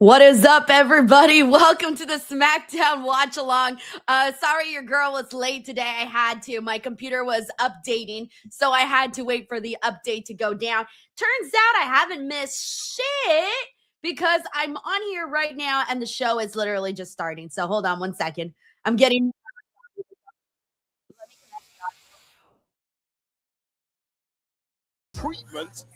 What is up, everybody? Welcome to the SmackDown watch along. Sorry your girl was late today. I had to. My computer was updating, so I had to wait for the update to go down. Turns out I haven't missed shit because I'm on here right now and the show is literally just starting. So hold on one second. I'm getting treatment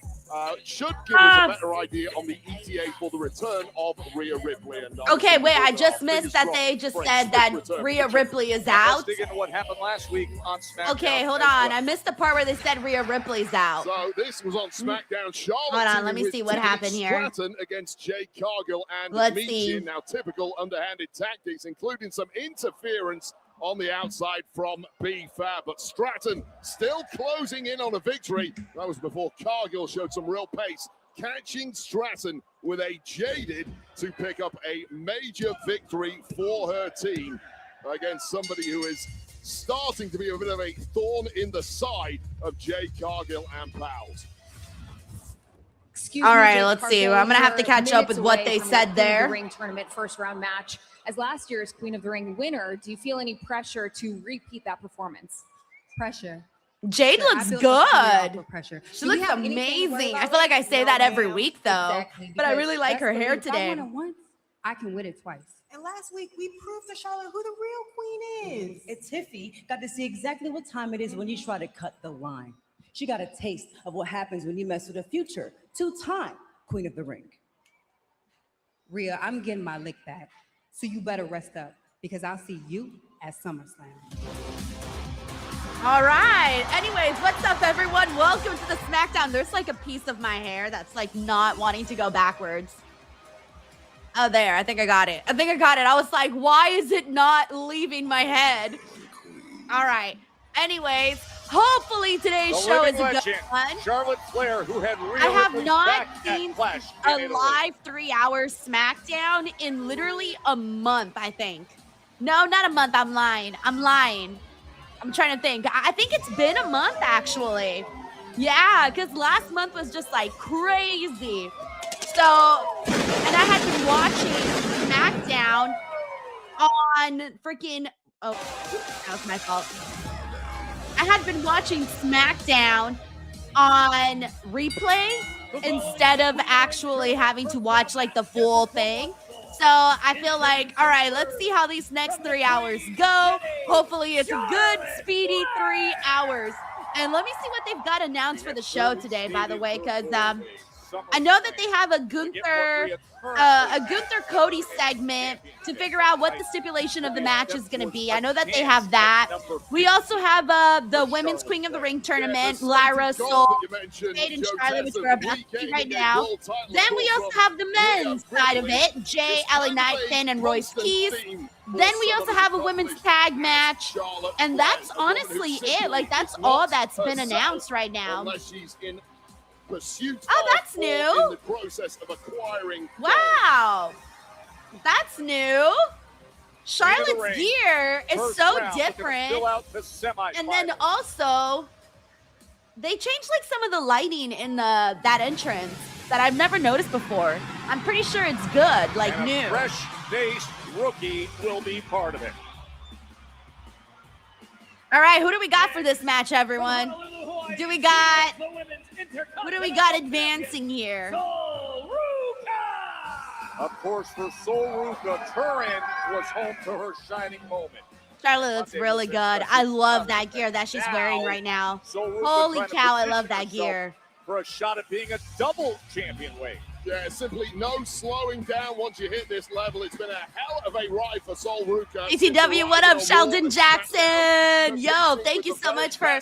should give us a better idea on the ETA for the return of Rhea Ripley. And okay, wait, I just missed that they just said that Rhea Ripley is out. Let's dig into what happened last week on SmackDown. Okay, hold on. I missed the part where they said Rhea Ripley's out. So this was on SmackDown. Charlotte. Hold on, let me see what happened here. Stratton against Jade Cargill and Let's Michi. see. Now typical underhanded tactics, including some interference on the outside from B-Fab, but Stratton still closing in on a victory. That was before Cargill showed some real pace, catching Stratton with a jaded to pick up a major victory for her team against somebody who is starting to be a bit of a thorn in the side of Jade Cargill and pals. All right, let's see. I'm going to have to catch up with what they said there. Ring tournament first round match. As last year's Queen of the Ring winner, do you feel any pressure to repeat that performance? Pressure. Jade looks good. Pressure. She looks amazing. I feel like I say that every week, though. Exactly, but I really like her hair if I today. win it once, I can win it twice. And last week, we proved to Charlotte who the real queen is. And Tiffy got to see exactly what time it is when you try to cut the line. She got a taste of what happens when you mess with a future two-time Queen of the Ring. Rhea, I'm getting my lick back. So you better rest up because I'll see you at SummerSlam. All right. Anyways, what's up, everyone? Welcome to the SmackDown. There's like a piece of my hair that's like not wanting to go backwards. Oh, there. I think I got it. I was like, why is it not leaving my head? All right. Anyways, hopefully today's show is a good one. Charlotte Flair, who had I have not seen a live 3-hour SmackDown in literally a month, I think. No, not a month. I'm lying. I'm trying to think. I think it's been a month, actually. Yeah, because last month was just like crazy. So, and I had been watching SmackDown on freaking, oh, that was my fault. I had been watching SmackDown on replay instead of actually having to watch like the full thing. So I feel like, all right, let's see how these next 3 hours go. Hopefully it's a good, speedy 3 hours. And let me see what they've got announced for the show today, by the way, because I know that they have a Gunther Cody segment to figure out what the stipulation of the match is going to be. I know that they have that. We also have the Women's Queen of the Ring tournament, Lyra, Soul, Jade, and Charlotte, which we're about to see right now. Then we also have the men's side of it, Jay, LA Knight, Finn, and Royce Keys. Then we also have a women's tag match, and that's honestly it. Like, that's all that's been announced right now. Oh, that's new. In the process of acquiring. Wow. That's new. Charlotte's gear is so different. And then also, they changed like some of the lighting in that entrance that I've never noticed before. I'm pretty sure it's good, like and new. A fresh-faced rookie will be part of it. All right, who do we got for this match, everyone? Who do we got advancing here? Of course, for Ruka, Turin was home to her shining moment. Charlotte looks really good. I love that gear that she's wearing right now. Holy cow, I love that gear. For a shot at being a double champion weight. Yeah, simply no slowing down once you hit this level. It's been a hell of a ride for Sol Ruka. ETW, what up, Sheldon Jackson? Yo, thank you so much for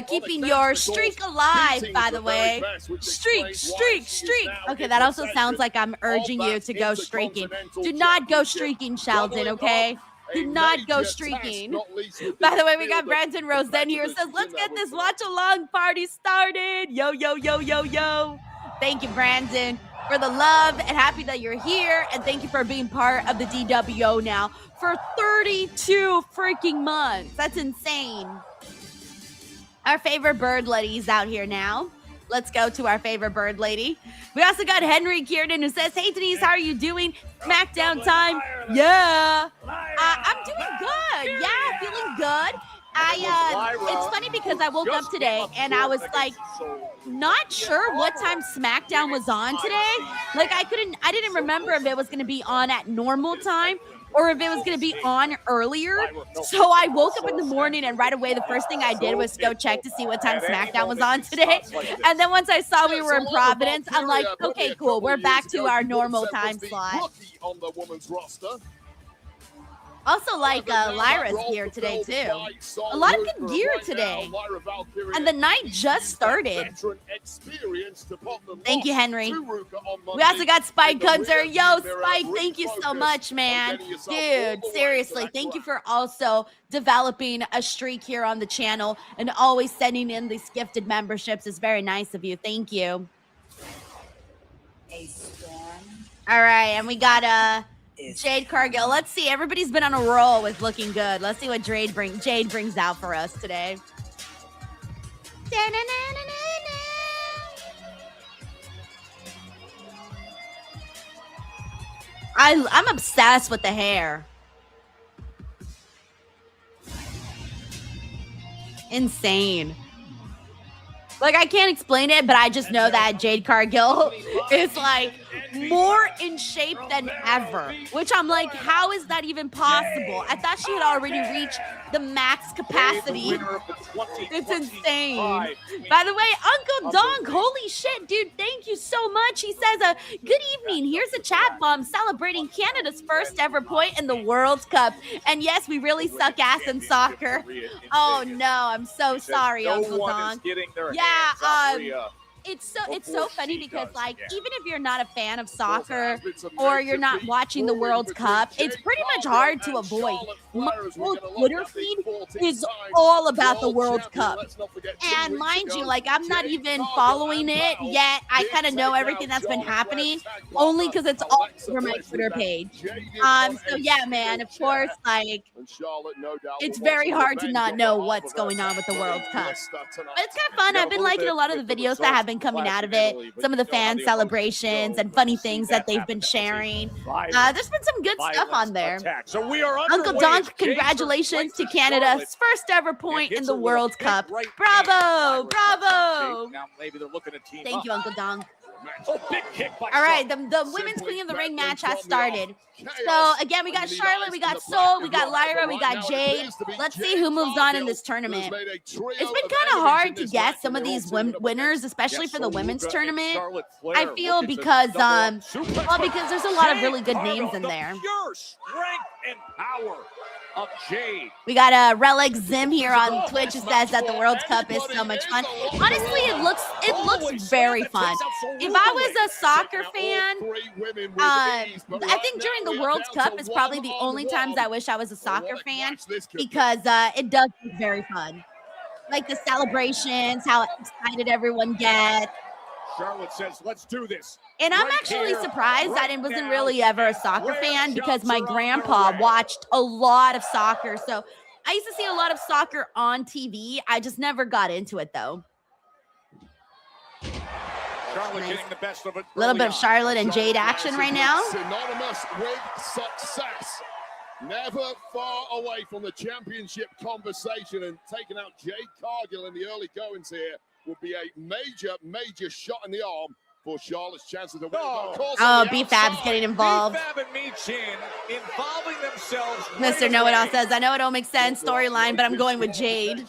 keeping your streak alive, by the way. Streak. Okay, that also sounds like I'm urging you to go streaking. Do not go streaking, Sheldon, okay? Do not go streaking. By the way, we got Brandon Rosen here. Says, let's get this watch-along party started. Yo. Thank you, Brandon, for the love, and happy that you're here. And thank you for being part of the DWO now for 32 freaking months. That's insane. Our favorite bird laddy's out here now. Let's go to our favorite bird lady. We also got Henry Kiernan who says, hey, Denise, how are you doing? SmackDown time. Yeah. I'm doing good. Yeah, feeling good. It's funny because I woke up today and I was like, not sure what time SmackDown was on today. Like I didn't remember if it was going to be on at normal time or if it was going to be on earlier. So I woke up in the morning and right away the first thing I did was go check to see what time SmackDown was on today. And then once I saw we were in Providence, I'm like, okay, cool. We're back to our normal time slot. On the women's roster. Also, like Lyra's gear today too. A lot of good gear today. And the night just started. Thank you, Henry. We also got Spike Hunter. Yo, Spike, thank you so much, man. Dude, seriously, thank you for also developing a streak here on the channel and always sending in these gifted memberships. It's very nice of you. Thank you. All right, and we got Jade Cargill. Let's see. Everybody's been on a roll with looking good. Let's see what Jade brings out for us today. I'm obsessed with the hair. Insane. Like, I can't explain it, but I just know that Jade Cargill is like more in shape than ever, which I'm like, how is that even possible? I thought she had already reached the max capacity. It's insane. By the way, Uncle Donk, holy shit, dude, thank you so much. He says, good evening. Here's a chat bomb celebrating Canada's first ever point in the World Cup. And yes, we really suck ass in soccer. Oh no, I'm so sorry, Uncle Donk. Yeah, it's so funny because, like, even if you're not a fan of soccer or you're not watching the World Cup, it's pretty much hard to avoid. My whole Twitter feed is all about the World Cup. And mind you, like, I'm not even following it yet. I kind of know everything that's been happening only because it's all over my Twitter page. So yeah, man, of course, like, it's very hard to not know what's going on with the World Cup. But it's kind of fun. I've been liking a lot of the videos that have been coming out of it, some of the fan celebrations and funny things that they've been sharing. There's been some good stuff on there. Uncle Donk, congratulations to Canada's first ever point in the World Cup. Bravo, bravo. Thank you, Uncle Donk. All right, the women's Queen of the Ring match has started. So again, we got Charlotte, we got Soul, we got Lyra, we got Jade. Let's see who moves on in this tournament. It's been kind of hard to guess some of these winners, especially for the women's tournament. I feel because because there's a lot of really good names in there. We got Relic Zim here on Twitch who says that the World Cup is so much fun. Honestly, it looks very fun. If I was a soccer fan, I think during the World Cup is probably the only times I wish I was a soccer fan because it does look very fun. Like the celebrations, how excited everyone gets. Charlotte says, let's do this. And I'm actually surprised I wasn't really ever a soccer fan because my grandpa watched a lot of soccer. So I used to see a lot of soccer on TV. I just never got into it, though. Charlotte getting the best of it. A little bit of Charlotte and Jade action right now. Synonymous with success. Never far away from the championship conversation, and taking out Jade Cargill in the early goings here would be a major shot in the arm for Charlotte's chances to win. Oh, B-Fab's getting involved. B-Fab and Michin involving themselves. Mr. Know-It-All says, I know it don't make sense storyline, but I'm going with Jade.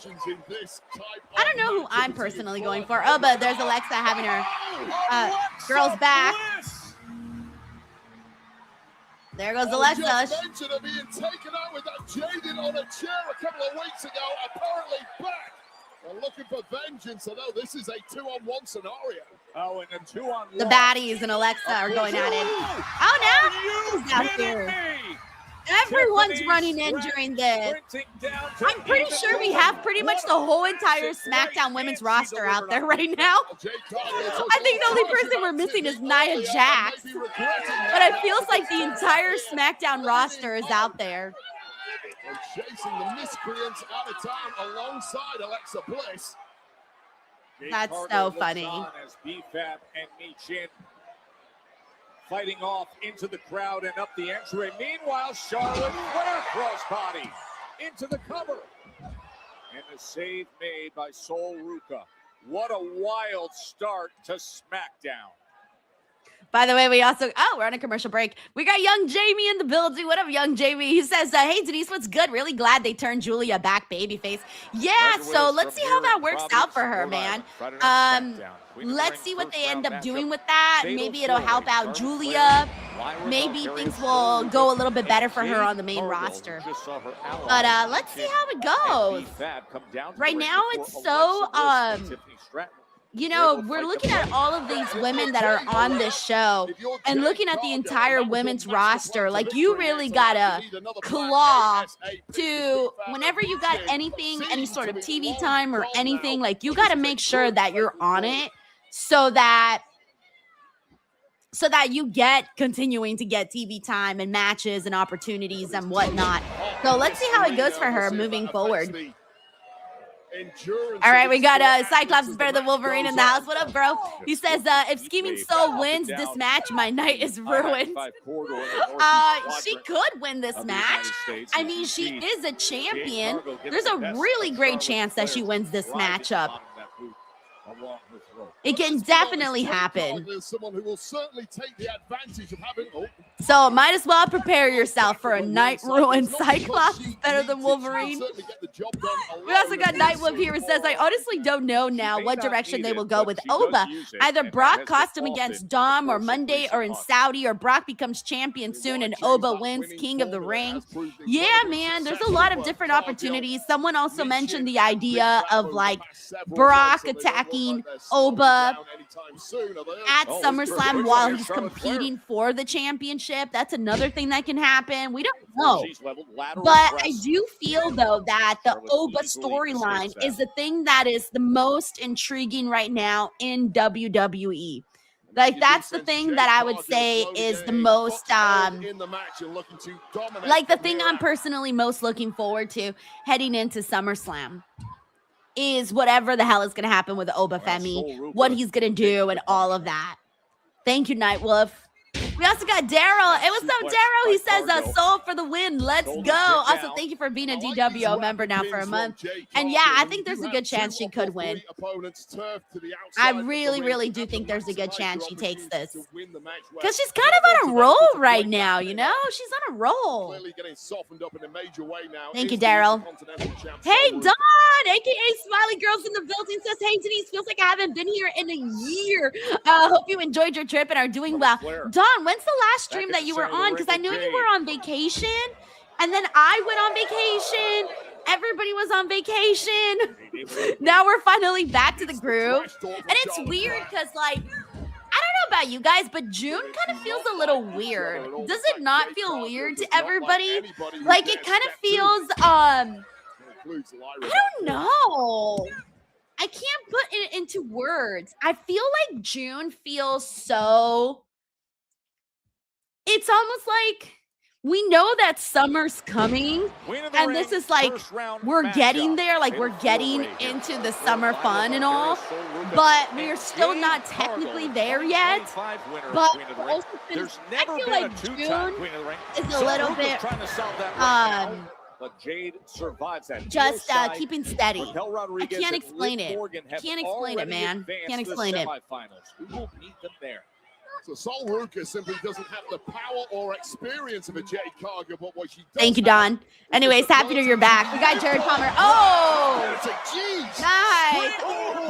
I don't know who I'm personally going for. Oh, but there's Alexa having her girls back. There goes Alexa. Mention of being taken out with that Jade on a chair a couple of weeks ago, apparently back. They're looking for vengeance, although this is a 2-on-1 scenario. Oh, and a 2-on-1. The baddies and Alexa are going at it. Oh, no. Who's out here? Everyone's running in during this. I'm pretty sure we have pretty much the whole entire SmackDown women's roster out there right now. I think the only person we're missing is Nia Jax. But it feels like the entire SmackDown roster is out there. And chasing the miscreants out of time alongside Alexa Bliss. That's Carter so looks funny. on as BFAB and Michin fighting off into the crowd and up the entry. Meanwhile, Charlotte Flair crossbody into the cover. And the save made by Sol Ruka. What a wild start to SmackDown. By the way, we're on a commercial break. We got young Jamie in the building. What up, young Jamie? He says, hey, Denise, what's good? Really glad they turned Julia back babyface. Yeah, so let's see how that works out for her, man. Let's see what they end up doing with that. Maybe it'll help out Julia. Maybe things will go a little bit better for her on the main roster. But let's see how it goes. Right now, it's so, we're looking at all of these women that are on this show and looking at the entire women's roster. Like, you really gotta claw to whenever you got anything, any sort of TV time or anything, like, you gotta make sure that you're on it so that you continuing to get TV time and matches and opportunities and whatnot. So let's see how it goes for her moving forward. All right, we got Cyclops is better than Wolverine in the house. What up, bro? He says, if Scheming Soul wins this match, my night is ruined. She could win this match. I mean, she is a champion. There's a really great chance that she wins this matchup. It can definitely happen. So might as well prepare yourself for a night ruined. Cyclops is better than Wolverine. We also got Nightwolf here who says, I honestly don't know now what direction they will go with Oba. Either Brock cost him against Dom or Monday or in Saudi, or Brock becomes champion soon and Oba wins King of the Ring. Yeah, man, there's a lot of different opportunities. Someone also mentioned the idea of like Brock attacking Oba at SummerSlam while he's competing for the championship. That's another thing that can happen. We don't know. But I do feel, though, that the Oba storyline is the thing that is the most intriguing right now in WWE. Like, that's the thing that I would say is the most, like, the thing I'm personally most looking forward to heading into SummerSlam. Is whatever the hell is going to happen with Oba Femi, what he's going to do, and all of that. Thank you, Nightwolf. We also got Daryl. Hey, what's up, Daryl? He says, Soul for the win. Let's go. Also, thank you for being a DWO member now for a month. And yeah, I think there's a good chance she could win. I really, really do think there's a good chance she takes this. Because she's kind of on a roll right now, you know? She's on a roll. Thank you, Daryl. Hey, Dawn, a.k.a. Smiley Girls in the building, says, hey, Denise, feels like I haven't been here in a year. Hope you enjoyed your trip and are doing well. Dawn, when's the last stream that you were on? Because I knew you were on vacation, and then I went on vacation. Everybody was on vacation. Now we're finally back to the groove. And it's weird because, like, I don't know about you guys, but June kind of feels a little weird. Does it not feel weird to everybody? Like, it kind of feels, I don't know. I can't put it into words. I feel like June feels so... It's almost like we know that summer's coming, and this is like, we're getting there, like we're getting into the summer fun and all, but we're still not technically there yet. But also, I feel like June is a little bit but Jade survives that. Just keeping steady. I can't explain it. I can't explain it, man. Can't explain it. We will meet them there. So Sol Ruka simply doesn't have the power or experience of a Jade Cargill, but what she does. Thank you, Don. Anyways, happy to you're back. We got Jared Palmer. Oh, nice.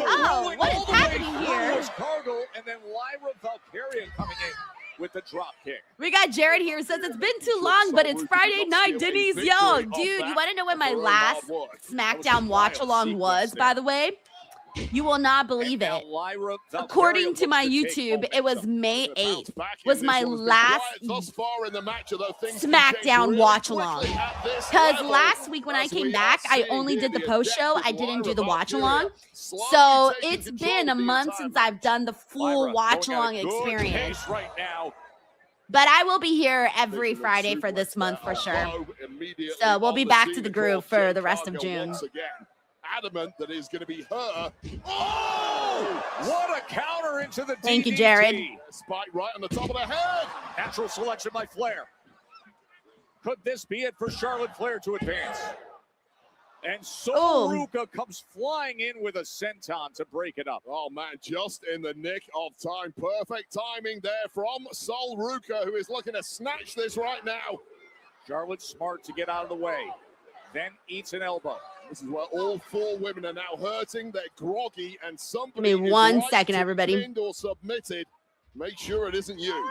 Oh, what is happening here? Cargill and then Lyra Valkyria coming in with the drop kick. We got Jared here. Says it's been too long, but it's Friday night. Denise, yo, dude, you want to know when my last SmackDown watch along was? By the way. You will not believe it. According to my YouTube, it was May 8th. Was my last SmackDown watch along. Because last week when I came back, I only did the post show. I didn't do the watch along. So it's been a month since I've done the full watch along experience. But I will be here every Friday for this month for sure. So we'll be back to the groove for the rest of June. adamant that it's going to be her. Oh! What a counter into the DDT. Thank you, Jared. Spike right on the top of the head. Natural selection by Flair. Could this be it for Charlotte Flair to advance? And Sol Ruca comes flying in with a senton to break it up. Oh, man, just in the nick of time. Perfect timing there from Sol Ruca, who is looking to snatch this right now. Charlotte smart to get out of the way. Then eats an elbow. This is where all 4 women are now hurting. They're groggy, and somebody Give me 1 right second, to everybody. pinned or submitted. Make sure it isn't you.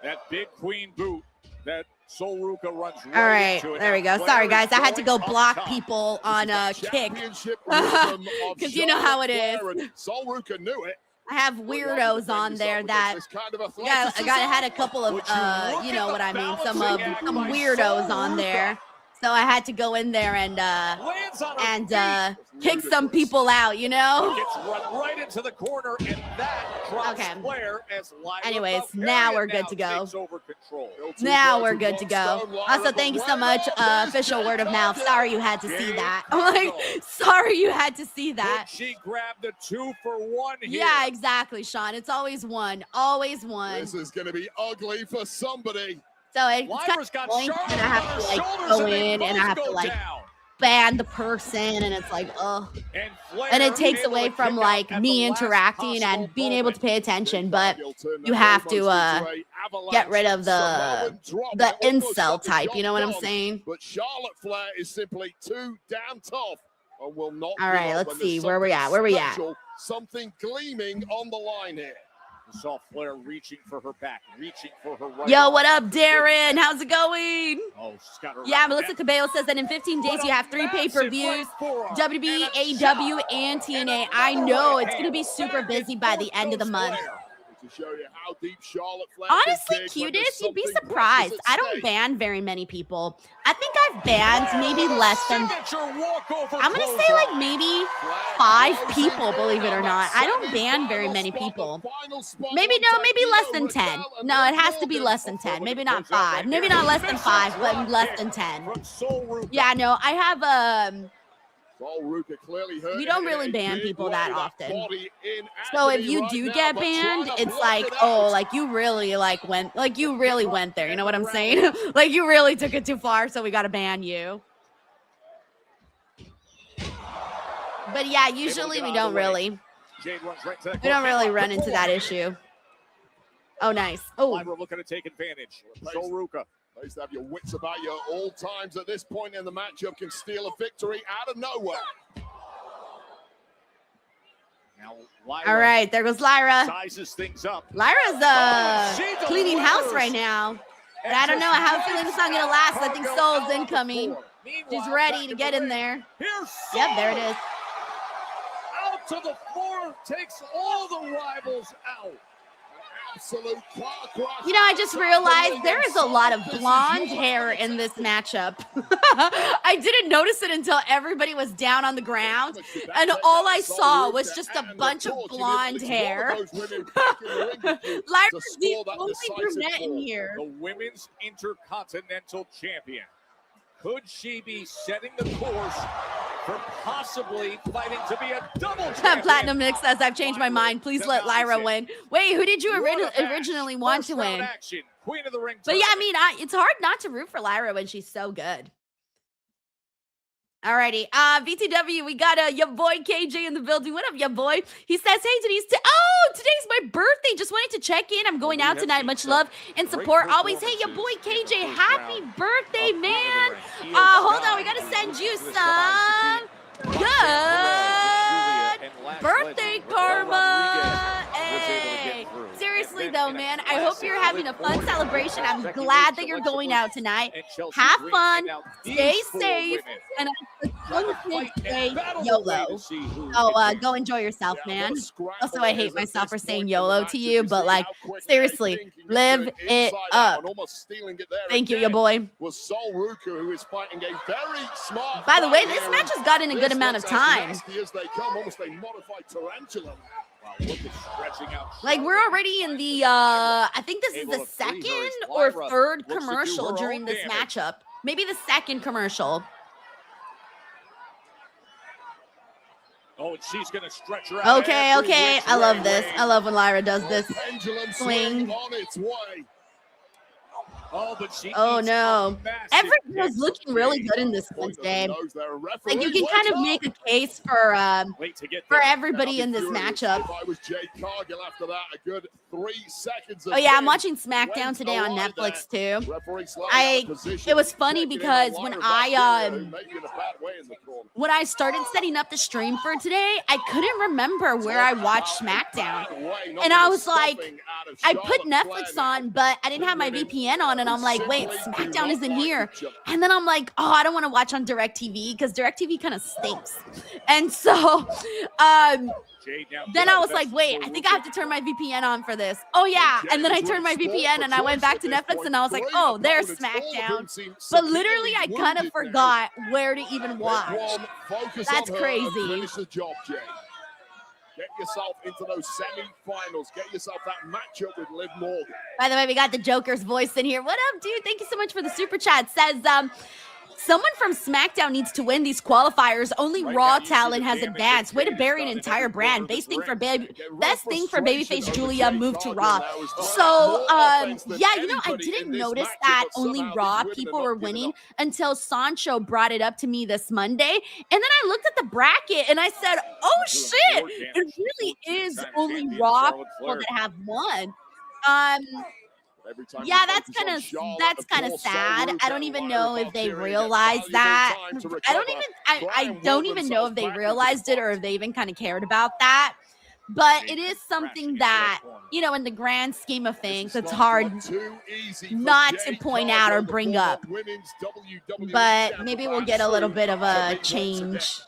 That big queen boot that Sol Ruca runs right All right, into it. there we go. Flair Sorry, is guys. I had to go going up block top. people on a kick. Because you know how it is. Sol Ruca knew it. I have weirdos on there that I had a couple of you know what I mean, some weirdos on there. So I had to go in there and kick some people out, you know? Gets run right into the corner, and that drops Flair as Lyra Anyways, Valkyria now we're good to go. takes over control. Now we're good to go. Also, thank you so much, official word of mouth. Sorry you had to see that. I'm like, sorry you had to see that. Could she grabbed the 2-for-1 here? Yeah, exactly, Sean. It's always one. Always one. This is going to be ugly for somebody. So it's kind of point, and I have to like go in and I have to like ban the person, and it's like, oh, and it takes away from like me interacting and being able to pay attention. But you have to get rid of the incel type. You know what I'm saying? But Charlotte Flair is simply too damn tough and will not. All right, let's see where we at. Where we at? Something gleaming on the line here. Saw Flair reaching for her back, reaching for her right. Yo, what up, Darren? How's it going? Oh, she's got her yeah, Melissa Cabello says that in 15 days you have 3 pay-per-views, WWE, AEW, and TNA. I know it's going to be super busy by the end of the month. To show you how deep Charlotte Flair Honestly, cutest, you'd be surprised. I don't ban very many people. I think I've banned maybe less than, I'm going to say like maybe 5 people, believe it or not. I don't ban very many people. Maybe less than 10. No, it has to be less than 10. Maybe not 5. Maybe not less than 5, but less than 10. Yeah, no, I have, we don't really ban people that often. So if you do get banned, it's like, oh, like you really went there. You know what I'm saying? Like you really took it too far, so we got to ban you. But yeah, usually we don't really run into that issue. Oh, nice. Oh, we're looking to take advantage. Sol Ruca. Nice to have your wits about you at all times at this point in the matchup. Can steal a victory out of nowhere. Now, Lyra all right, there goes Lyra. Sizes things up. Lyra's cleaning house right now. But I don't know how feeling this song gonna last. I think Soul's incoming. She's ready to get in there. Yep, there it is. Out to the floor, takes all the rivals out. You know, I just realized there is a lot of blonde hair in this matchup. I didn't notice it until everybody was down on the ground, and all I saw was just a bunch of blonde hair. Lyra's the only brunette in here. The Women's Intercontinental Champion. Could she be setting the course for possibly fighting to be a double champion? Platinum Nick says, I've changed my mind. Please let Lyra win. Wait, who did you originally want to win? Queen of the Ring. But yeah, I mean, it's hard not to root for Lyra when she's so good. Alrighty, VTW, we got your boy KJ in the building. What up, your boy? He says, hey, Denise, today's my birthday. Just wanted to check in. I'm going out tonight. Much love and support. Always, hey, your boy KJ, happy birthday, man. Hold on, we got to send you some good birthday karma. Hey, seriously though, man, I hope you're having a fun celebration. I'm glad that you're going out tonight. Have fun, stay safe, and say YOLO. Oh, go enjoy yourself, man. Also, I hate myself for saying YOLO to you, but like, seriously, live it up. Thank you, your boy. By the way, this match has gotten a good amount of time. Like, we're already in the, I think this is the second or third commercial during this matchup. Maybe the second commercial. Oh, and she's going to stretch her out. Okay, okay. I love this. I love when Lyra does this Pendulum swing. on its way. Oh, but she Oh eats no. a massive Every kick girl's looking really good in this Point of the game. nose there, a Like referee. you can Wake kind of up. make a case for Wait to get for there. everybody in this Furious matchup. If I was Jade Cargill after that, a good 3 seconds. Oh yeah, I'm watching SmackDown today on Netflix too. It was funny because when I started setting up the stream for today, I couldn't remember where I watched SmackDown. And I was like, I put Netflix on, but I didn't have my VPN on, and I'm like, wait, SmackDown isn't here. And then I'm like, oh, I don't want to watch on DirecTV because DirecTV kind of stinks. And so then I was like, wait, I think I have to turn my VPN on for this. Oh yeah. And then I turned my VPN and I went back to Netflix and I was like, oh, there's SmackDown. But literally I kind of forgot where to even watch. That's crazy. Get yourself into those semi-finals. Get yourself that matchup with Liv Morgan. By the way, we got the Joker's voice in here. What up, dude? Thank you so much for the super chat. Says, someone from SmackDown needs to win these qualifiers. Only Raw talent has advanced. Way to bury an entire brand. Best thing for babyface Julia moved to Raw. So, yeah, you know, I didn't notice that only Raw people were winning until Sancho brought it up to me this Monday. And then I looked at the bracket and I said, oh shit, it really is only Raw people that have won. Yeah, that's kind of sad. I don't even know if they realized that. I don't even know if they realized it or if they even kind of cared about that. But it is something that, you know, in the grand scheme of things, it's hard not to point out or bring up. But maybe we'll get a little bit of a change.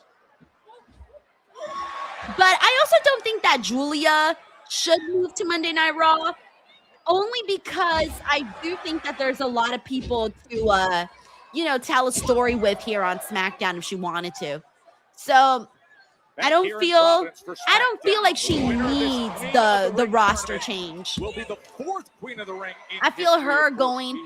But I also don't think that Julia should move to Monday Night Raw. Only because I do think that there's a lot of people to, you know, tell a story with here on SmackDown if she wanted to. So I don't feel like she needs the roster change. I feel her going,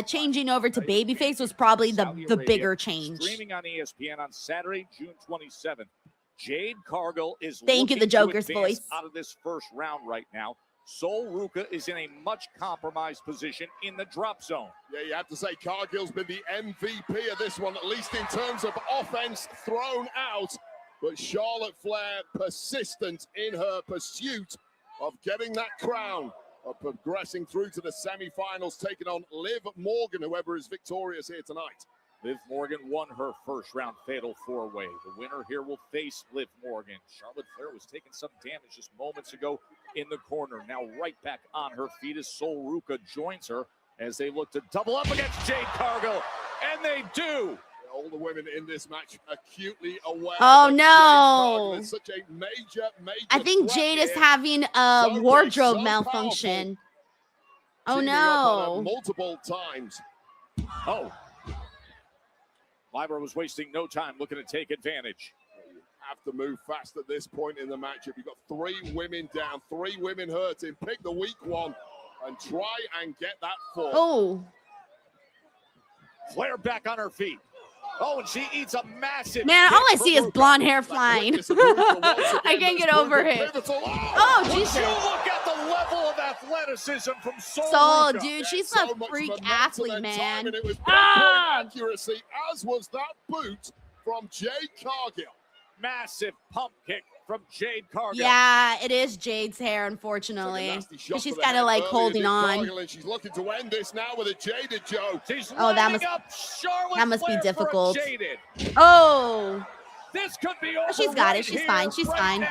changing over to babyface was probably the bigger change. Streaming on ESPN on Saturday, June 27th. Jade Cargill is Thank you, the Joker's voice. Out of this first round right now. Sol Ruca is in a much compromised position in the drop zone. Yeah, you have to say Cargill's been the MVP of this one, at least in terms of offense thrown out. But Charlotte Flair persistent in her pursuit of getting that crown, of progressing through to the semifinals, taking on Liv Morgan, whoever is victorious here tonight. Liv Morgan won her first round fatal 4-way. The winner here will face Liv Morgan. Charlotte Flair was taking some damage just moments ago in the corner. Now right back on her feet as Sol Ruca joins her as they look to double up against Jade Cargill. And they do. All the women in this match acutely aware. Oh no. Such a major I think Jade is having a wardrobe malfunction. Oh no. Multiple times. Oh. Lyra was wasting no time looking to take advantage. You have to move fast at this point in the matchup. You've got 3 women down, 3 women hurting. Pick the weak one and try and get that 4. Oh. Flair back on her feet. Oh, and she eats a massive. Man, all I see is blonde hair flying. I can't get over it. Oh, Jesus. Would you look at the level of athleticism from Sol, dude, she's a freak athlete, man. And it was accuracy, as was that boot from Jade Cargill. Massive pump kick from Jade Cargill. Yeah, it is Jade's hair, unfortunately. She's kind of like holding on. She's looking to end this now with a jaded Joe. Oh, that must be difficult. Oh. This could be over. She's got it. She's fine. She's fine.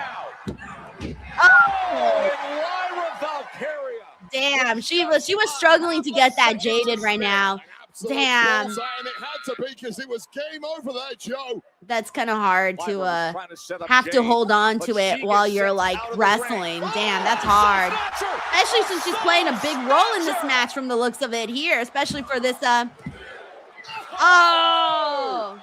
Oh, and Lyra Valkyria. Damn, she was struggling to get that jaded right now. Damn. And it had to be because it was game over there, Joe. That's kind of hard to have to hold on to it while you're like wrestling. Damn, that's hard. Especially since she's playing a big role in this match from the looks of it here, especially for this oh.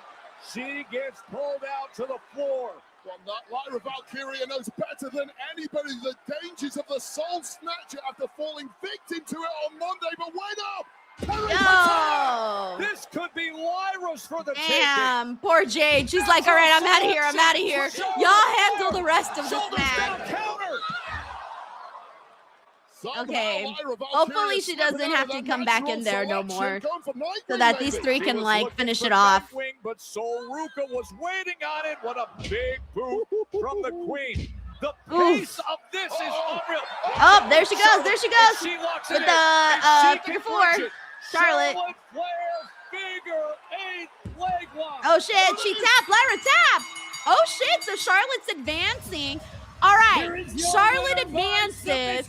She gets pulled out to the floor. From that, Lyra Valkyria knows better than anybody the dangers of the Soul Snatcher after falling victim to it on Monday. But wait up! Yo. This could be Lyra's for the taking. Damn, poor Jade. She's like, all right, I'm out of here. I'm out of here. Y'all handle the rest of this Shoulders down, match. counter. Okay. Hopefully she doesn't have to come back in there no more, so that these three can like finish it off. Wing, but Sol Ruka was waiting on it. What a big boot from the Queen. The pace of this is unreal. Oh, there she goes. There she goes. She locks With it the in. figure four. Charlotte. Flair, figure 8 leg lock. Oh shit, she tapped. Lyra tapped. Oh shit, so Charlotte's advancing. All right, Charlotte advances.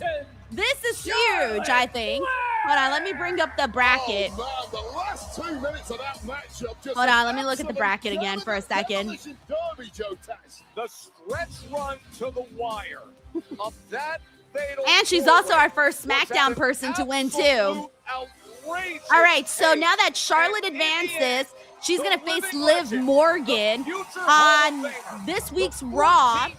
This is huge, I think. Hold on, let me bring up the bracket. Oh, man, the last 2 minutes of that matchup just Hold on, let me look at the bracket again for a second. The stretch run to the wire of that fatal And she's also our first SmackDown person to win too. All right, so now that Charlotte advances, she's going to face Liv Morgan on this week's Raw.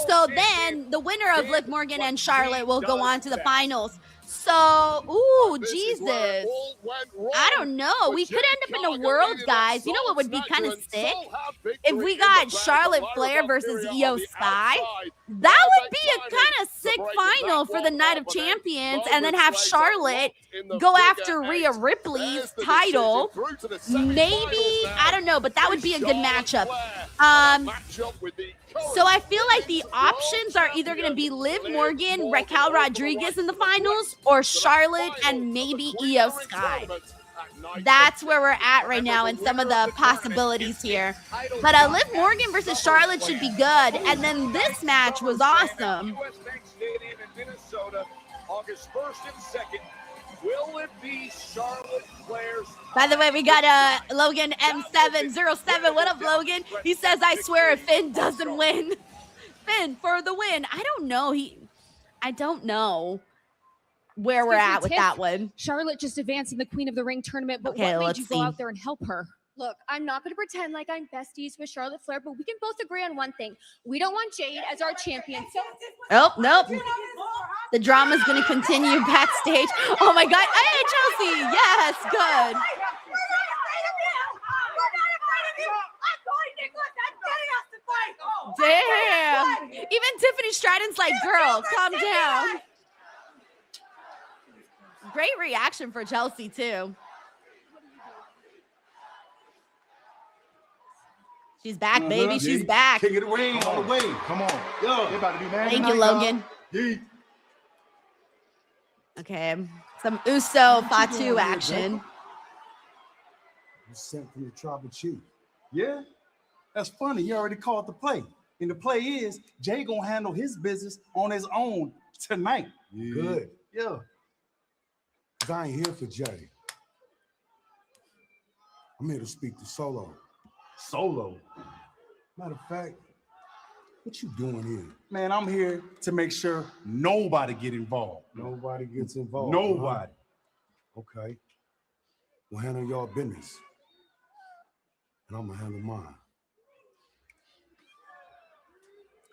So then the winner of Liv Morgan and Charlotte will go on to the finals. So, ooh, Jesus. I don't know. We could end up in the world, guys. You know what would be kind of sick? If we got Charlotte Flair versus Io Sky. That would be a kind of sick final for the Night of Champions, and then have Charlotte go after Rhea Ripley's title. Maybe, I don't know, but that would be a good matchup. So I feel like the options are either going to be Liv Morgan, Raquel Rodriguez in the finals, or Charlotte and maybe Io Sky. That's where we're at right now in some of the possibilities here. But Liv Morgan versus Charlotte should be good. And then this match was awesome. August 1st and 2nd. Will it be Charlotte Flair's? By the way, we got Logan M707. What up, Logan? He says, I swear if Finn doesn't win. Finn for the win. I don't know. I don't know where we're at with that one. Charlotte just advancing the Queen of the Ring tournament, but Okay, what made let's you see. go out there and help her? Look, I'm not going to pretend like I'm besties with Charlotte Flair, but we can both agree on one thing. We don't want Jade as our champion. So Oh, nope. The drama's going to continue backstage. Oh, my God. Hey, Chelsea. Yes, good. Damn. Even Tiffany Stratton's like, girl, calm down. Great reaction for Chelsea, too. She's back, baby. She's back. King of the ring all the way. Come on. Yo, they about to be mad. Thank you, Logan. Okay. Some Uso Fatu action. You sent from the tribal chief. Yeah? That's funny. You already called the play. And the play is Jay gonna handle his business on his own tonight. Yeah. Good. Yeah. 'Cause I ain't here for Jay. I'm here to speak to Solo. Solo. Matter of fact, what you doing here? Man, I'm here to make sure nobody get involved. Nobody gets involved. Nobody. Huh? Okay. We'll handle your business. And I'm gonna handle mine.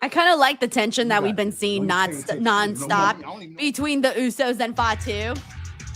I kind of like the tension that we've been seeing nonstop between the Usos and Fatu.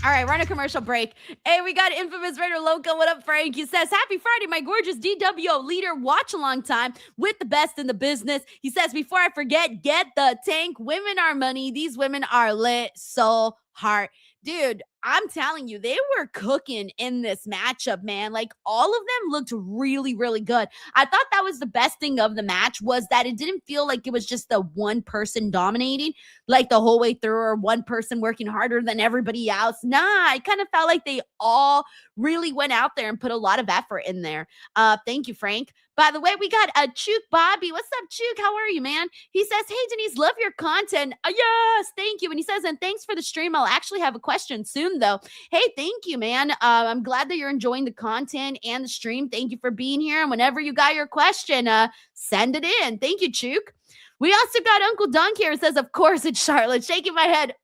All right, we're on a commercial break. Hey, we got Infamous Raider Loco. What up, Frank? He says, happy Friday, my gorgeous DWO leader. Watch a long time with the best in the business. He says, before I forget, get the tank. Women are money. These women are lit, soul, heart. Dude, I'm telling you, they were cooking in this matchup, man. Like, all of them looked really, really good. I thought that was the best thing of the match, was that it didn't feel like it was just the one person dominating, like the whole way through, or one person working harder than everybody else. Nah, I kind of felt like they all really went out there and put a lot of effort in there. Thank you, Frank. By the way, we got a Chook Bobby. What's up, Chook? How are you, man? He says, hey, Denise, love your content. Yes, thank you. And he says, and thanks for the stream. I'll actually have a question soon, though. Hey, thank you, man. I'm glad that you're enjoying the content and the stream. Thank you for being here. And whenever you got your question, send it in. Thank you, Chook. We also got Uncle Dunk here. It says, of course it's Charlotte. Shaking my head.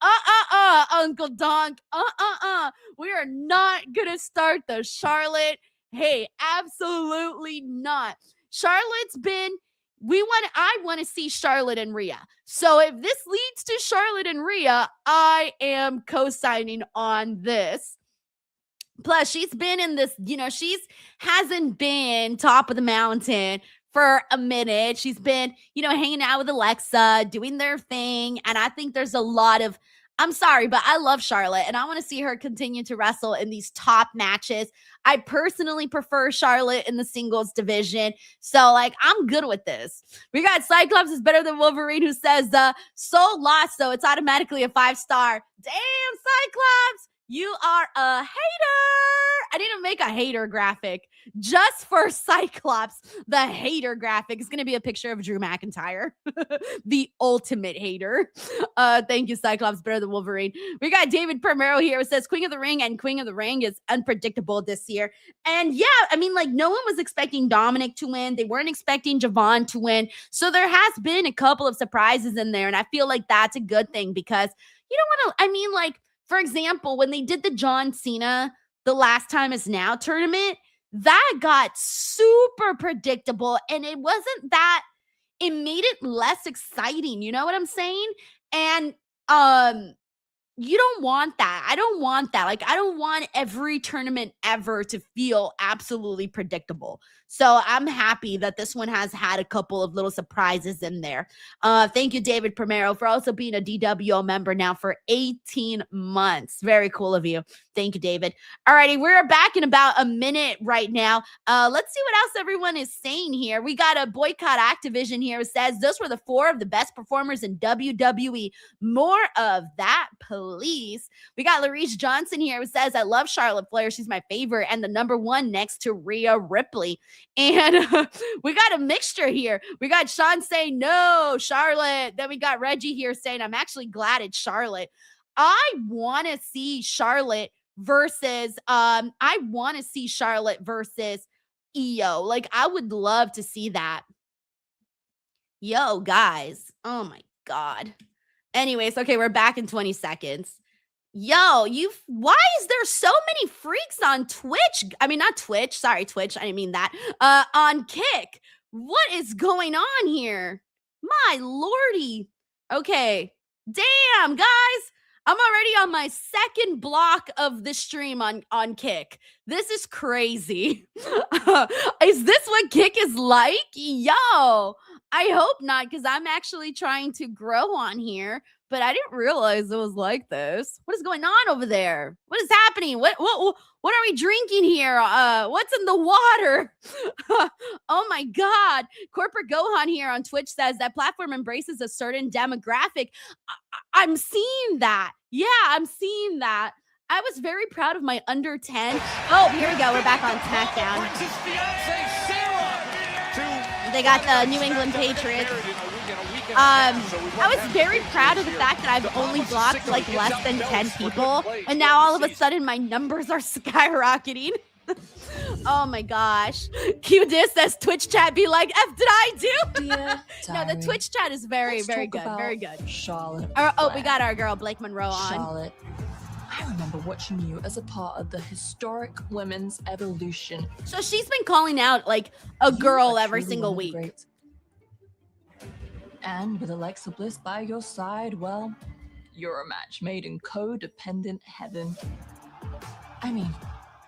Uncle Dunk. We are not going to start the Charlotte. Hey, absolutely not. Charlotte's been, I want to see Charlotte and Rhea. So if this leads to Charlotte and Rhea, I am co-signing on this. Plus, she's been in this, she's hasn't been top of the mountain for a minute. She's been, hanging out with Alexa, doing their thing. And I think there's a lot of, I'm sorry, but I love Charlotte and I want to see her continue to wrestle in these top matches. I personally prefer Charlotte in the singles division. So, I'm good with this. We got Cyclops is better than Wolverine, who says, so lost, so it's automatically a 5-star. Damn, Cyclops, you are a hater. I need to make a hater graphic just for Cyclops. The hater graphic is going to be a picture of Drew McIntyre, the ultimate hater. Thank you, Cyclops, better than Wolverine. We got David Primero here who says Queen of the Ring and Queen of the Ring is unpredictable this year. And yeah, I mean, no one was expecting Dominic to win. They weren't expecting Javon to win. So there has been a couple of surprises in there. And I feel like that's a good thing because you don't want to, for example, when they did the John Cena The Last Time Is Now tournament, that got super predictable and it wasn't that, it made it less exciting. You know what I'm saying? And you don't want that. I don't want that. I don't want every tournament ever to feel absolutely predictable. So I'm happy that this one has had a couple of little surprises in there. Thank you, David Primero, for also being a DWO member now for 18 months. Very cool of you. Thank you, David. All righty, we're back in about a minute right now. Let's see what else everyone is saying here. We got a Boycott Activision here who says, those were the 4 of the best performers in WWE. More of that, please. We got Larice Johnson here who says, I love Charlotte Flair. She's my favorite and the number 1 next to Rhea Ripley. And we got a mixture here. We got Sean saying, no, Charlotte. Then we got Reggie here saying, I'm actually glad it's Charlotte. I want to see Charlotte versus Io. I would love to see that. Yo, guys. Oh my God. Anyways, okay, we're back in 20 seconds. Yo, why is there so many freaks on Twitch? I mean, not Twitch. Sorry, Twitch. I didn't mean that. On Kick. What is going on here? My lordy. Okay. Damn, guys. I'm already on my second block of the stream on Kick. This is crazy. Is this what Kick is like? Yo, I hope not, because I'm actually trying to grow on here, but I didn't realize it was like this. What is going on over there? What is happening? What are we drinking here? What's in the water? Oh my God. Corporate Gohan here on Twitch says that platform embraces a certain demographic. I'm seeing that. Yeah, I'm seeing that. I was very proud of my under 10. Oh, here we go. We're back on SmackDown. They got the New England Patriots. I was very proud of the fact that I've only blocked less than 10 people. And now all of a sudden my numbers are skyrocketing. Oh my gosh. Q-Dis says Twitch chat be like, F did I do? No, the Twitch chat is very, very good. Very good. Charlotte. We got our girl Blake Monroe on. Charlotte. I remember watching you as a part of the historic women's evolution. So she's been calling out a girl every single week. And with Alexa Bliss by your side, well, you're a match made in codependent heaven. I mean,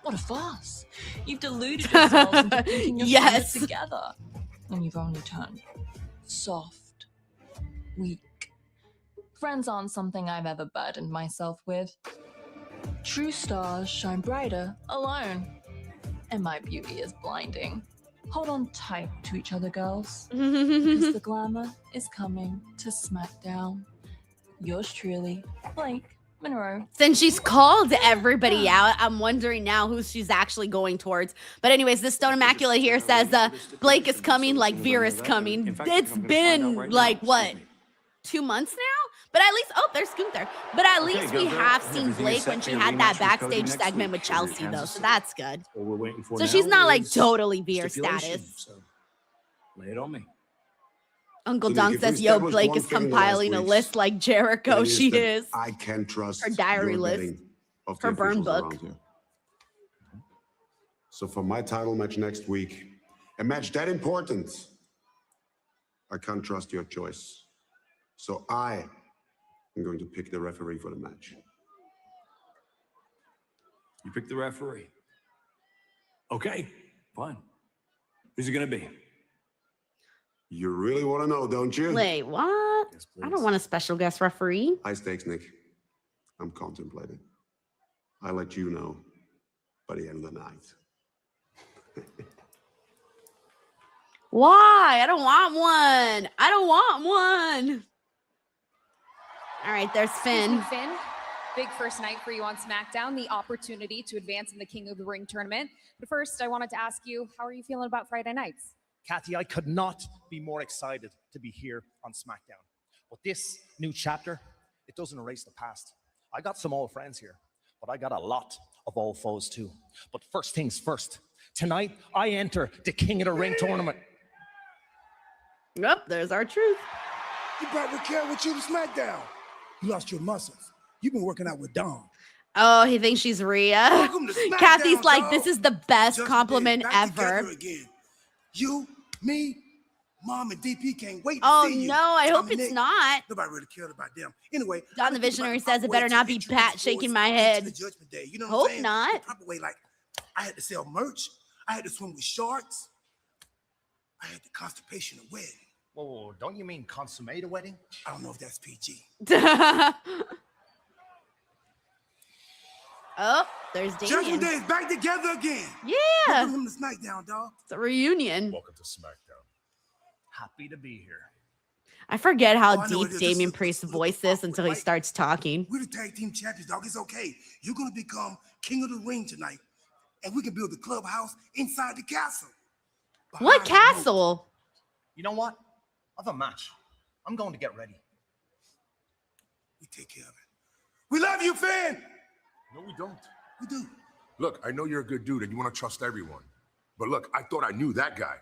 what a farce. You've deluded yourselves into thinking you're yes. together. And you've only turned soft, weak. Friends aren't something I've ever burdened myself with. True stars shine brighter alone. And my beauty is blinding. Hold on tight to each other, girls. Because the glamour is coming to SmackDown. Yours truly, Blake Monroe. Since she's called everybody out, I'm wondering now who she's actually going towards. But anyways, this Stone Immaculate here says Blake is coming like Vera's coming. It's been what? 2 months now? But at least, there's Gunther. But at least we have seen Blake when she had that backstage segment with Chelsea, though. So that's good. So she's not totally Vera status. Lay it on me. Uncle Don says, yo, Blake is compiling a list like Jericho. She is. I can trust her diary list. Her burn book. So for my title match next week, a match that important, I can't trust your choice. So I'm going to pick the referee for the match. You pick the referee. Okay, fine. Who's it gonna be? You really want to know, don't you? Wait, what? Yes, I don't want a special guest referee. High stakes, Nick. I'm contemplating. I'll let you know by the end of the night. Why? I don't want one. I don't want one. All right, there's Finn. Finn, big first night for you on SmackDown, the opportunity to advance in the King of the Ring tournament. But first, I wanted to ask you, how are you feeling about Friday nights? Kathy, I could not be more excited to be here on SmackDown. But this new chapter, it doesn't erase the past. I got some old friends here, but I got a lot of old foes too. But first things first, tonight I enter the King of the Ring tournament. Yep, there's our truth. You brought Raquel with you to SmackDown. You lost your muscles. You've been working out with Dom. Oh, he thinks she's Rhea. Kathy's like, this is the best compliment ever. Again. You, me, Mom, and DP can't wait to Oh see you. no, I hope Dominic, it's not. Nobody really cared about them. Anyway, Don the Visionary says it better not be Pat shaking my head. Day. You know what Hope I'm saying? not. The proper way, like, I had to sell merch. I had to swim with sharks. I had the constipation of wedding. Whoa, don't you mean consummate a wedding? I don't know if that's PG. Oh, there's Damien. Judgment Day is back together again. Yeah. Welcome to SmackDown, dog. It's a reunion. Welcome to SmackDown. Happy to be here. I forget how Oh, I know deep it is. Damien Priest's voice is until he starts talking. We're the tag team champions, dog. It's okay. You're going to become King of the Ring tonight. And we can build the clubhouse inside the castle. What castle? You know what? I have a match. I'm going to get ready. We take care of it. We love you, Finn. No, we don't. We do. Look, I know you're a good dude and you want to trust everyone. But look, I thought I knew that guy.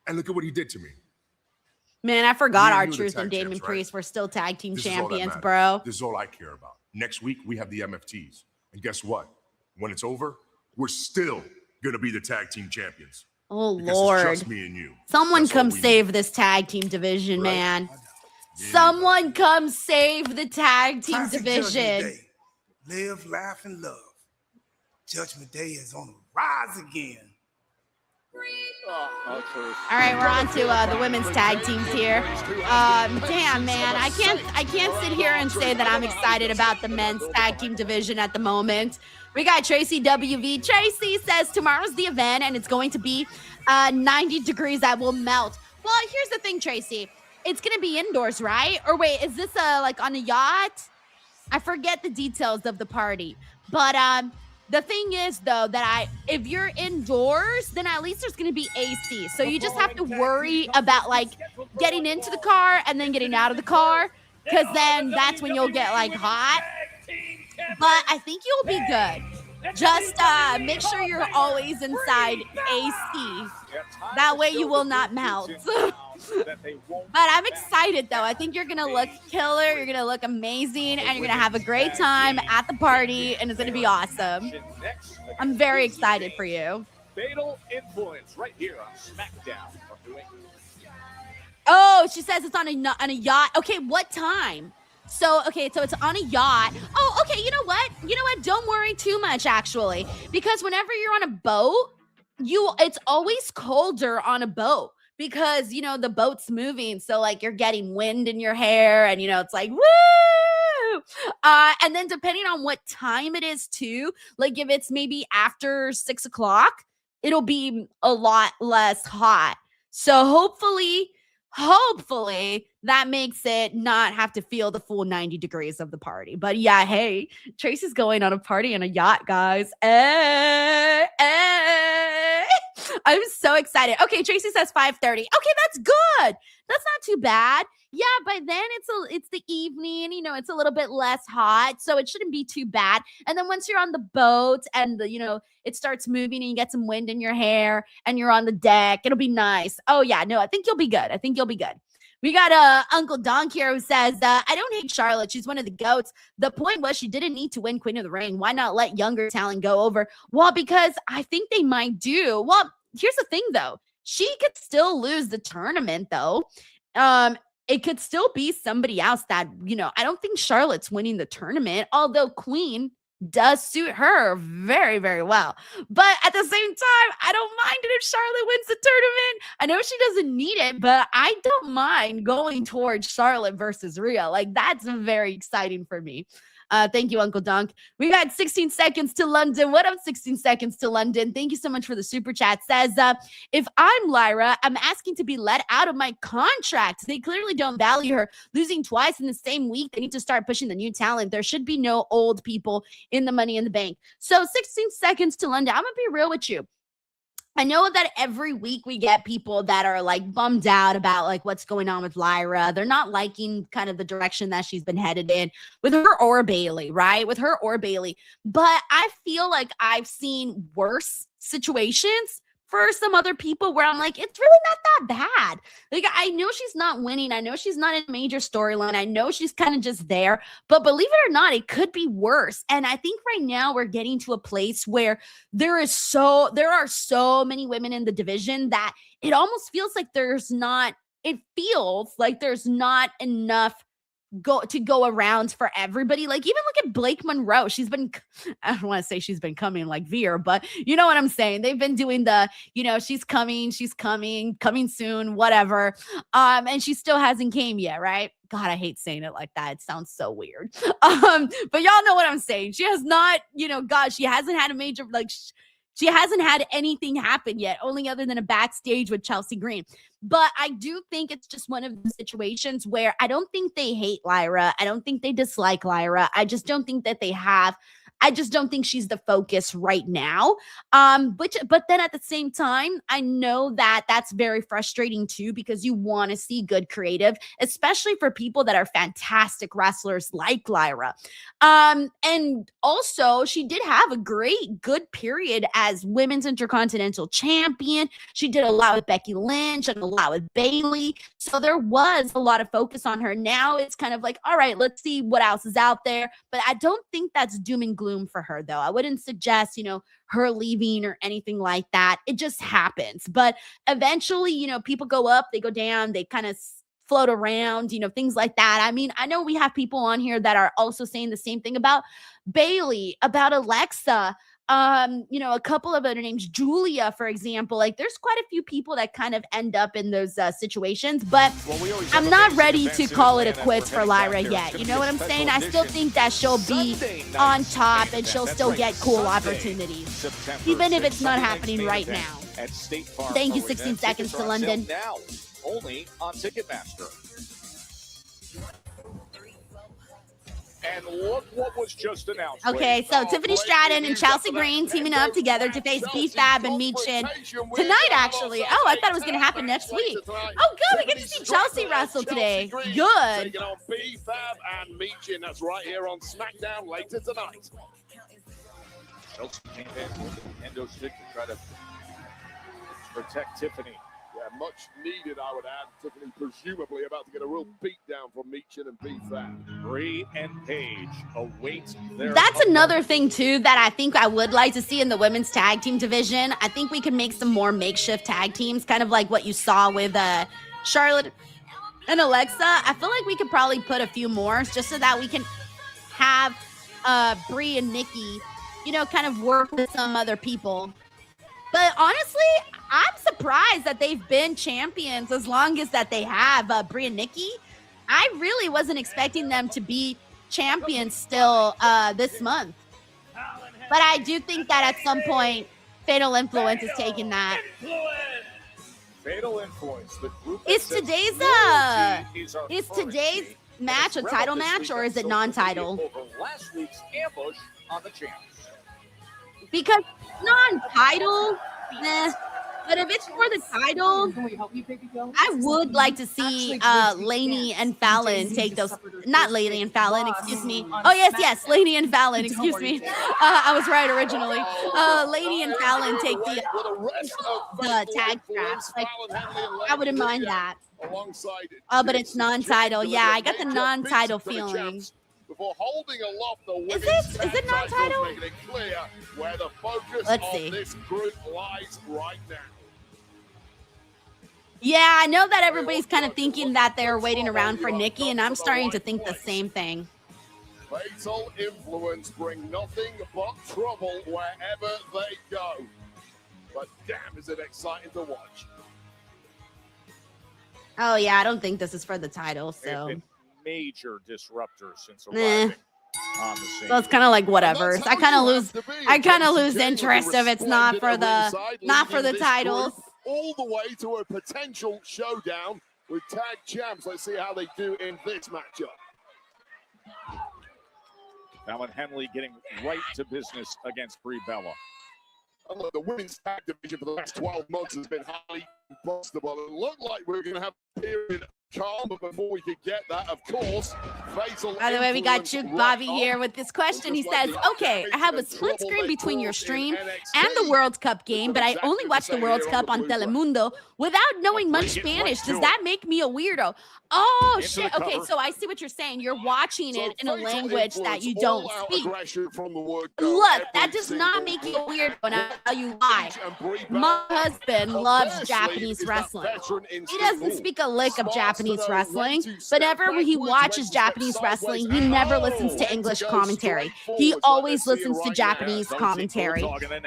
And look at what he did to me. Man, I forgot Me and our you, the truth tag and Damien champs, right? Priest. We're still tag team This is all that champions, matters. bro. This is all I care about. Next week, we have the MFTs. And guess what? When it's over, we're still going to be the tag team champions. Oh, Because Lord. it's just me and you. Someone That's all come we save this tag team division, Right. man. Someone come save the tag team Classic division. Judgment Day. Live, laugh, and love. Judgment Day is on the rise again. All right, we're on to the women's tag teams here. Damn, man, I can't sit here and say that I'm excited about the men's tag team division at the moment. We got Tracy WV. Tracy says tomorrow's the event and it's going to be 90 degrees that will melt. Well, here's the thing, Tracy. It's going to be indoors, right? Or wait, is this like on a yacht? I forget the details of the party. But the thing is, though, that if you're indoors, then at least there's going to be AC. So you just have to worry about, like, getting into the car and then getting out of the car. Because then that's when you'll get, like, hot. But I think you'll be good. Just make sure you're always inside AC. That way you will not melt. But I'm excited, though. I think you're going to look killer. You're going to look amazing. And you're going to have a great time at the party. And it's going to be awesome. I'm very excited for you. Fatal Influence right here on SmackDown from New England. Oh, she says it's on a yacht. Okay, what time? So it's on a yacht. Oh, okay, you know what? Don't worry too much, actually. Because whenever you're on a boat, it's always colder on a boat. Because, the boat's moving. So, like, you're getting wind in your hair. And, it's like, woo! And then depending on what time it is, too. Like, if it's maybe after 6 o'clock, it'll be a lot less hot. So, hopefully, that makes it not have to feel the full 90 degrees of the party. But, yeah, hey, Tracy's going on a party in a yacht, guys. I'm so excited. Okay, Tracy says 5:30. Okay, that's good. That's not too bad. Yeah, by then it's the evening, it's a little bit less hot, so it shouldn't be too bad. And then once you're on the boat and it starts moving and you get some wind in your hair and you're on the deck, it'll be nice. Oh yeah, no, I think you'll be good. We got Uncle Donk here who says, I don't hate Charlotte. She's one of the GOATs. The point was she didn't need to win Queen of the Ring. Why not let younger talent go over? Well, because I think they might do. Well, here's the thing, though. She could still lose the tournament, though. It could still be somebody else that, I don't think Charlotte's winning the tournament. Although Queen does suit her very, very well. But at the same time, I don't mind it if Charlotte wins the tournament. I know she doesn't need it, but I don't mind going towards Charlotte versus Rhea. Like, that's very exciting for me. Thank you, Uncle Dunk. We got 16 seconds to London. What up, 16 seconds to London? Thank you so much for the super chat. Says, if I'm Lyra, I'm asking to be let out of my contract. They clearly don't value her. Losing twice in the same week, they need to start pushing the new talent. There should be no old people in the Money in the Bank. So 16 seconds to London. I'm going to be real with you. I know that every week we get people that are like bummed out about like what's going on with Lyra. They're not liking kind of the direction that she's been headed in with her or Bailey, right? With her or Bailey. But I feel like I've seen worse situations for some other people where I'm like, it's really not that bad. Like, I know she's not winning. I know she's not in a major storyline. I know she's kind of just there, but believe it or not, it could be worse. And I think right now we're getting to a place where there are so many women in the division that it almost feels like there's not enough go around for everybody. Like, even look at Blake Monroe. I don't want to say she's been coming like Veer, but you know what I'm saying. They've been doing the, she's coming soon, whatever. And she still hasn't came yet, right? God, I hate saying it like that. It sounds so weird. But y'all know what I'm saying. She has not, she hasn't had a major, she hasn't had anything happen yet, only other than a backstage with Chelsea Green. But I do think it's just one of the situations where I don't think they hate Lyra. I don't think they dislike Lyra. I just don't think that they have. I just don't think she's the focus right now. But then at the same time, I know that that's very frustrating too, because you want to see good creative, especially for people that are fantastic wrestlers like Lyra. And also she did have a good period as Women's Intercontinental Champion. She did a lot with Becky Lynch and a lot with Bailey. So there was a lot of focus on her. Now it's kind of like, all right, let's see what else is out there. But I don't think that's doom and gloom for her, though. I wouldn't suggest, her leaving or anything like that. It just happens. But eventually, people go up, they go down, they kind of float around, things like that. I mean, I know we have people on here that are also saying the same thing about Bailey, about Alexa, a couple of other names, Julia, for example. Like, there's quite a few people that kind of end up in those situations, but I'm not ready to call it a quits for Lyra yet. You know what I'm saying? I still think that she'll be on top and she'll still get cool opportunities, even if it's not happening right now. Thank you, 16 seconds to London. Now, only on Ticketmaster. And look what was just announced. Okay, so Tiffany Stratton and Chelsea Green teaming up together to face B-Fab and Michin tonight, actually. Oh, I thought it was going to happen next week. Oh, good. We get to see Chelsea wrestle today. Good. Taking on B-Fab and Michin. That's right here on SmackDown later tonight. Chelsea came in with the endo stick to try to protect Tiffany. Yeah, much needed, I would add. Tiffany presumably about to get a real beat down from Michin and B-Fab. Bree and Paige await their... That's another thing, too, that I think I would like to see in the women's tag team division. I think we could make some more makeshift tag teams, kind of like what you saw with Charlotte and Alexa. I feel like we could probably put a few more just so that we can have Bree and Nikki, kind of work with some other people. But honestly, I'm surprised that they've been champions as long as that they have, Brie and Nikki. I really wasn't expecting them to be champions still this month. But I do think that at some point, Fatal Influence is taking that. Fatal Influence. The group is today's match a title match, or is it non-title? Last week's ambush on the champs. Because non-title, but if it's for the title, I would like to see Laney and Fallon take those. Not Laney and Fallon, excuse me. Oh, yes, Laney and Fallon, excuse me. I was right originally. Laney and Fallon take the tag straps. Like, I wouldn't mind that. Oh, but it's non-title. Yeah, I got the non-title feeling. Before holding aloft the women's is it non-title? Making it clear where the focus of this group lies right now. Yeah, I know that everybody's kind of thinking that they're waiting around for Nikki, and I'm starting to think the same thing. Fatal Influence bring nothing but trouble wherever they go. But damn, is it exciting to watch. Oh, yeah, I don't think this is for the title, so. They've been major disruptors since Nah. arriving on the scene. So it's kind of like whatever. So I kind of lose interest if it's not for the titles. All the way to a potential showdown with tag champs. Let's see how they do in this matchup. Fallon Henley getting right to business against Brie Bella. The women's tag division for the last 12 months has been highly combustible. It looked like we were going to have a period of calm, but before we could get that, of course, Fatal By the way, we got Influence Juke right Bobby on. here with this question. He says, okay, I have a split screen between your stream and the World Cup game, but I only watch the World Cup on Telemundo without knowing much Spanish. Does that make me a weirdo? Oh, shit. Okay, so I see what you're saying. You're watching it in a language that you don't speak. Look, that does not make you a weirdo, and I'll tell you why. My husband loves Japanese wrestling. He doesn't speak a lick of Japanese wrestling, but whenever he watches Japanese wrestling, he never listens to English commentary. He always listens to Japanese commentary.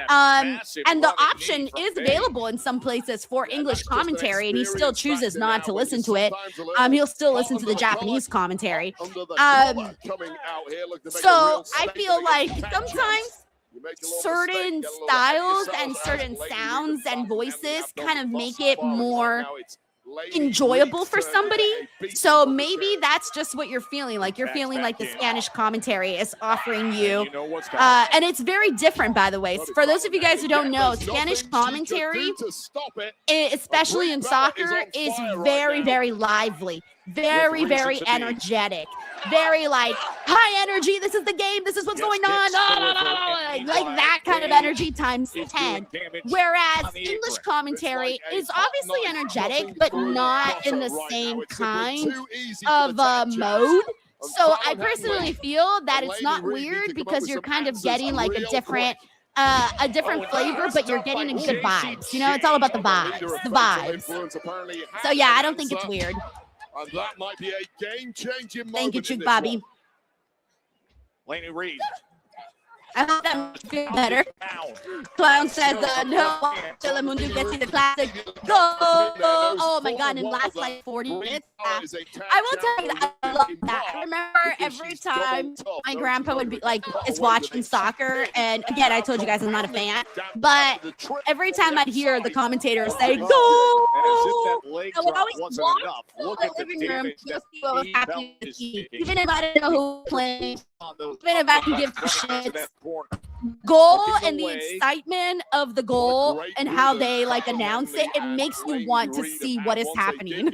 And the option is available in some places for English commentary, and he still chooses not to listen to it. He'll still listen to the Japanese commentary. So I feel like sometimes certain styles and certain sounds and voices kind of make it more enjoyable for somebody. So maybe that's just what you're feeling like. You're feeling like the Spanish commentary is offering you, and it's very different, by the way. For those of you guys who don't know, Spanish commentary, especially in soccer, is very, very lively, very, very energetic, very like high energy. This is the game. This is what's going on. Like that kind of energy times 10. Whereas English commentary is obviously energetic, but not in the same kind of mode. So I personally feel that it's not weird because you're kind of getting like a different flavor, but you're getting a good vibes. You know, it's all about the vibes. So yeah, I don't think it's weird. And that might be a game-changing moment. Thank you, Chick Bobby. Laney Reed. I hope that makes you feel better. Clown says, no, Telemundo gets you the classic. Go! Oh my God, in the last like 40 minutes. I will tell you that I love that. I remember every time my grandpa would be like, is watching soccer. And again, I told you guys I'm not a fan. But every time I'd hear the commentator say, go! I would always walk to the living room to see what was happening with the team. Even if I didn't know who was playing, even if I can give two shits. Goal and the excitement of the goal and how they like announce it, it makes you want to see what is happening.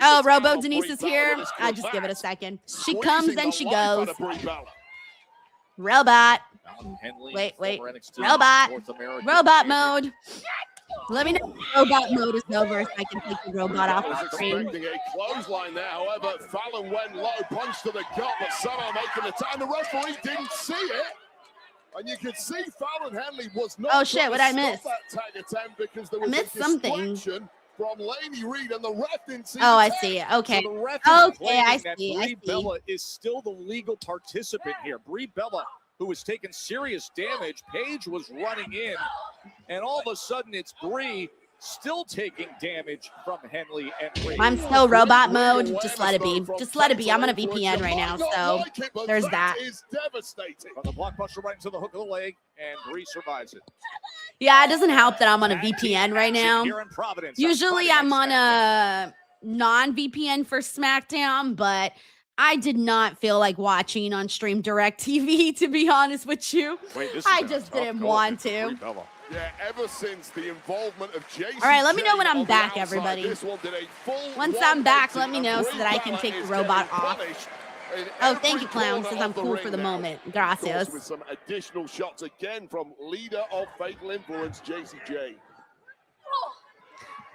Oh, Robo Denise is here. I just give it a second. She comes and she goes. Robot. Wait. Robot mode. Let me know if robot mode is over so I can take the robot off the screen. Expecting a clothesline there, however, Fallon went low, punch to the gut, but somehow making the time. The referee didn't see it. And you could see Fallon Henley was not. Oh shit, what I miss? That tag attempt because there was I missed something. From Laney Reed, and the ref didn't see. Oh, I see it. Okay. So the ref is I that see. Brie Bella is still the legal participant here. Brie Bella, who was taking serious damage. Paige was running in, and all of a sudden it's Brie still taking damage from Henley and Reed. I'm still robot mode. Just let it be. Just let it be. I'm on a VPN right now, so there's that. From the blockbuster right into the hook of the leg, and Brie survives it. Yeah, it doesn't help that I'm on a VPN right now. Usually I'm on a non-VPN for SmackDown, but I did not feel like watching on Stream Direct TV, to be honest with you. I just didn't want to. Yeah, ever since the involvement of Jason. All right, let me know when I'm back, everybody. Once I'm back, let me know so that I can take the robot off. Oh, thank you, Clown, since I'm cool for the moment. Gracias. With some additional shots again from leader of Fatal Influence, JCJ.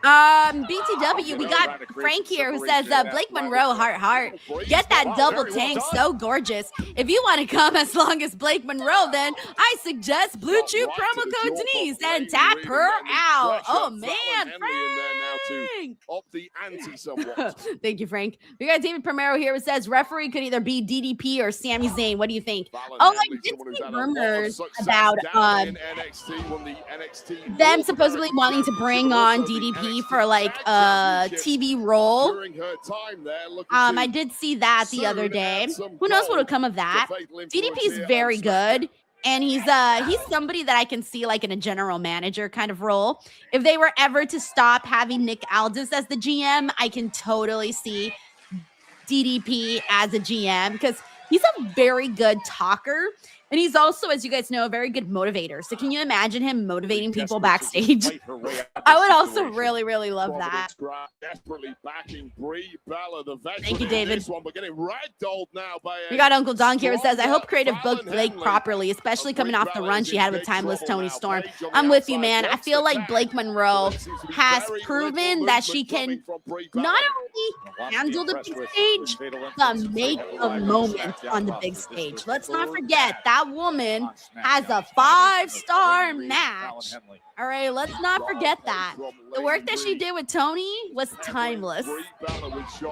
BTW, we got Frank here who says, Blake Monroe, heart. Get that double tank, so gorgeous. If you want to come as long as Blake Monroe, then I suggest Blue Chew promo code Denise and tap her out. Oh, man, Frank. Up the ante somewhat. Thank you, Frank. We got David Primero here who says, referee could either be DDP or Sami Zayn. What do you think? Oh, I did see rumors about them supposedly wanting to bring on DDP for like a TV role. I did see that the other day. Who knows what'll come of that? DDP is very good, and he's somebody that I can see like in a general manager kind of role. If they were ever to stop having Nick Aldis as the GM, I can totally see DDP as a GM because he's a very good talker. And he's also, as you guys know, a very good motivator. So can you imagine him motivating people backstage? I would also really, really love that. Thank you, David. We got Uncle Don here who says, I hope creative booked Blake properly, especially coming off the run she had with Timeless Tony Storm. I'm with you, man. I feel like Blake Monroe has proven that she can not only handle the big stage, but make a moment on the big stage. Let's not forget that woman has a 5-star match. All right, let's not forget that. The work that she did with Tony was timeless.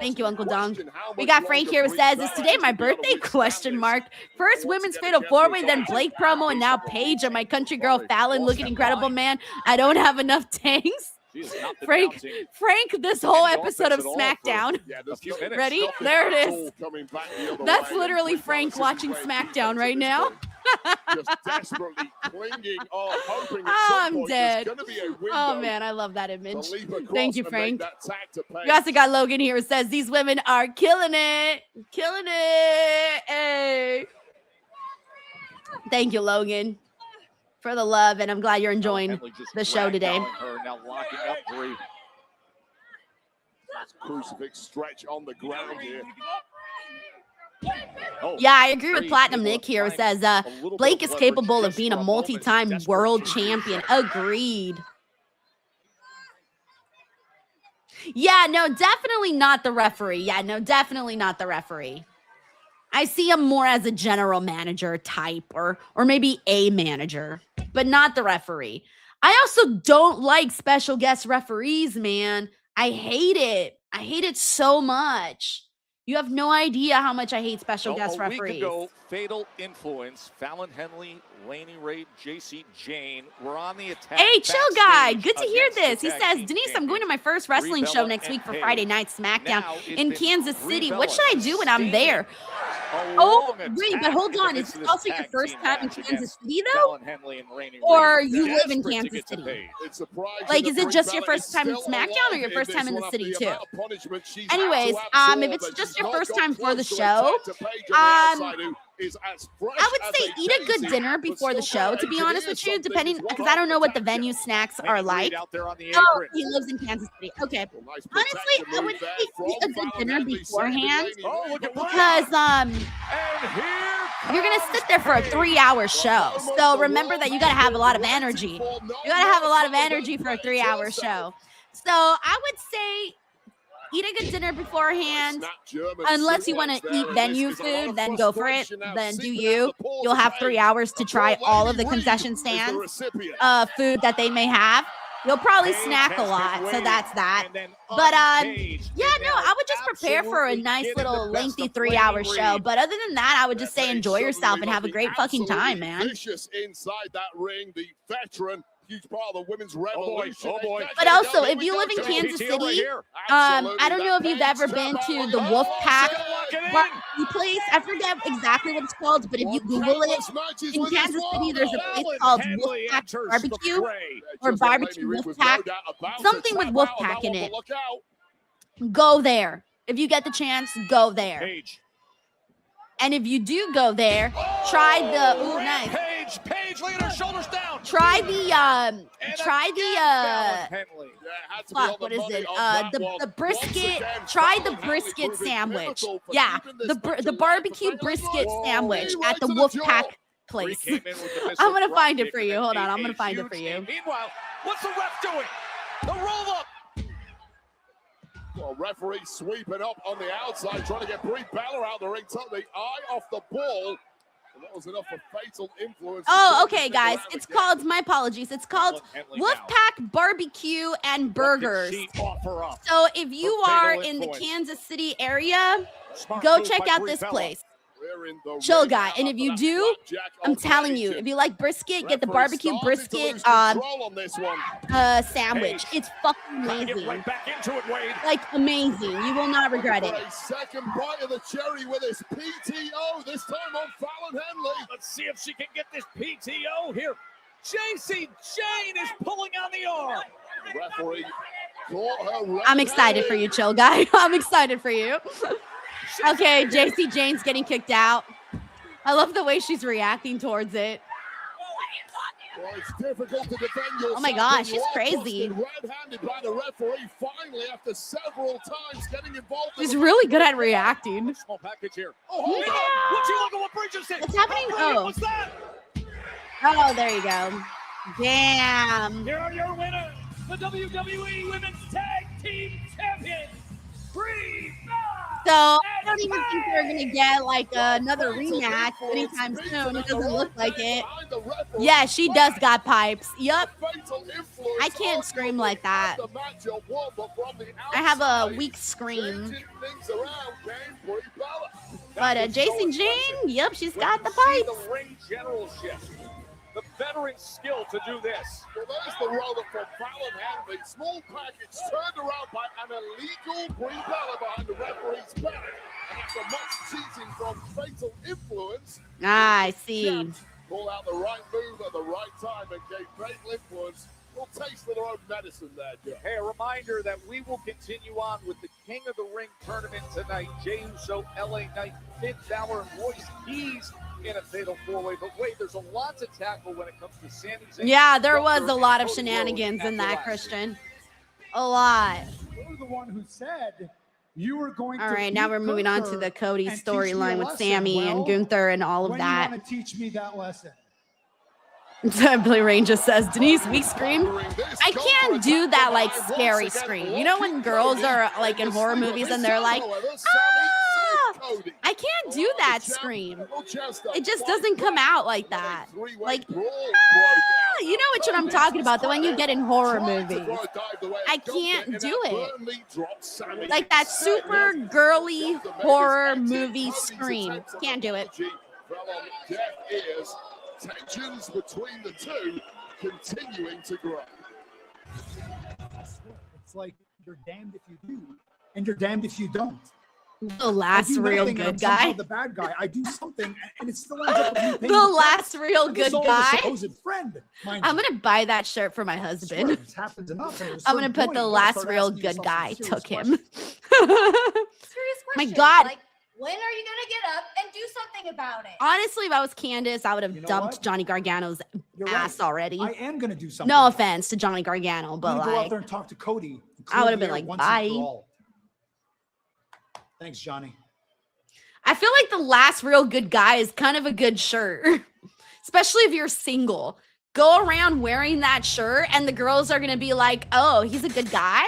Thank you, Uncle Dong. We got Frank here who says, is today my birthday? Question mark. First women's fatal 4-way, then Blake promo, and now Paige and my country girl Fallon looking incredible, man. I don't have enough tanks. Frank, this whole episode of SmackDown. Ready? There it is. That's literally Frank watching SmackDown right now. Just desperately clinging on, hoping I'm dead. Oh man, I love that image. Thank you, Frank. You also got Logan here who says these women are killing it. Hey. Thank you, Logan, for the love, and I'm glad you're enjoying the show today. Now locking up 3. Crucifix stretch on the ground here. Yeah, I agree with Platinum Nick here who says Blake is capable of being a multi-time world champion. Agreed. Yeah, no, definitely not the referee. I see him more as a general manager type or maybe a manager, but not the referee. I also don't like special guest referees, man. I hate it. I hate it so much. You have no idea how much I hate special guest referees. A week ago, Fatal Influence, Fallon Henley, Laney Ray, JC Jane were on the attack. Hey, chill guy. Good to hear this. He says, Denise, I'm going to my first wrestling show next week for Friday Night SmackDown in Kansas City. What should I do when I'm there? Oh, wait, but hold on. Is this also your first time in Kansas City, though? Or you live in Kansas City? Like, is it just your first time in SmackDown or your first time in the city, too? Anyways, if it's just your first time for the show, I would say eat a good dinner before the show, to be honest with you, depending, because I don't know what the venue snacks are like. Oh, he lives in Kansas City. Okay. Honestly, I would say eat a good dinner beforehand because you're going to sit there for a 3-hour show. So remember that you got to have a lot of energy. You got to have a lot of energy for a 3-hour show. So I would say eat a good dinner beforehand. Unless you want to eat venue food, then go for it. Then do you. You'll have 3 hours to try all of the concession stands food that they may have. You'll probably snack a lot, so that's that. But yeah, no, I would just prepare for a nice little lengthy 3-hour show. But other than that, I would just say enjoy yourself and have a great fucking time, man. Inside that ring, the veteran. Huge part of the women's revolution. But also, if you live in Kansas City, I don't know if you've ever been to the Wolfpack barbecue place. I forget exactly what it's called, but if you Google it, in Kansas City, there's a place called Wolfpack Barbecue or Barbecue Wolfpack. Something with Wolfpack in it. Go there. If you get the chance, go there. And if you do go there, try the Paige, laying her shoulders down. Try the what is it? The brisket. Try the brisket sandwich. Yeah, the barbecue brisket sandwich at the Wolfpack place. I'm gonna find it for you. Hold on, I'm gonna find it for you. Meanwhile, what's the ref doing? The roll up. Well, referee sweeping up on the outside, trying to get Brie Bella out of the ring. Took the eye off the ball. And that was enough for fatal influence. Oh, okay, guys. It's called, my apologies. It's called Wolfpack Barbecue and Burgers. So if you are in the Kansas City area, go check out this place. Chill Guy. And if you do, I'm telling you, if you like brisket, get the barbecue brisket sandwich. It's fucking amazing. Like amazing. You will not regret it. A second bite of the cherry with his PTO, this time on Fallon Henley. Let's see if she can get this PTO here. JC Jane is pulling on the arm. Referee caught her. I'm excited for you, Chill Guy. I'm excited for you. Okay, JC Jane's getting kicked out. I love the way she's reacting towards it. Well, it's difficult to defend yourself. Oh my gosh, she's crazy. Red-handed by the referee finally after several times getting involved. She's really good at reacting. Small package here. Oh, yeah. What's he looking what Bridges did? What's happening? Oh. What's that? Oh, there you go. Damn. Here are your winners, the WWE Women's Tag Team Champions, Brie Bella. So I don't even think they're gonna get like another rematch anytime soon. It doesn't look like it. Yeah, she does got pipes. Yup. I can't scream like that. I have a weak scream. But Jason Jane, yep, she's got the pipes. The ring generalship. The veteran skill to do this. Well, there's the roller from Fallon Henley. Small package turned around by an illegal Brie Bella behind the referee's back. And after much teasing from fatal influence, I see. Pull out the right move at the right time and gave fatal influence. We'll taste of their own medicine there, Joe. Hey, a reminder that we will continue on with the King of the Ring tournament tonight. Jey Uso, LA Knight, Finn Balor, and Royce Keys in a fatal four-way. But wait, there's a lot to tackle when it comes to Sami Zayn. Yeah, there was a lot of shenanigans in that, Christian. A lot. You're the one who said you were going to. All right, now we're moving on to the Cody storyline with Sami and Gunther and all of that. When you want to teach me that lesson? Billy Rain just says, Denise, we scream. I can't do that like scary scream. You know when girls are like in horror movies and they're like, ah! I can't do that scream. It just doesn't come out like that. Like, ah! You know what I'm talking about, the one you get in horror movies. I can't do it. Like that super girly horror movie scream. Can't do it. Tensions between the two continuing to grow. It's like you're damned if you do, and you're damned if you don't. The last real good guy. The bad guy. I do something, and it still ends up with me the last real good guy. Supposed friend, I'm gonna buy that shirt for my husband. I'm gonna put the last real good guy took him. Serious question. My God. Like, when are you gonna get up and do something about it? Honestly, if I was Candace, I would have dumped what? Johnny Gargano's ass already. I am gonna do something. No offense to Johnny Gargano, but go out like, there and talk to Cody. I would have been like, bye. Thanks, Johnny. I feel like the last real good guy is kind of a good shirt, especially if you're single. Go around wearing that shirt, and the girls are gonna be like, "Oh, he's a good guy.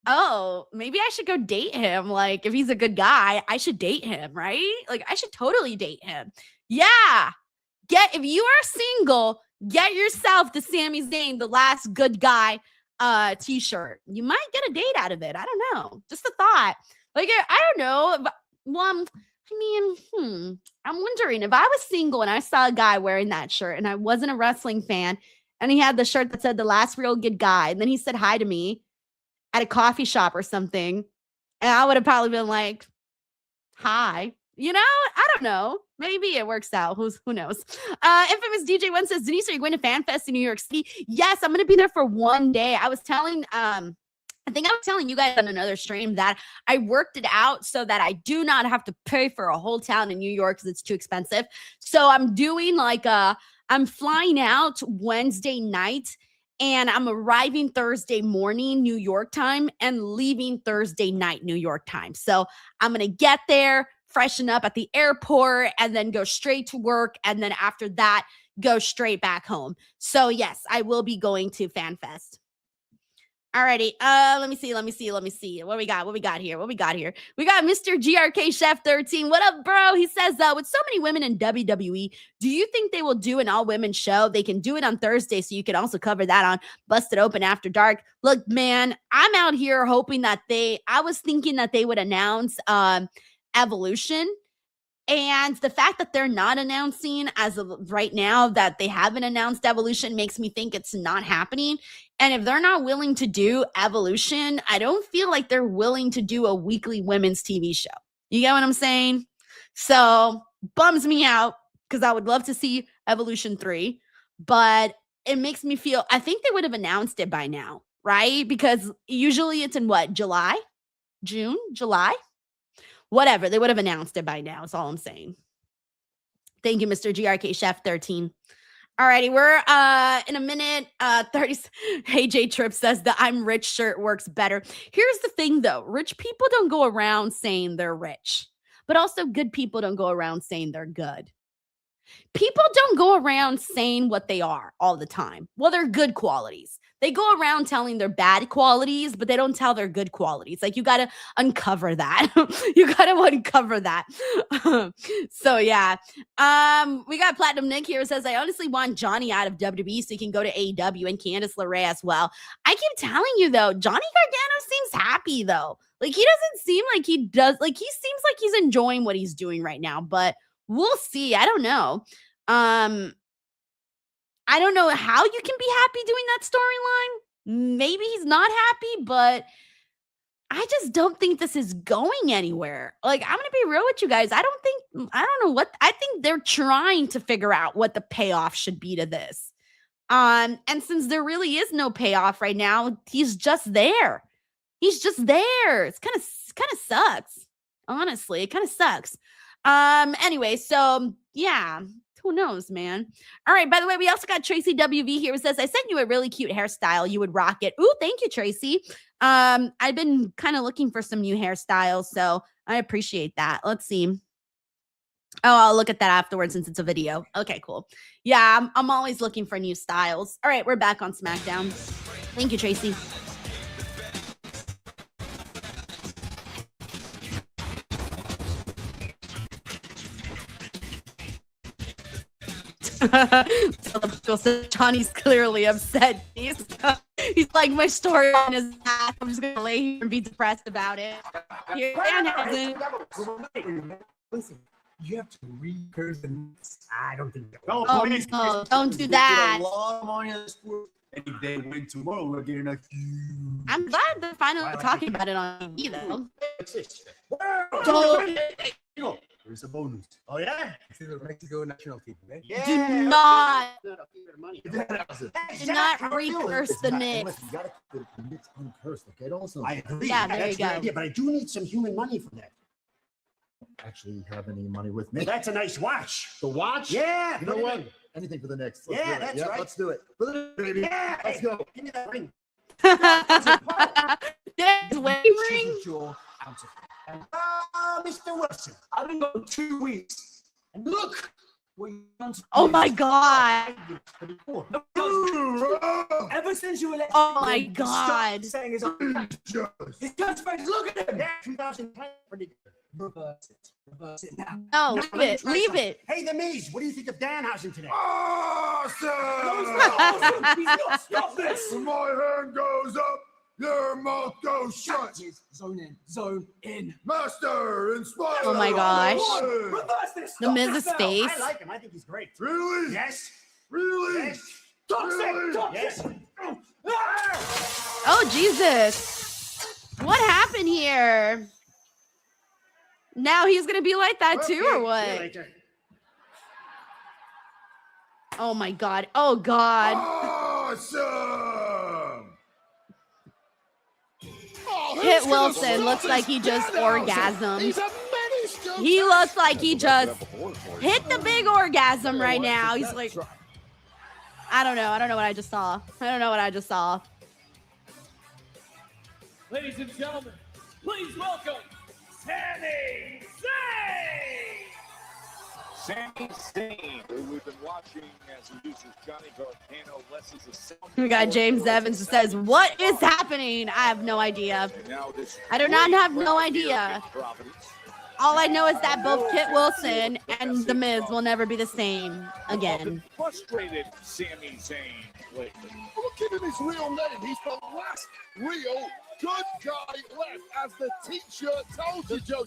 Oh, maybe I should go date him. Like, if he's a good guy, I should date him, right? Like, I should totally date him. Yeah. If you are single, get yourself the Sami Zayn, the last good guy t-shirt. You might get a date out of it. I don't know. Just a thought. Like, I don't know. Well, I'm wondering if I was single and I saw a guy wearing that shirt and I wasn't a wrestling fan and he had the shirt that said the last real good guy, and then he said hi to me at a coffee shop or something, and I would have probably been like, hi. You know, I don't know. Maybe it works out. Who knows? Infamous DJ One says, Denise, are you going to FanFest in New York City? Yes, I'm going to be there for one day. I was telling, I think I was telling you guys on another stream that I worked it out so that I do not have to pay for a whole town in New York because it's too expensive. So I'm doing I'm flying out Wednesday night, and I'm arriving Thursday morning, New York time, and leaving Thursday night, New York time. So I'm going to get there, freshen up at the airport, and then go straight to work. And then after that, go straight back home. So yes, I will be going to FanFest. Alrighty. Let me see. What we got here? We got Mr. GRK Chef 13. What up, bro? He says, with so many women in WWE, do you think they will do an all-women show? They can do it on Thursday, so you can also cover that on Busted Open After Dark. Look, man, I'm out here hoping that I was thinking that they would announce Evolution. And the fact that they're not announcing as of right now, that they haven't announced Evolution, makes me think it's not happening. And if they're not willing to do Evolution, I don't feel like they're willing to do a weekly women's TV show. You get what I'm saying? So bums me out because I would love to see Evolution 3. But it makes me feel, I think they would have announced it by now, right? Because usually it's in what, July? June? July? Whatever, they would have announced it by now. That's all I'm saying. Thank you, Mr. GRK Chef 13. Alrighty, we're in a minute. 30. Hey, J Trip says the I'm rich shirt works better. Here's the thing, though. Rich people don't go around saying they're rich, but also good people don't go around saying they're good. People don't go around saying what they are all the time. Well, they're good qualities. They go around telling their bad qualities, but they don't tell their good qualities. Like, you got to uncover that. You got to uncover that. So, yeah. We got Platinum Nick here who says, I honestly want Johnny out of WWE so he can go to AEW, and Candice LeRae as well. I keep telling you, though, Johnny Gargano seems happy, though. Like, he doesn't seem like he does. Like, he seems like he's enjoying what he's doing right now, but we'll see. I don't know. I don't know how you can be happy doing that storyline. Maybe he's not happy, but I just don't think this is going anywhere. Like, I'm going to be real with you guys. I don't know what, I think they're trying to figure out what the payoff should be to this. And since there really is no payoff right now, he's just there. He's just there. It's kind of sucks. Honestly, it kind of sucks. Anyway, so yeah. Who knows, man? All right. By the way, we also got Tracy WV here who says, I sent you a really cute hairstyle. You would rock it. Ooh, thank you, Tracy. I've been kind of looking for some new hairstyles, so I appreciate that. Let's see. Oh, I'll look at that afterwards since it's a video. Okay, cool. Yeah, I'm always looking for new styles. All right, we're back on SmackDown. Thank you, Tracy. So Johnny's clearly upset. He's like, my story on his back. I'm just gonna lay here and be depressed about it. Here, listen, you have to recurse the next. I don't think that. No, don't do that. A lot of money on the sport. And if they win tomorrow, we're getting a huge. I'm glad they're finally talking about it on TV, though. There's a bonus. Oh, yeah? It's the Mexico national team, right? Yeah. Do not recurse the Knicks. You gotta keep the Knicks uncursed, okay? Also, I agree. Yeah, there you go. Idea, but I do need some human money for that. Actually, have any money with me? That's a nice watch. The watch? Yeah. You know what? Anything for the Knicks. Yeah, that's right. Let's do it. Baby. Yeah. Let's go. Give me that ring. There's wedding ring. Mr. Wilson, I've been going 2 weeks, and look. Oh my God. Ever since you elected, oh my God. Saying his just face. Look at him. Yeah, 2010. Pretty good. Reverse it now. Oh, leave it. Hey, the Miz, what do you think of Danhausen today? Awesome! Stop this. When my hand goes up, your mouth goes shut. Zone in. Master, inspire. Oh my gosh. Reverse this. The Miz's face. I like him. I think he's great. Really? Yes. Really? Yes. Toxic. Yes. Oh, Jesus. What happened here? Now he's going to be like that too, or what? Oh my God. Oh God. Awesome. Hit Wilson looks like he just orgasmed. He looks like he just hit the big orgasm right now. He's like, I don't know. I don't know what I just saw. I don't know what I just saw. Ladies and gentlemen, please welcome Sami Zayn! Sami Zayn, who we've been watching as he uses Johnny Gargano, lessens the sound. We got James Evans who says, "What is happening?" I have no idea. I do not have no idea. All I know is that both Kit Wilson and The Miz will never be the same again. Frustrated Sami Zayn lately. Look at his real name. He's the last real good guy left, as the t-shirt told you, Joe.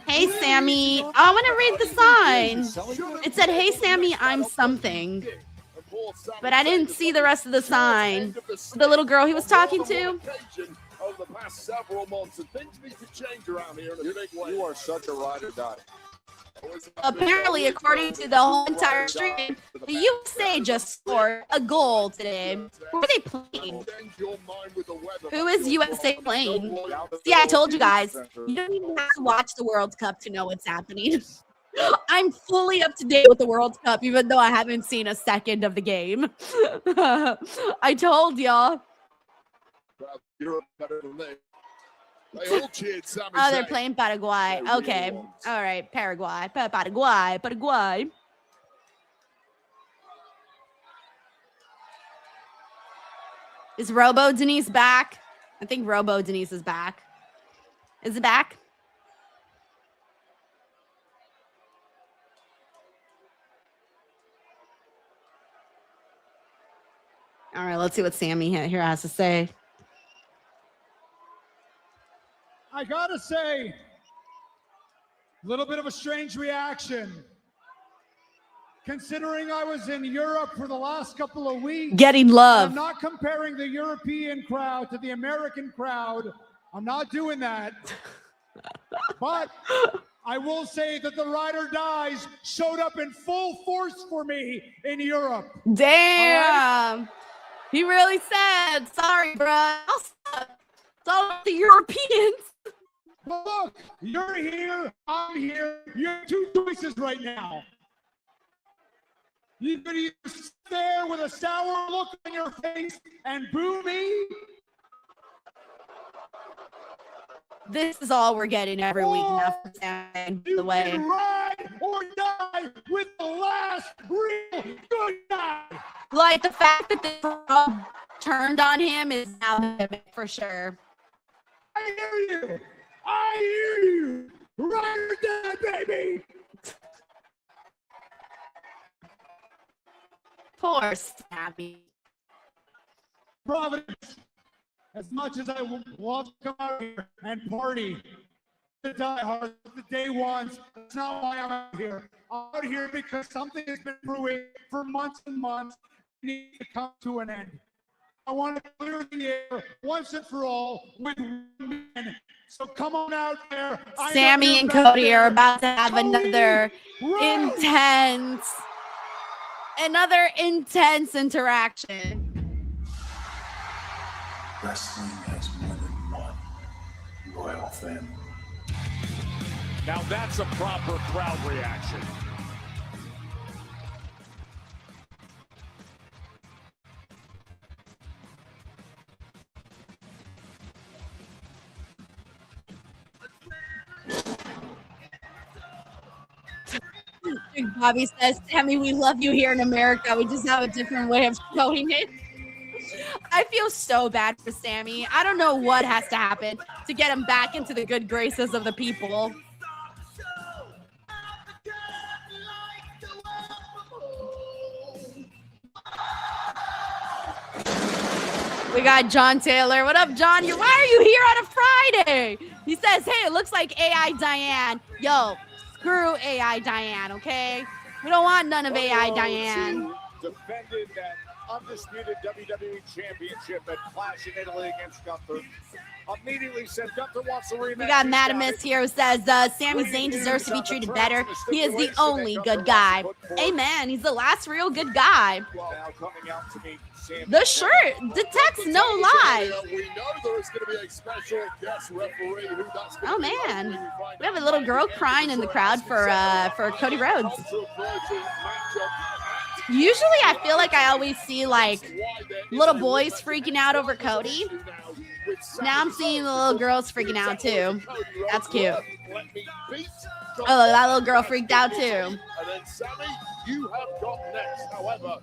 Hey, Sammy. Oh, I want to read the sign. It said, "Hey, Sammy, I'm something." But I didn't see the rest of the sign. The little girl he was talking to. Over the past several months, and things need to change around here in a big way. You are such a ride or die. Apparently, according to the whole entire stream, the USA just scored a goal today. Who are they playing? Who is USA playing? See, I told you guys, you don't even have to watch the World Cup to know what's happening. I'm fully up to date with the World Cup, even though I haven't seen a second of the game. I told y'all. You're better than they. They all cheered Sami Zayn. Oh, they're playing Paraguay. Okay. All right. Paraguay. Paraguay. Is Robo Denise back? I think Robo Denise is back. Is it back? All right. Let's see what Sammy here has to say. I gotta say, a little bit of a strange reaction. Considering I was in Europe for the last couple of weeks. Getting love. I'm not comparing the European crowd to the American crowd. I'm not doing that. But I will say that the Ride or Dies showed up in full force for me in Europe. Damn. Right? He really said, "Sorry, bro. It's all the Europeans." Look, you're here, I'm here. You have two choices right now. You could either sit there with a sour look on your face and boo me. This is all we're getting every week now from Sam, by the way. Ride or die with the last real good guy. Like the fact that they all turned on him is now for sure. I hear you. I hear you. Ride or die, baby. Poor Stabby. Providence, as much as I would love to come out here and party, the diehards, the day ones, that's not why I'm out here. I'm out here because something has been brewing for months and months. It needs to come to an end. I want to clear the air once and for all with men. So come on out there. Sammy and Cody are about to have another intense interaction. Wrestling has more than one royal family. Now that's a proper crowd reaction. Bobby says, "Sammy, we love you here in America. We just have a different way of showing it." I feel so bad for Sammy. I don't know what has to happen to get him back into the good graces of the people. We got John Taylor. What up, John? Why are you here on a Friday? He says, "Hey, it looks like AI Diane." Yo, screw AI Diane, okay? We don't want none of AI Diane. Defended that undisputed WWE Championship at Clash in Italy against Gunther. Immediately said Gunther wants to rematch. We got Madamus here who says Sami Zayn deserves to be treated better. He is the only good guy. Amen. He's the last real good guy. Now coming out to meet Sami. The shirt detects no lies. We know there is going to be a special guest referee. Oh man, we have a little girl crying in the crowd for Cody Rhodes. Usually, I feel like I always see like little boys freaking out over Cody. Now I'm seeing the little girls freaking out too. That's cute. Oh, that little girl freaked out too. Sammy, you have got next. However,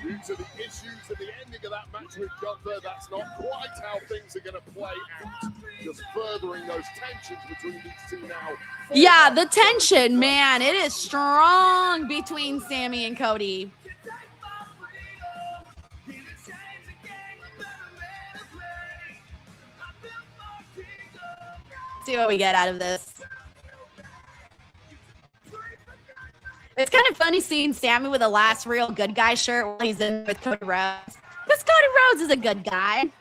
due to the issues at the ending of that match with Gunther, that's not quite how things are going to play out. Just furthering those tensions between these two now. Yeah, the tension, man, it is strong between Sammy and Cody. See what we get out of this. It's kind of funny seeing Sammy with a last real good guy shirt while he's in with Cody Rhodes. Because Cody Rhodes is a good guy.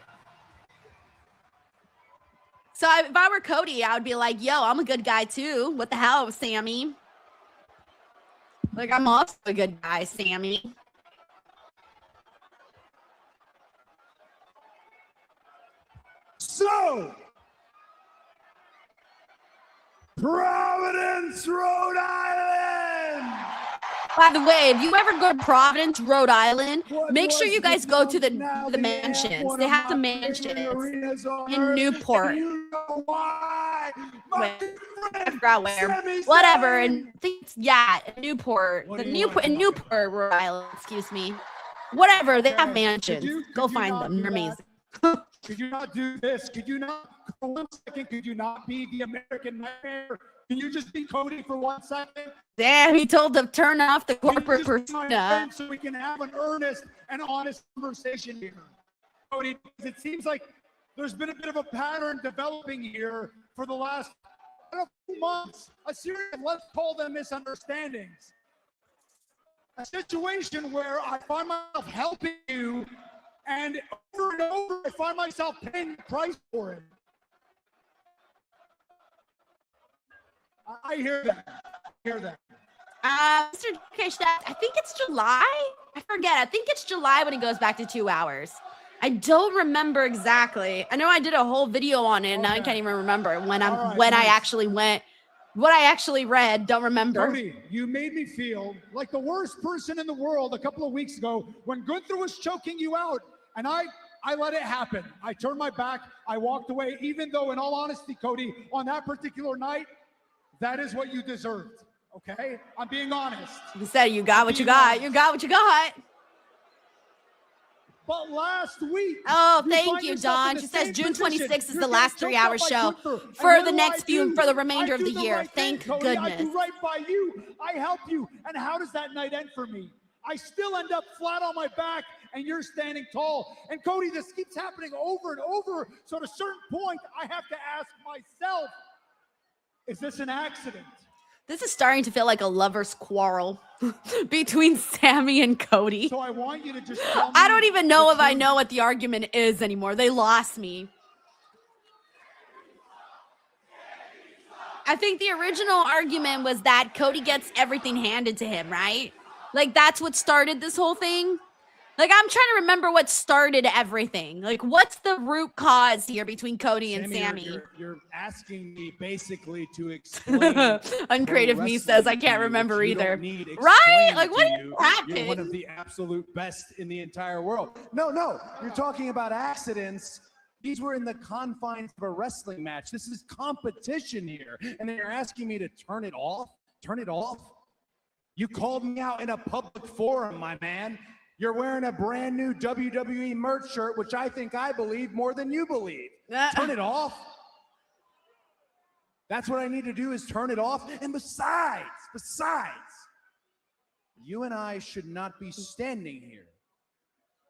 So if I were Cody, I would be like, yo, I'm a good guy too. What the hell, Sammy? Like, I'm also a good guy, Sammy. So, Providence, Rhode Island. By the way, if you ever go to Providence, Rhode Island, make sure you guys go to the mansions. They have the mansions in Newport. Wait, I forgot where. Whatever. And I think it's, yeah, Newport. In Newport, Rhode Island. Excuse me. Whatever. They have mansions. Go find them. They're amazing. Could you not do this? Could you not, for 1 second, could you not be the American Nightmare? Can you just be Cody for 1 second? Damn, he told them turn off the corporate persona. So we can have an earnest and honest conversation here. Cody, it seems like there's been a bit of a pattern developing here for the last few months. A series of, let's call them, misunderstandings. A situation where I find myself helping you, and over I find myself paying the price for it. I hear that. Mr. Keshat, I think it's July. I forget. I think it's July when it goes back to 2 hours. I don't remember exactly. I know I did a whole video on it, and now I can't even remember when I actually went. What I actually read, don't remember. Cody, you made me feel like the worst person in the world a couple of weeks ago when Gunther was choking you out, and I let it happen. I turned my back. I walked away, even though, in all honesty, Cody, on that particular night, that is what you deserved, okay? I'm being honest. You said you got what you got. You got what you got. But last week... Oh, thank you, Dawn. She says June 26th is the last 3-hour show for the next for the remainder of the year. Thank goodness. I do right by you. I help you. And how does that night end for me? I still end up flat on my back, and you're standing tall. And Cody, this keeps happening over and over. So at a certain point, I have to ask myself, is this an accident? This is starting to feel like a lover's quarrel between Sammy and Cody. So I want you to just tell me. I don't even know if I know what the argument is anymore. They lost me. I think the original argument was that Cody gets everything handed to him, right? Like, that's what started this whole thing. Like, I'm trying to remember what started everything. Like, what's the root cause here between Cody and Sammy? You're asking me basically to explain. Uncreative me says I can't remember either. Right? Like, what happened? You're one of the absolute best in the entire world. No, you're talking about accidents. These were in the confines of a wrestling match. This is competition here. And then you're asking me to turn it off? Turn it off? You called me out in a public forum, my man. You're wearing a brand new WWE merch shirt, which I believe more than you believe. Turn it off. That's what I need to do, is turn it off. And besides, you and I should not be standing here.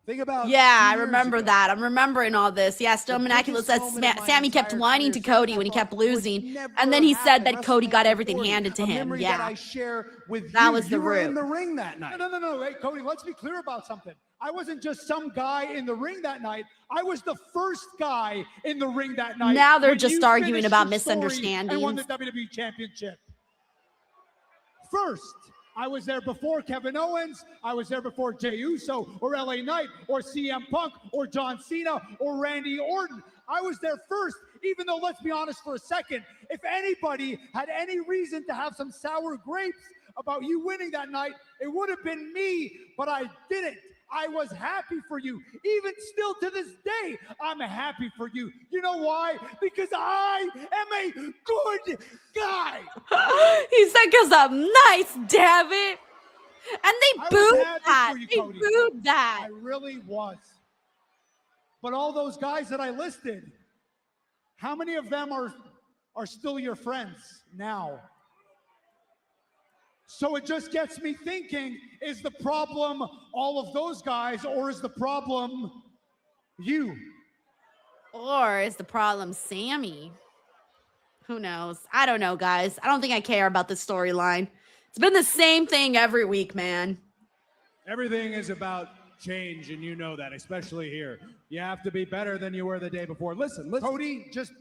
Think about. Yeah, I remember that. I'm remembering all this. Yeah, Stone Monaculous says Sammy kept whining to Cody when he kept losing, and then he said that Cody got everything handed to him. Yeah, that I share with that was the you were root. in the ring that night. No. Hey, Cody, let's be clear about something. I wasn't just some guy in the ring that night. I was the first guy in the ring that night. Now they're just arguing about misunderstandings. And won the WWE Championship. First. I was there before Kevin Owens. I was there before Jey Uso or LA Knight or CM Punk or John Cena or Randy Orton. I was there first, even though, let's be honest for a second, if anybody had any reason to have some sour grapes about you winning that night, it would have been me, but I didn't. I was happy for you. Even still to this day, I'm happy for you. You know why? Because I am a good guy. He said because I'm nice, damn it. And they booed that. They booed that. I really was. But all those guys that I listed, how many of them are still your friends now? So it just gets me thinking, is the problem all of those guys, or is the problem you? Or is the problem Sammy? Who knows? I don't know, guys. I don't think I care about this storyline. It's been the same thing every week, man. Everything is about change, and you know that, especially here. You have to be better than you were the day before. Listen, Cody, just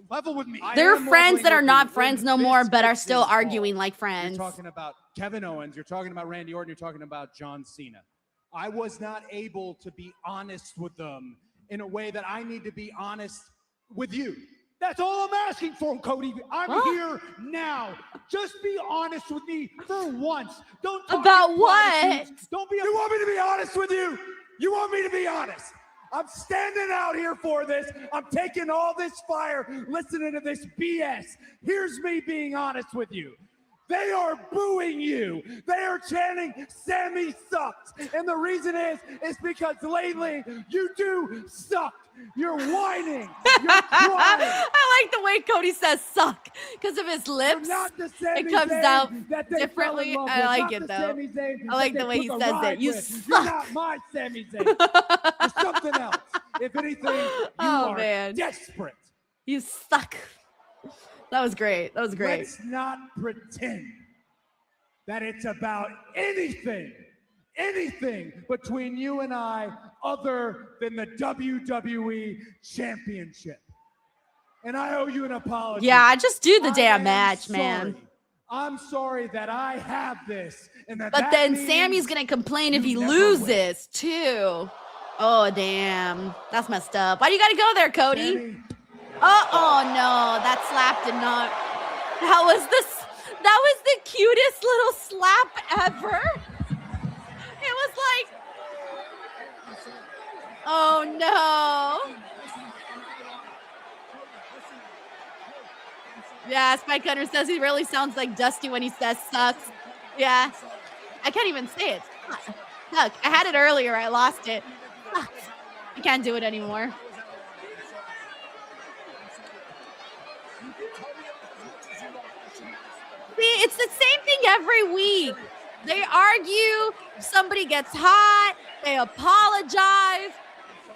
level with me. There are friends that are not friends no more, but are still arguing like friends. You're talking about Kevin Owens, you're talking about Randy Orton, you're talking about John Cena. I was not able to be honest with them in a way that I need to be honest with you. That's all I'm asking for, Cody. I'm here now. Just be honest with me for once. Don't talk about what? Don't be. You want me to be honest with you? You want me to be honest? I'm standing out here for this. I'm taking all this fire, listening to this BS. Here's me being honest with you. They are booing you. They are chanting, Sammy sucks. And the reason is because lately you do suck. You're whining. You're crying. I like the way Cody says suck because of his lips. It comes out differently. I like it though. I like the way he says it. You suck. You're not my Sami Zayn. You're something else. If anything, you are desperate. You suck. That was great. That was great. Let's not pretend that it's about anything between you and I other than the WWE Championship. And I owe you an apology. Yeah, just do the damn match, man. I'm sorry that I have this. But then Sammy's going to complain if he loses, too. Oh, damn. That's messed up. Why do you got to go there, Cody? Sammy. Oh, no. That slap did not. That was the cutest little slap ever. It was like, oh, no. Yeah, Spike Hunter says he really sounds like Dusty when he says sucks. Yeah. I can't even say it. Suck. I had it earlier. I lost it. Sucks. I can't do it anymore. See, it's the same thing every week. They argue, somebody gets hot, they apologize,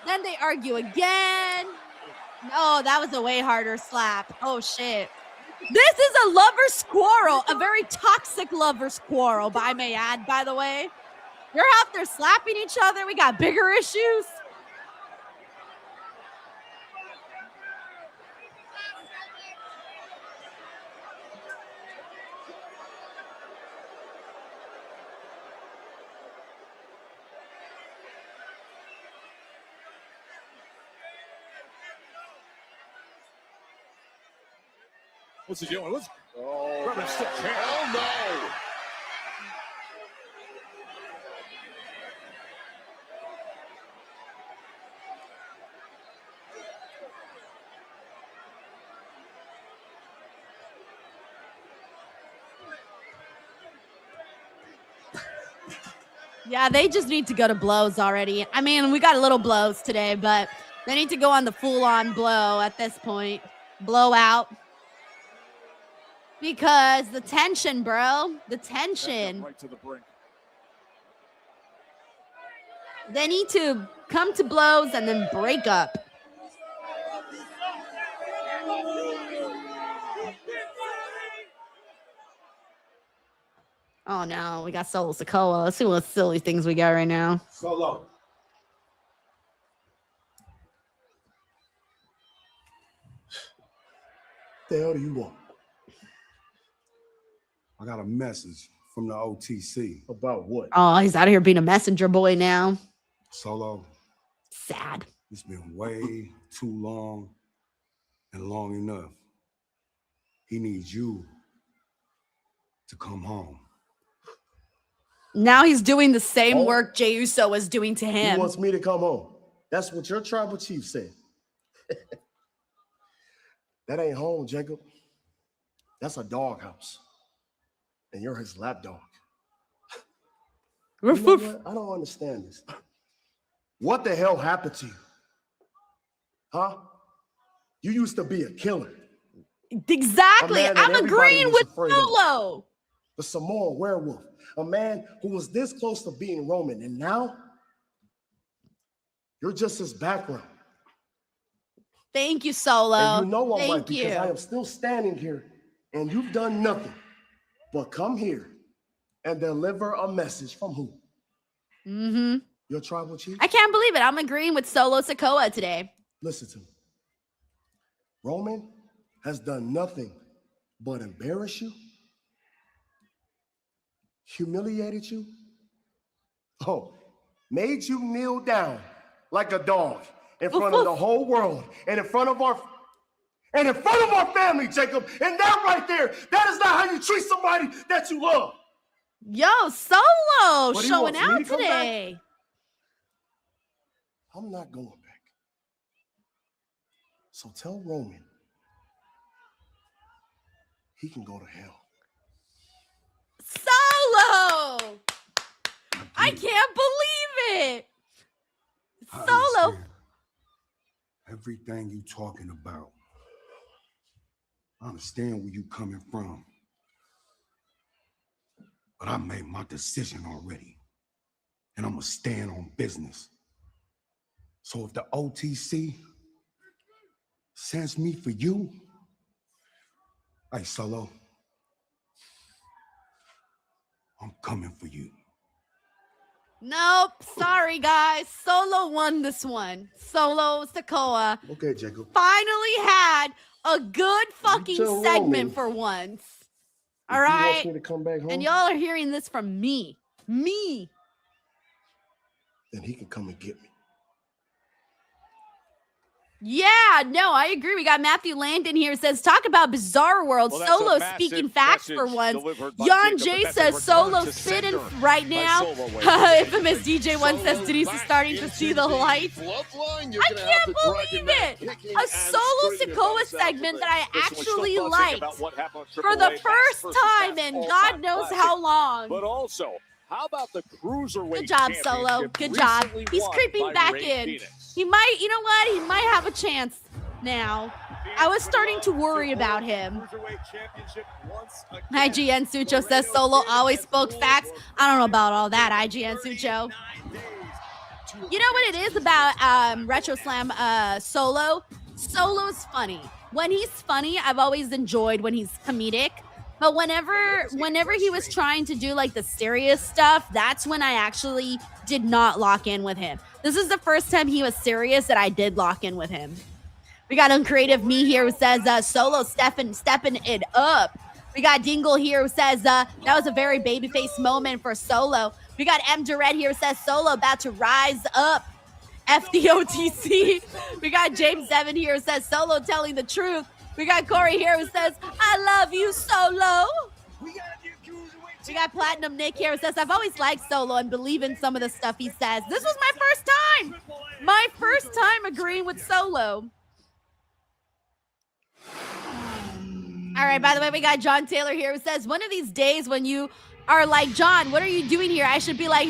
then they argue again. Oh, that was a way harder slap. Oh, shit. This is a lover squirrel, a very toxic lover squirrel, I may add, by the way. You're out there slapping each other. We got bigger issues. What's he doing? Hell no. Yeah, they just need to go to blows already. I mean, we got a little blows today, but they need to go on the full-on blow at this point. Blowout. Because the tension, bro. The tension. Right to the brink. They need to come to blows and then break up. Oh, no. We got Solo Sikoa. Let's see what silly things we got right now. Solo. The hell do you want? I got a message from the OTC. About what? Oh, he's out of here being a messenger boy now. Solo. Sad. It's been way too long and long enough. He needs you to come home. Now he's doing the same work Jey Uso was doing to He him. wants me to come home. That's what your tribal chief said. That ain't home, Jacob. That's a doghouse. And you're his lapdog. You know what? I don't understand this. What the hell happened to you? Huh? You used to be a killer. Exactly. I'm agreeing with afraid of. Solo. The Samoan werewolf. A man who was this close to being Roman. And now, you're just his background. Thank you, Solo. And you know I'm right Thank because you. I am still standing here and you've done nothing but come here and deliver a message from who? Mm-hmm. Your tribal chief? I can't believe it. I'm agreeing with Solo Sikoa today. Listen to me. Roman has done nothing but embarrass you, humiliated you, made you kneel down like a dog in front of the whole world and in front of our family, Jacob. And that right there, that is not how you treat somebody that you love. Yo, Solo But he showing wants me out to come today. back? I'm not going back. So tell Roman he can go to hell. Solo! I can't believe it. I Solo. understand everything you talking about. I understand where you coming from. But I made my decision already. And I'm going to stand on business. So if the OTC sends me for you, hey, Solo, I'm coming for you. Nope. Sorry, guys. Solo won this one. Solo Sikoa Okay, Jacob. finally had a good fucking tell segment Roman for once. If All he wants right. me to come back home, And y'all are hearing this from me. Me. then he can come and get me. Yeah, no, I agree. We got Matthew Landon here. Says, talk about Bizarre World. Well, that's a Solo massive speaking facts for message once. delivered by Jan Jacob, J but that's a says, return Solo to spitting sender right by now. Solo, ladies and Infamous DJ one says, Denise is starting to see the light. I can't believe it. A Solo Sikoa segment that I actually liked for the first time in God knows how long. But also, how about the Cruiserweight Good job, Solo. Championship Good job. recently He's won creeping by back Rey in. Fenix? He might, you know what? He might have a chance now. I was starting to worry about him. IGN Sucho says Solo always spoke facts. I don't know about all that, IGN Sucho. You know what it is about Retro Slam Solo? Solo's funny. When he's funny, I've always enjoyed when he's comedic. But whenever he was trying to do like the serious stuff, that's when I actually did not lock in with him. This is the first time he was serious that I did lock in with him. We got Uncreative Me here who says Solo stepping it up. We got Dingle here who says that was a very babyface moment for Solo. We got M. Durrett here who says Solo about to rise up. FDOTC. We got James Evan here who says Solo telling the truth. We got Corey here who says, I love you, Solo. We got Platinum Nick here who says, I've always liked Solo and believe in some of the stuff he says. This was my first time. My first time agreeing with Solo. All right, by the way, we got John Taylor here who says, one of these days when you are like, John, what are you doing here? I should be like,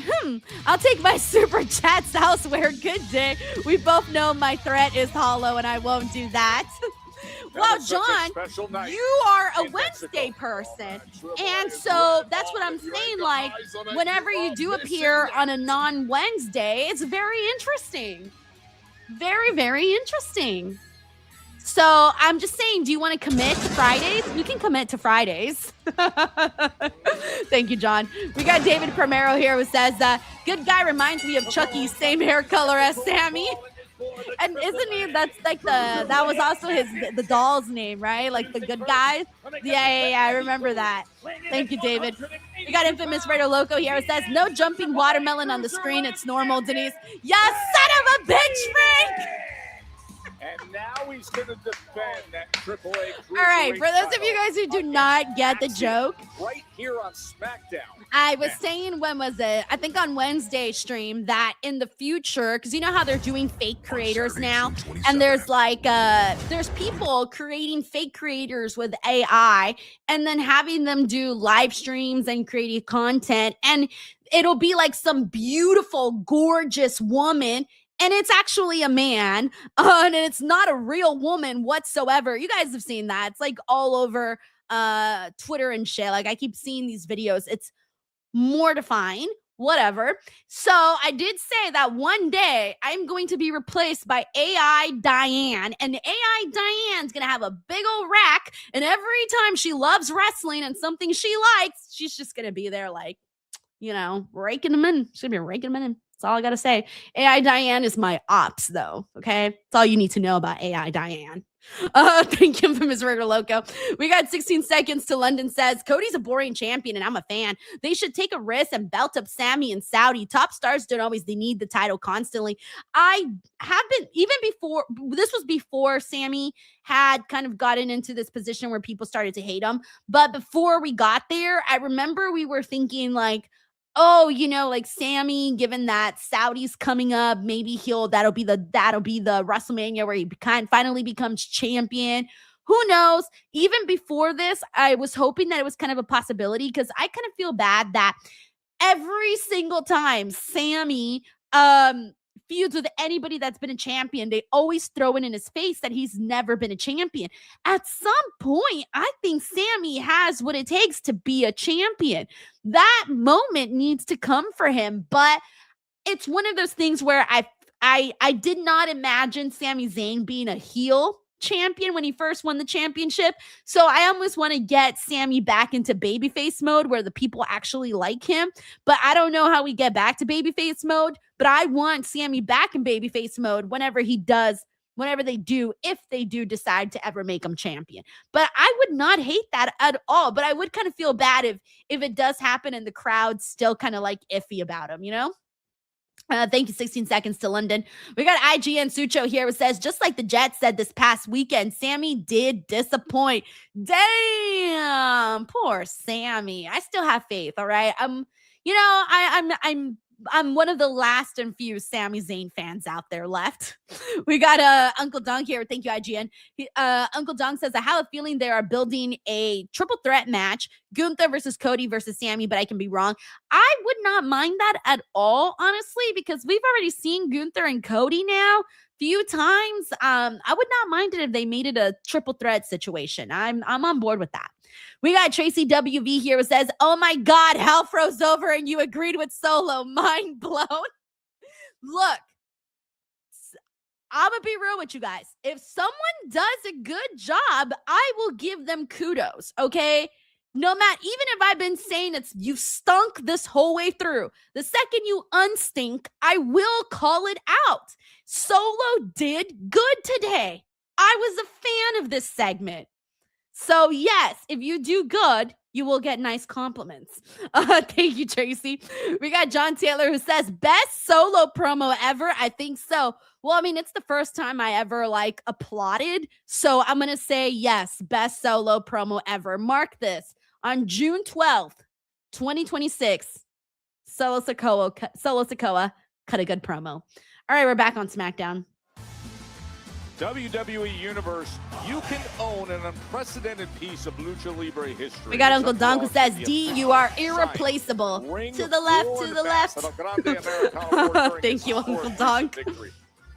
I'll take my super chats elsewhere. Good day. We both know my threat is hollow and I won't do that. Well, John, you are a Wednesday person. And so that's what I'm saying. Like, whenever you do appear on a non-Wednesday, it's very interesting. Very, very interesting. So I'm just saying, do you want to commit to Fridays? You can commit to Fridays. Thank you, John. We got David Primero here who says, good guy reminds me of Chucky, same hair color as Sammy. And isn't he, that's like that was also the doll's name, right? Like the good guy. Yeah, I remember that. Thank you, David. We got Infamous Raider Loco here who says, no jumping watermelon on the screen. It's normal, Denise. Yeah, son of a bitch, Frank! now he's going to defend that AAA. All right, for those of you guys who do not get the joke, right here on SmackDown. I was saying, when was it? I think on Wednesday stream, that in the future, because you know how they're doing fake creators now, and there's like there's people creating fake creators with AI and then having them do live streams and creating content, and it'll be like some beautiful, gorgeous woman, and it's actually a man, and it's not a real woman whatsoever. You guys have seen that. It's like all over Twitter and shit. Like, I keep seeing these videos. It's mortifying, whatever. So I did say that one day I'm going to be replaced by AI Diane, and AI Diane's gonna have a big old rack, and every time she loves wrestling and something she likes, she's just gonna be there like, you know, raking them in. She's gonna be raking them in. That's all I gotta say. AI Diane is my ops, though. Okay, that's all you need to know about AI Diane. Thank you for Ms. Ritter Loco. We got 16 seconds to London says, Cody's a boring champion and I'm a fan. They should take a risk and belt up Sammy and Saudi. Top stars don't always, they need the title constantly. I have been, even before, this was before Sammy had kind of gotten into this position where people started to hate him. But before we got there, I remember we were thinking like, oh, you know, like Sammy, given that Saudi's coming up, maybe that'll be the WrestleMania where he finally becomes champion. Who knows? Even before this, I was hoping that it was kind of a possibility, because I kind of feel bad that every single time Sammy feuds with anybody that's been a champion, they always throw it in his face that he's never been a champion. At some point, I think Sammy has what it takes to be a champion. That moment needs to come for him, but it's one of those things where I did not imagine Sami Zayn being a heel champion when he first won the championship. So I almost want to get Sammy back into babyface mode where the people actually like him. But I don't know how we get back to babyface mode. But I want Sammy back in babyface mode whenever they do, if they do decide to ever make him champion. But I would not hate that at all. But I would kind of feel bad if it does happen and the crowd's still kind of like iffy about him, you know? Thank you, 16 seconds to London. We got IGN Sucho here. It says, just like the Jets said this past weekend, Sammy did disappoint. Damn, poor Sammy. I still have faith, all right? I'm one of the last and few Sami Zayn fans out there left. We got Uncle Dunk here. Thank you, IGN. Uncle Dunk says, I have a feeling they are building a triple threat match, Gunther versus Cody versus Sammy, but I can be wrong. I would not mind that at all, honestly, because we've already seen Gunther and Cody now few times. I would not mind it if they made it a triple threat situation. I'm on board with that. We got Tracy WV here who says, oh my God, hell froze over and you agreed with Solo. Mind blown. Look, I'm going to be real with you guys. If someone does a good job, I will give them kudos, okay? No matter, even if I've been saying you stunk this whole way through, the second you unstink, I will call it out. Solo did good today. I was a fan of this segment. So yes, if you do good, you will get nice compliments. Thank you, Tracy. We got John Taylor who says, best Solo promo ever. I think so. Well, I mean, it's the first time I ever applauded. So I'm going to say yes, best Solo promo ever. Mark this. On June 12th, 2026, Solo Sikoa cut a good promo. All right, we're back on SmackDown. WWE Universe, you can own an unprecedented piece of Lucha Libre history. We got Uncle Dunk who says, D, you are irreplaceable. To the left, to the left. Thank you, Uncle Dunk.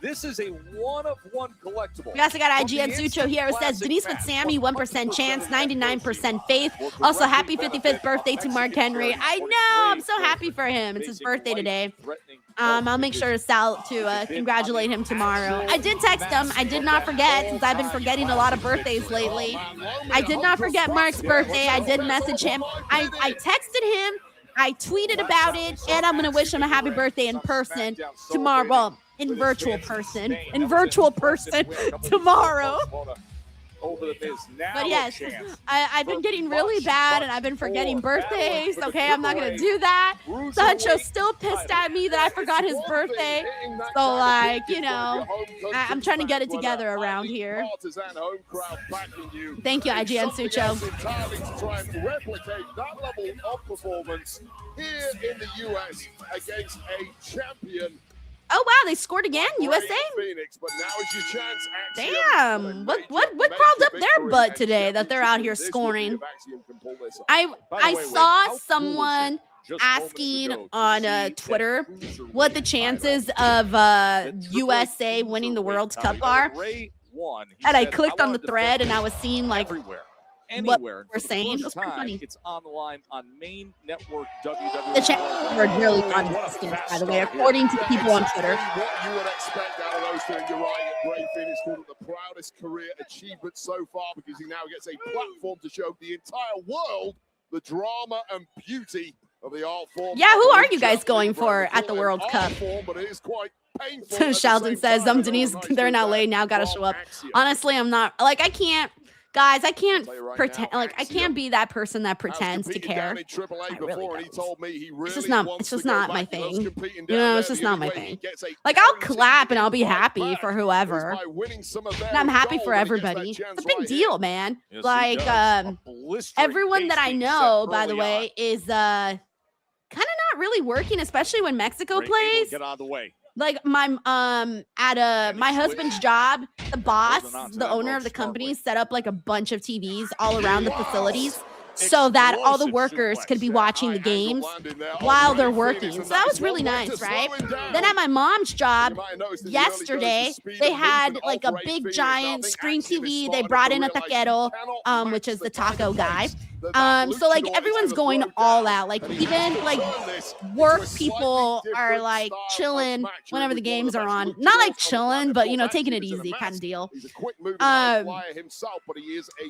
This is a one-of-one collectible. We also got IGN Sucho here who says, Denise with Sammy, 1% chance, 99% faith. Also, happy 55th birthday to Mark Henry. I know, I'm so happy for him. It's his birthday today. I'll make sure to congratulate him tomorrow. I did text him. I did not forget, since I've been forgetting a lot of birthdays lately. I did not forget Mark's birthday. I did message him. I texted him. I tweeted about it, and I'm going to wish him a happy birthday in person tomorrow. Well, in virtual person tomorrow. over the Miz. Now But yes, chance. I've been getting really bad and I've been forgetting birthdays. Okay, I'm not going to do that. Sancho's still pissed at me that I forgot his birthday. So, like, you know, I'm trying to get it together around here. Thank you, IGN Sucho. Entirely to try and replicate that level of performance here in the US against a champion. Oh wow, they scored again, USA. Phoenix, but now is your chance. Damn, what crawled up their butt today that they're out here scoring? I saw someone asking on Twitter what the chances of USA winning the World Cup are, and I clicked on the thread and I was seeing like what we're saying. It was pretty funny. It's online on main network WWE. The chances were really non-existent, by the way, according to people on Twitter. What you would expect out of those two, and you're right, Bray Phoenix called it the proudest career achievement so far because he now gets a platform to show the entire world the drama and beauty of the art form. Yeah, who are you guys going for at the World Cup? But it is quite painful. Sheldon says, Denise, they're in LA now, gotta show up. Honestly, I'm not, like, I can't. Guys, I can't pretend, like, I can't be that person that pretends to care. I really don't. It's just not my thing. You know, it's just not my thing. Like, I'll clap and I'll be happy for whoever. And I'm happy for everybody. It's a big deal, man. Like, everyone that I know, by the way, is kind of not really working, especially when Mexico plays. Get out of the way. Like my at my husband's job, the boss, the owner of the company, set up like a bunch of TVs all around the facilities so that all the workers could be watching the games while they're working. So that was really nice, right? Then at my mom's job yesterday, they had like a big giant screen TV. They brought in a taquero, which is the taco guy. So like everyone's going all out. Like even like work people are like chilling whenever the games are on. Not like chilling, but you know, taking it easy kind of deal.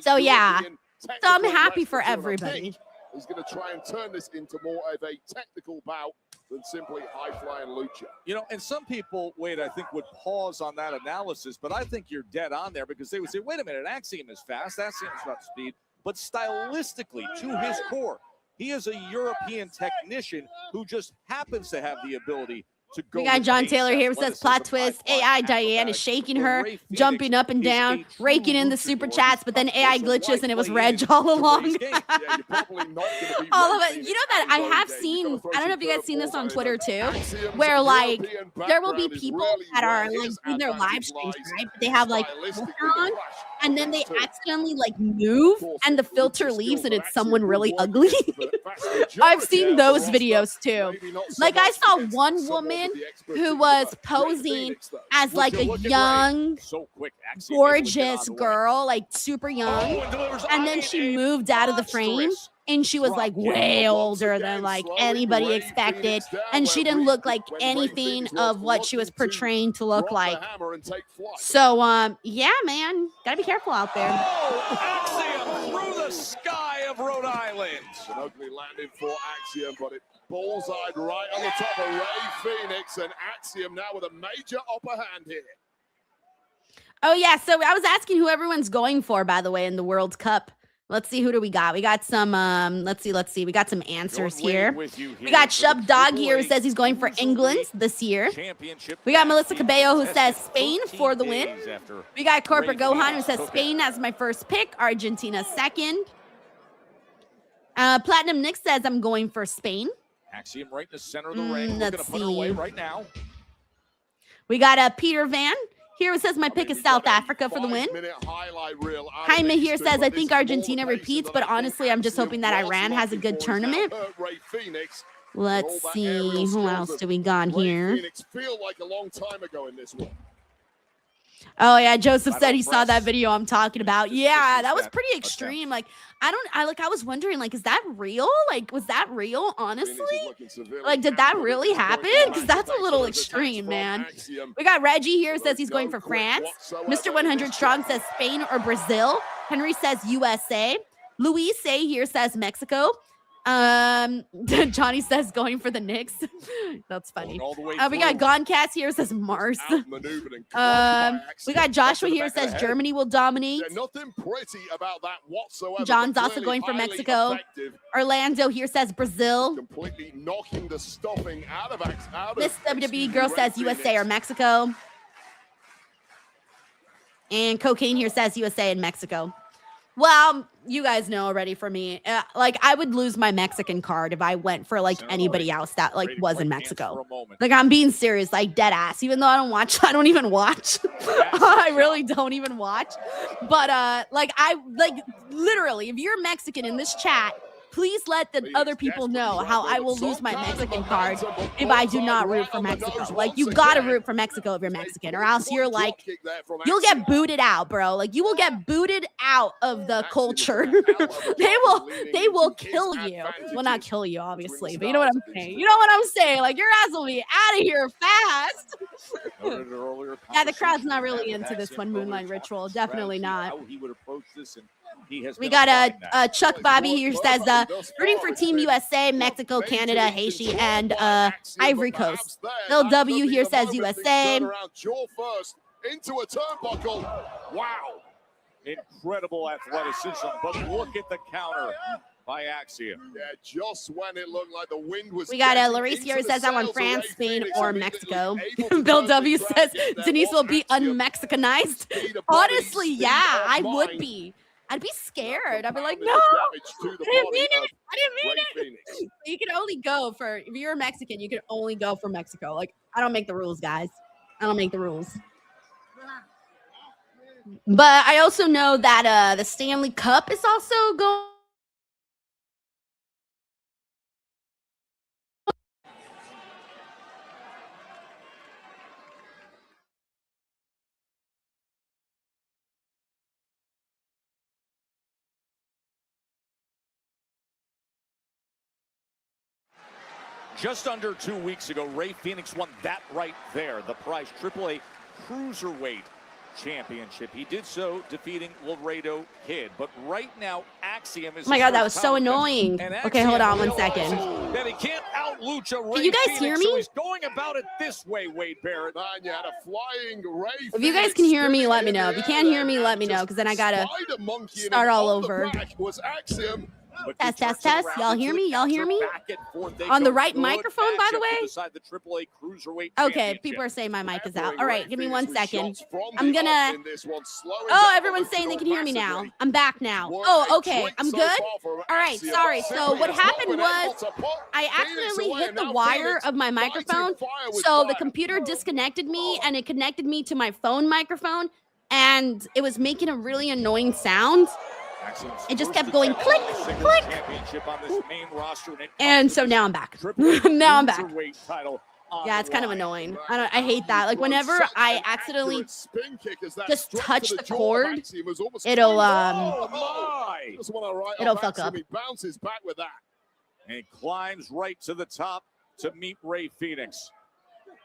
So yeah. So I'm happy for everybody. He's going to try and turn this into more of a technical bout than simply high-flying lucha. You know, and some people, Wade, I think would pause on that analysis, but I think you're dead on there because they would say, wait a minute, Axiom is fast, Axiom's not speed, but stylistically, to his core, he is a European technician who just happens to have the ability to go. We got John Taylor here who says plot twist. AI Diane is shaking her, jumping up and down, raking in the super chats, but then AI glitches and it was Reg all along. All of it. You know that I have seen, I don't know if you guys seen this on Twitter too, where like there will be people that are like doing their live streams, right? But they have like filter on and then they accidentally like move and the filter leaves and it's someone really ugly. I've seen those videos too. Like I saw one woman who was posing as like a young, gorgeous girl, like super young, and then she moved out of the frame and she was like way older than like anybody expected, and she didn't look like anything of what she was portraying to look like. So yeah, man, gotta be careful out there. Axiom through the sky of Rhode Island. Ugly landing for Axiom, but it bullseyed right on the top of Ray Phoenix, and Axiom now with a major upper hand here. Oh yeah, so I was asking who everyone's going for, by the way, in the World Cup. Let's see, who do we got? We got some, let's see. We got some answers here. We got Shub Dog here who says he's going for England this year. We got Melissa Cabello who says Spain for the win. We got Corporate Gohan who says Spain as my first pick, Argentina second. Platinum Nick says I'm going for Spain. Axiom right in the center of the ring. We're going to put her away right now. We got Peter Van here who says my pick is South Africa for the win. Jaime here says I think Argentina repeats, but honestly, I'm just hoping that Iran has a good tournament. Let's see, who else do we got here? Like a long time ago in this one. Oh yeah, Joseph said he saw that video I'm talking about. Yeah, that was pretty extreme. Like, I was wondering, like, is that real? Like, was that real, honestly? Like, did that really happen? Because that's a little extreme, man. We got Reggie here says he's going for France. Mr. 100 Strong says Spain or Brazil. Henry says USA. Luis A here says Mexico. Johnny says going for the Knicks. That's funny. We got through. Goncast here says Mars. We got Joshua here says Germany will dominate. Yeah, nothing pretty about that whatsoever. John's but also clearly going for highly Mexico. effective. Orlando here says Brazil. Completely knocking the stuffing out of This WWE girl says USA or Mexico. And Cocaine here says USA and Mexico. Well, you guys know already for me. Like, I would lose my Mexican card if I went for, like, anybody else that, like, was in Mexico. Like, I'm being serious, like, dead ass. Even though I don't even watch. I really don't even watch. But, like, literally, if you're Mexican in this chat, please let the other people know how I will lose my Mexican card if I do not root for Mexico. Like, you gotta root for Mexico if you're Mexican, or else you're like, you'll get booted out, bro. Like, you will get booted out of the culture. they will kill you. Well, not kill you, obviously, but you know what I'm saying. You know what I'm saying? Like, your ass will be out of here fast. Yeah, the crowd's not really into this one, Moonlight Ritual. Definitely not. We got a Chuck Bobby here says rooting for Team USA, Mexico, Canada, Haiti, and Ivory Coast. Bill W here says USA. Into a turnbuckle. Wow. Incredible athleticism, but look at the counter by Axiom. Yeah, just when it looked like the wind was. We got Larice here says I want France, Spain, or Mexico. Bill W says Denise will be unmexicanized. Honestly, yeah, I would be. I'd be scared. I'd be like, no, I didn't mean it. I didn't mean it. You can only go for, if you're a Mexican, you can only go for Mexico. Like, I don't make the rules, guys. I don't make the rules. But I also know that the Stanley Cup is also going. Just under 2 weeks ago, Ray Phoenix won that right there, the prize AAA Cruiserweight Championship. He did so defeating Laredo Kid. But right now, Axiom is. Oh my God, that was so annoying. Okay, hold on 1 second. That he can't out-lucha Ray Can you guys Phoenix, hear me? So he's going about it this way, Wade Barrett. You had a flying Ray If you guys can hear me, let me know. If you can't hear me, let me know, because then I gotta start all over. Was Axiom. Test. Y'all hear me? Y'all hear me? On the right microphone, by the way? Okay, people are saying my mic is out. All right, give me 1 second. I'm gonna. Oh, everyone's saying they can hear me now. I'm back now. Oh, okay. I'm good? All right, sorry. So what happened was I accidentally hit the wire of my microphone. So the computer disconnected me and it connected me to my phone microphone. And it was making a really annoying sound. It just kept going click, click. And so now I'm back. Now I'm back. Yeah, it's kind of annoying. I hate that. Like, whenever I accidentally just touch the cord, it'll fuck up. He bounces back with that. And climbs right to the top to meet Ray Phoenix.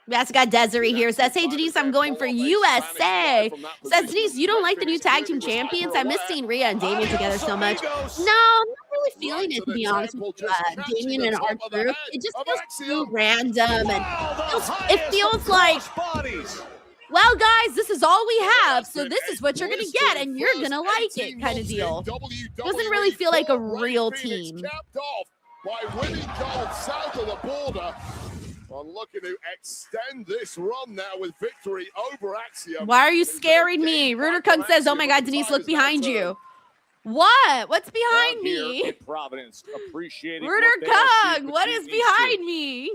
We also got Desiree here. Says, hey, Denise, I'm going for USA. Says, Denise, you don't like the new tag team champions? I miss seeing Rhea and Damien together so much. No, I'm not really feeling it, to be honest with you. Damien and our group. It just feels too random. And it feels like, well, guys, this is all we have. So this is what you're going to get, and you're going to like it kind of deal. Doesn't really feel like a real team. By winning gold south of the border. I'm looking to extend this run now with victory over Axiom. Why are you scaring me? Rooter Kung says, oh my God, Denise, look behind you. What? What's behind me? Providence, appreciating Rooter Kung, what is behind me?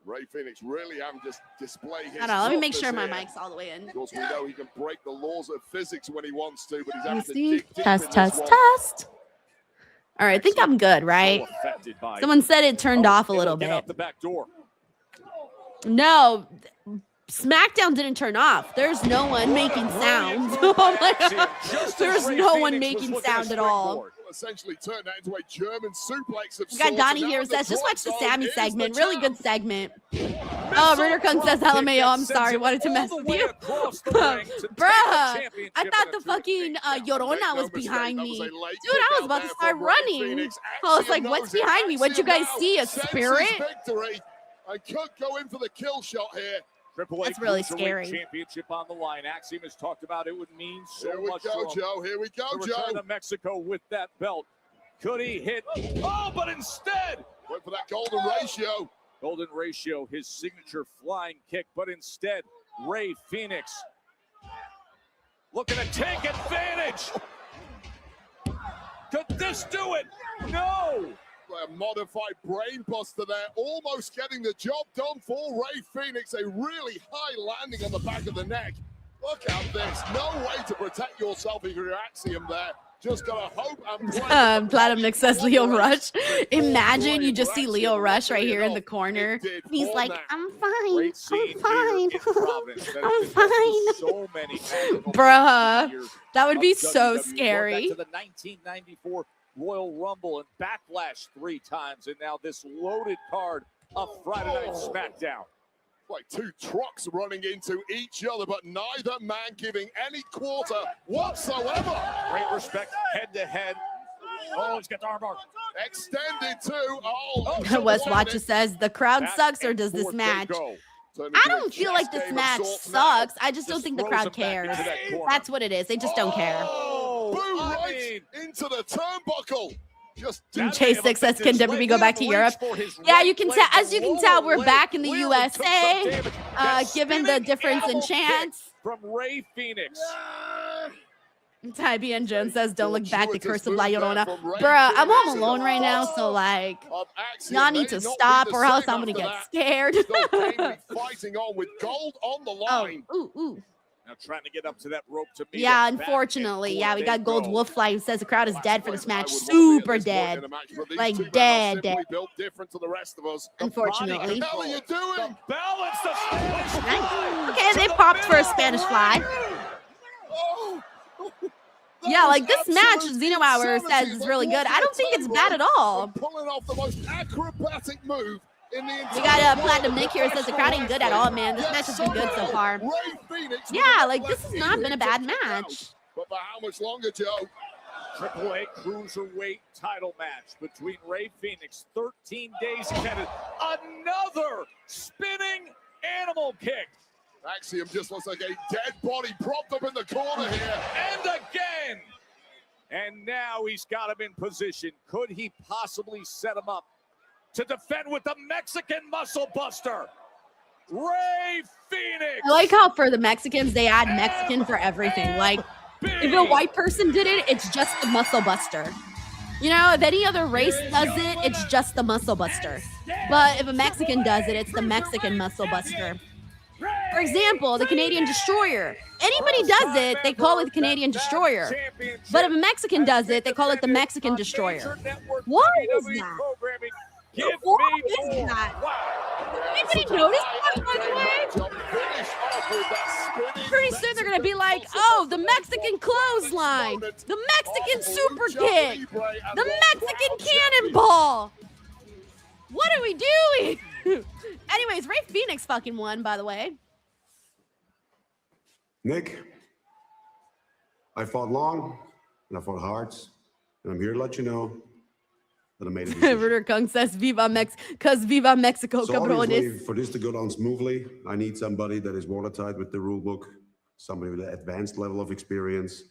Ray Phoenix really having just display his. I don't know. Let me make sure my mic's all the way in. Of course, we know he can break the laws of physics when he wants to, but he's having to dig deep Test. All right, I think I'm good, right? Someone said it turned off a little bit. Out the back door. No, SmackDown didn't turn off. There's no one making sound. Oh my God. There's no one making sound at all. essentially turned that into a German suplex of We got sorts, Donnie and now here in the says, just drop watch the zone Sammy is segment. the Really champ. good segment. Oh, Ritter Kung says LMAO. I'm sorry. Wanted to mess with you. Bruh, I thought the fucking Llorona was behind me. Dude, I was about to start running. I was like, what's behind me? What'd you guys see? A spirit? Victory. I could go in for the kill shot here. Triple A That's really Cruiserweight scary. Championship on the line. Axiom has talked about it would mean so Here we much go, for him Joe. Here we go, to return Joe. to Mexico with that belt. Could he hit? Oh, but instead, went for that golden ratio. Golden ratio, his signature flying kick, but instead, Rey Fénix looking to take advantage. Could this do it? No. A modified brain buster there, almost getting the job done for Rey Fénix. A really high landing on the back of the neck. Look at this. No way to protect yourself if you're Axiom there. Just gotta hope and pray. Platinum Nick says Leo Rush. Imagine you just see Leo Rush right here in the corner. He's like, I'm fine. I'm fine. I'm fine. So many Bruh, that would be so scary. To the 1994 Royal Rumble and Backlash 3 times, and now this loaded card of Friday Night SmackDown. Like two trucks running into each other, but neither man giving any quarter whatsoever. Great respect, head to head. Oh, he's got the armbar. Extended too. Oh, Wes Watcher says, the crowd sucks, or does this match? I don't feel like this match sucks. I just don't think the crowd cares. That's what it is. They just don't care. Boom right into the turnbuckle. Just J6 says, can WWE go back to Europe? Yeah, you can tell. As you can tell, we're back in the USA. Given the difference in chance. From Rey Fénix. Ty B.N. Jones says, don't look back, the curse of La Llorona. Bruh, I'm home alone right now, so like, y'all need to stop or else I'm gonna get scared. Fighting on with gold on the line. Ooh. Now trying to get up to that rope to meet. Yeah, unfortunately. Yeah, we got Gold Wolffly who says the crowd is dead for this match. Super dead. Like dead. Built different to the rest of us. Unfortunately. What the hell are you doing? Balance the Spanish fly. Okay, they popped for a Spanish fly. Yeah, like this match, Xeno Hour says is really good. I don't think it's bad at all. Pulling off the most acrobatic move. We got Platinum Nick here says the crowd ain't good at all, man. This match has been good so far. Yeah, like this has not been a bad match. But for how much longer, Joe? Triple A Cruiserweight title match between Rey Fénix. 13 days ahead. Another spinning animal kick. Axiom just looks like a dead body propped up in the corner here. And again. And now he's got him in position. Could he possibly set him up to defend with the Mexican Muscle Buster? Rey Fénix. I like how for the Mexicans, they add Mexican for everything. Like, if a white person did it, it's just the Muscle Buster. You know, if any other race does it, it's just the Muscle Buster. But if a Mexican does it, it's the Mexican Muscle Buster. For example, the Canadian Destroyer. Anybody does it, they call it the Canadian Destroyer. But if a Mexican does it, they call it the Mexican Destroyer. What is that? What is that? Anybody notice that, by the way? Pretty soon they're going to be like, oh, the Mexican clothesline, the Mexican super kick, the Mexican cannonball. What are we doing? Anyways, Rey Fénix fucking won, by the way. Nick, I fought long and I fought hard, and I'm here to let you know that I made a decision. Ritter Kung says, Viva Mex, cause Viva Mexico, So cabrones. obviously, for this to go down smoothly, I need somebody that is watertight with the rule book, somebody with an advanced level of experience.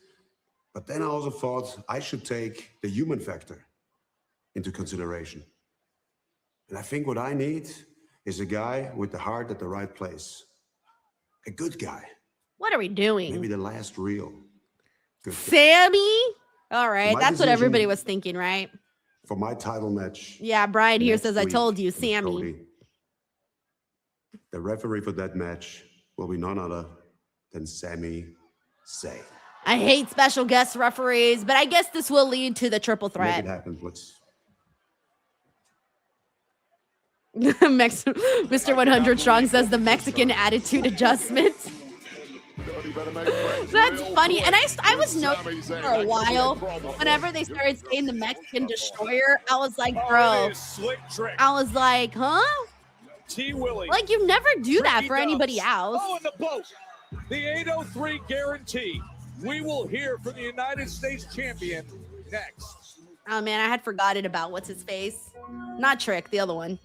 But then I also thought I should take the human factor into consideration. And I think what I need is a guy with the heart at the right place. A good guy. What are we doing? Maybe the last real good guy. Sammy? All right, My that's what decision- everybody was thinking, right? For my title match. Yeah, Brian here next says, I week told you, with Sammy. Cody, the referee for that match will be none other than Sami Zayn. I hate special guest referees, but I guess this will lead to the triple Make threat. it happen, let's. Mr. 100 Strong says the Mexican attitude adjustment. That's funny. And I was noticing for a while, whenever they started saying the Mexican Destroyer, I was like, bro, I was like, huh? T-Willie. Like, you never do that for anybody else. Oh, in the boat. The 803 guarantee. We will hear from the United States champion next. Oh, man, I had forgotten about what's his face. Not Trick, the other one.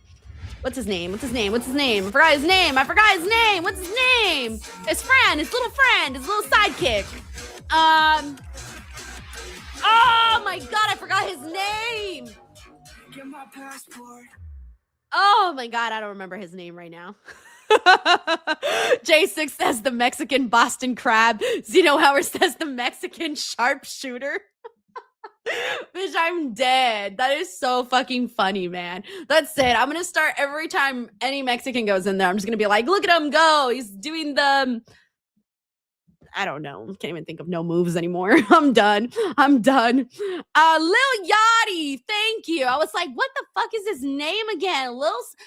What's his name? What's his name? What's his name? I forgot his name. I forgot his name. What's his name? His friend, his little sidekick. Oh my God, I forgot his name. Get my passport. Oh my God, I don't remember his name right now. J6 says the Mexican Boston Crab. Zeno Howard says the Mexican sharpshooter. Bitch, I'm dead. That is so fucking funny, man. That's it. I'm gonna start every time any Mexican goes in there. I'm just gonna be like, look at him go. He's doing the I don't know. Can't even think of no moves anymore. I'm done. Lil Yachty, thank you. I was like, what the fuck is his name again?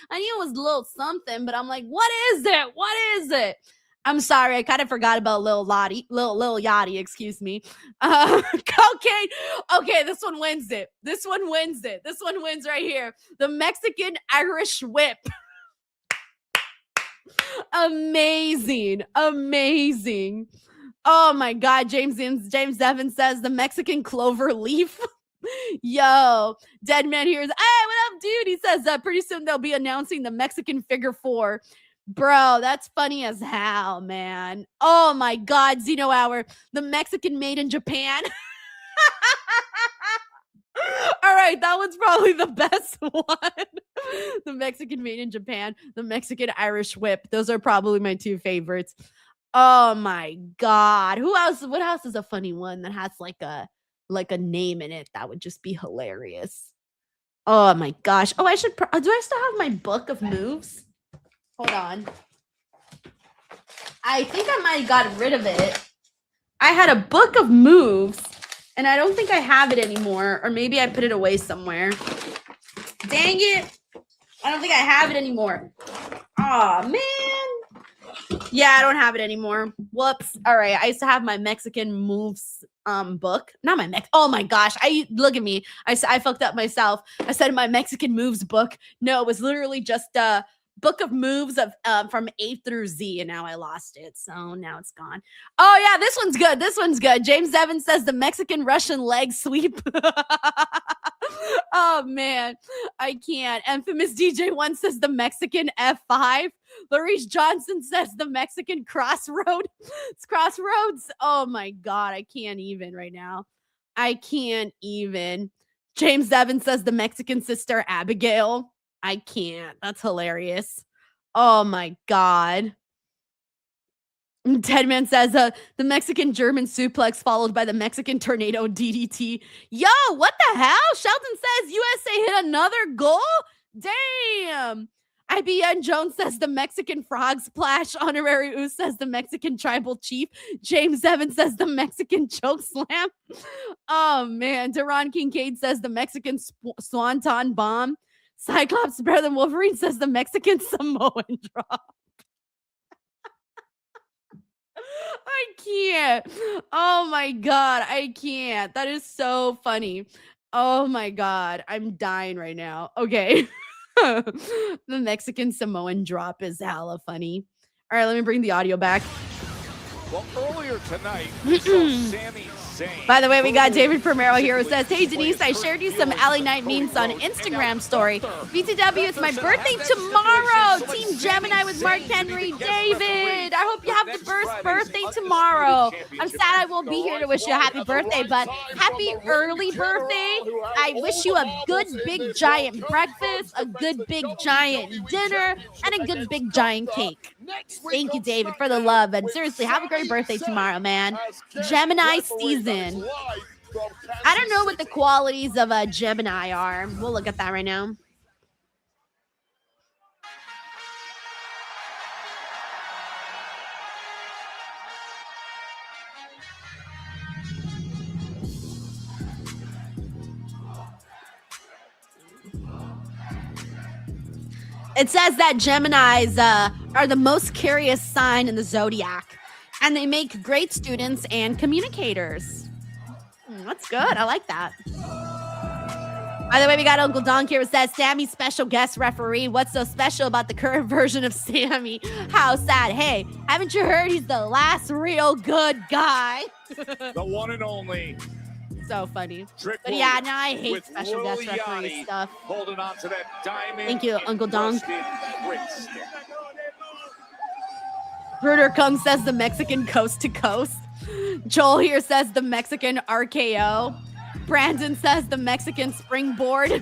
I knew it was Lil something, but I'm like, what is it? What is it? I'm sorry, I kind of forgot about Lil Yachty, excuse me. Okay, this one wins it. This one wins right here. The Mexican Irish Whip. Amazing. Oh my God, James Evans says the Mexican clover leaf. Yo, Dead Man here is, hey, what up, dude? He says pretty soon they'll be announcing the Mexican figure 4. Bro, that's funny as hell, man. Oh my God, Zeno Hour, the Mexican made in Japan. All right, that one's probably the best one. The Mexican made in Japan, the Mexican Irish Whip. Those are probably my 2 favorites. Oh my God. Who else? What else is a funny one that has like a name in it that would just be hilarious? Oh my gosh. Oh, do I still have my book of moves? Hold on. I think I might have gotten rid of it. I had a book of moves, and I don't think I have it anymore. Or maybe I put it away somewhere. Dang it. I don't think I have it anymore. Aw, man. Yeah, I don't have it anymore. Whoops. All right. I used to have my Mexican moves book. Not my oh my gosh. Look at me. I fucked up myself. I said my Mexican moves book. No, it was literally just book of moves of from A through Z, and now I lost it, so now it's gone. Oh yeah, this one's good. James Evans says the Mexican Russian leg sweep. Oh man, I can't. Infamous DJ1 says the Mexican F5. Larice Johnson says the Mexican crossroad. It's crossroads. Oh my God, I can't even right now. I can't even. James Evans says the Mexican sister Abigail. I can't. That's hilarious. Oh my God. Deadman says the Mexican German suplex followed by the Mexican tornado DDT. Yo, what the hell? Shelton says USA hit another goal? Damn. IBN Jones says the Mexican frog splash. Honorary Ooze says the Mexican tribal chief. James Evans says the Mexican choke slam. Oh man. Deron Kincaid says the Mexican swanton bomb. Cyclops better than Wolverine says the Mexican Samoan drop. I can't. Oh my God. I can't. That is so funny. Oh my God. I'm dying right now. Okay. The Mexican Samoan drop is hella funny. All right, let me bring the audio back. Well, earlier tonight, we saw Sami Zayn. By the way, we got David Primero here who says, hey, Denise, I shared you some LA Night memes on Instagram story. BTW, it's my birthday tomorrow. Team Gemini with Mark Henry. David, I hope you have the best birthday tomorrow. I'm sad I won't be here to wish you a happy birthday, but happy early birthday. I wish you a good, big, giant breakfast, a good, big, giant dinner, and a good, big, giant cake. Thank you, David, for the love. And seriously, have a great birthday tomorrow, man. Gemini season. I don't know what the qualities of a Gemini are. We'll look at that right now. It says that Geminis are the most curious sign in the zodiac. And they make great students and communicators. That's good. I like that. By the way, we got Uncle Donk here who says, Sammy's special guest referee. What's so special about the current version of Sammy? How sad. Hey, haven't you heard he's the last real good guy? The one and only. So funny. Trick But yeah, Williams no, I hate with special guest Lil referee Yachty stuff. Holding on to that diamond. Thank you, Uncle Donk. encrusted trick stick. Bruder Kung says the Mexican coast to coast. Joel here says the Mexican RKO. Brandon says the Mexican springboard.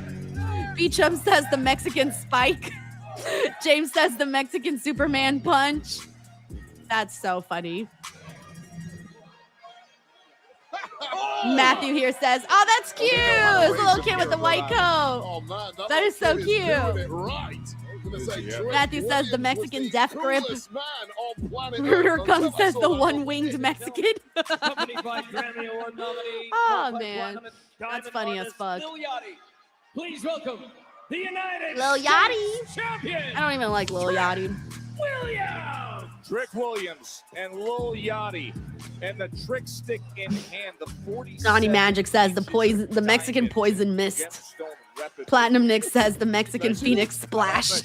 Beecham says the Mexican spike. James says the Mexican Superman punch. That's so funny. Matthew here says, oh, that's cute. It's a little kid with the white coat. Oh, man, That is so doing cute. it right. Matthew says the Mexican death grip. Coolest man on planet Bruder Earth Kung until I says saw the that one-winged Mexican. Accompanied by Grammy Award nominee. Oh, man. That's funny as fuck. Lil Yachty. Please welcome the United Lil States Yachty. champion. I don't even like Lil Yachty. Williams. Trick Williams and Lil Yachty and the trick stick in hand. The 40. Johnny Magic says the Mexican poison mist. Platinum Nick says the Mexican Phoenix splash.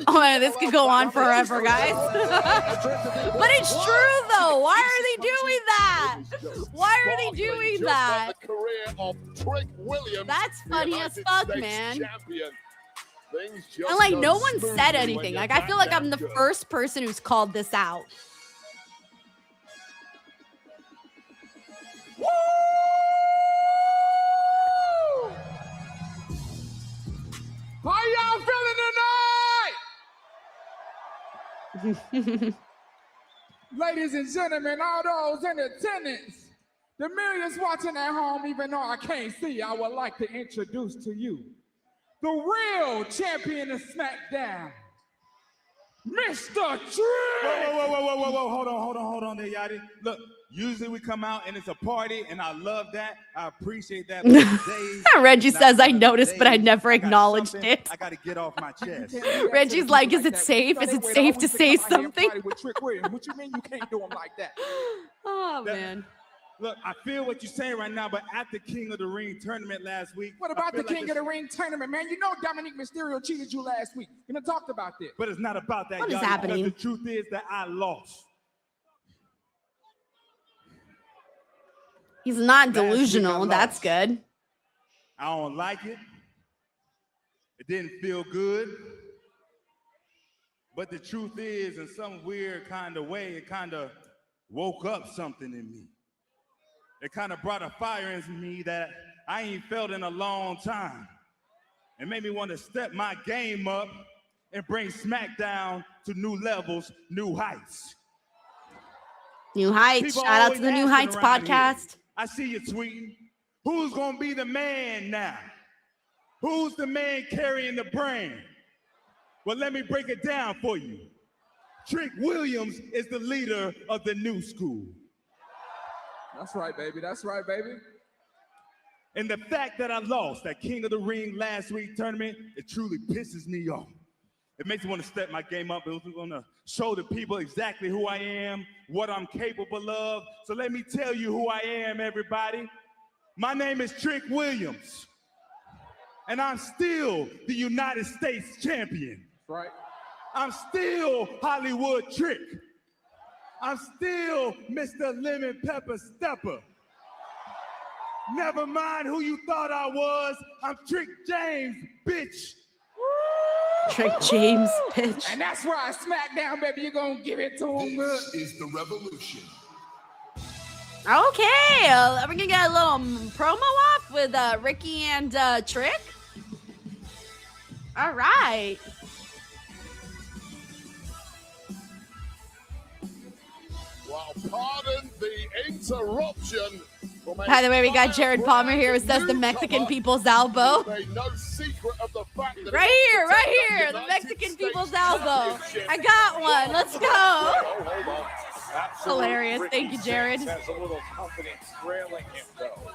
Oh man, this could go on forever, guys. But it's true though. Why are they doing that? Why are they doing that? The career of Trick Williams. That's funny as fuck, man. Champion. And like no one said anything. Like I feel like I'm the first person who's called this out. How y'all feeling tonight? Ladies and gentlemen, all those in attendance, the millions watching at home, even though I can't see, I would like to introduce to you the real champion of SmackDown, Mr. Trick! Whoa, hold on there, Yachty. Look, usually we come out and it's a party, and I love that. I appreciate that. Reggie says, I noticed, but I never acknowledged it. I got to get off my chest. Reggie's like, is it safe? Is it safe to say something? With Trick Williams. What you mean you can't do him like that? Oh, man. Look, I feel what you're saying right now, but at the King of the Ring tournament last week. What about the King of the Ring tournament, man? You know Dominic Mysterio cheated you last week. We done talked about this. But it's not about that. What is Yachty, happening? because the truth is that I lost. He's not delusional. That's good. I don't like it. It didn't feel good. But the truth is, in some weird kind of way, it kind of woke up something in me. It kind of brought a fire in me that I ain't felt in a long time. It made me want to step my game up and bring SmackDown to new levels, new heights. New Heights. People Shout out always to the New asking Heights around podcast. here, I see you tweeting. Who's going to be the man now? Who's the man carrying the brand? Well, let me break it down for you. Trick Williams is the leader of the new school. That's right, baby. That's right, baby. And the fact that I lost that King of the Ring last week tournament, it truly pisses me off. It makes me want to step my game up. It want to show the people exactly who I am, what I'm capable of. So let me tell you who I am, everybody. My name is Trick Williams, and I'm still the United States champion. Right. I'm still Hollywood Trick. I'm still Mr. Lemon Pepper Stepper. Never mind who you thought I was. I'm Trick James, bitch. Trick James, bitch. And that's why SmackDown, baby, you're going to give it to him good. This is the revolution. Okay, we're gonna get a little promo off with Ricky and Trick. All right. Well, pardon the interruption. By the way, we got Jared Palmer here who says the Mexican people's elbow. No secret of the fact that Right here, the Mexican people's elbow. I got one. Let's go. Hilarious. Thank you, Jared. Has a little company trailing him, though.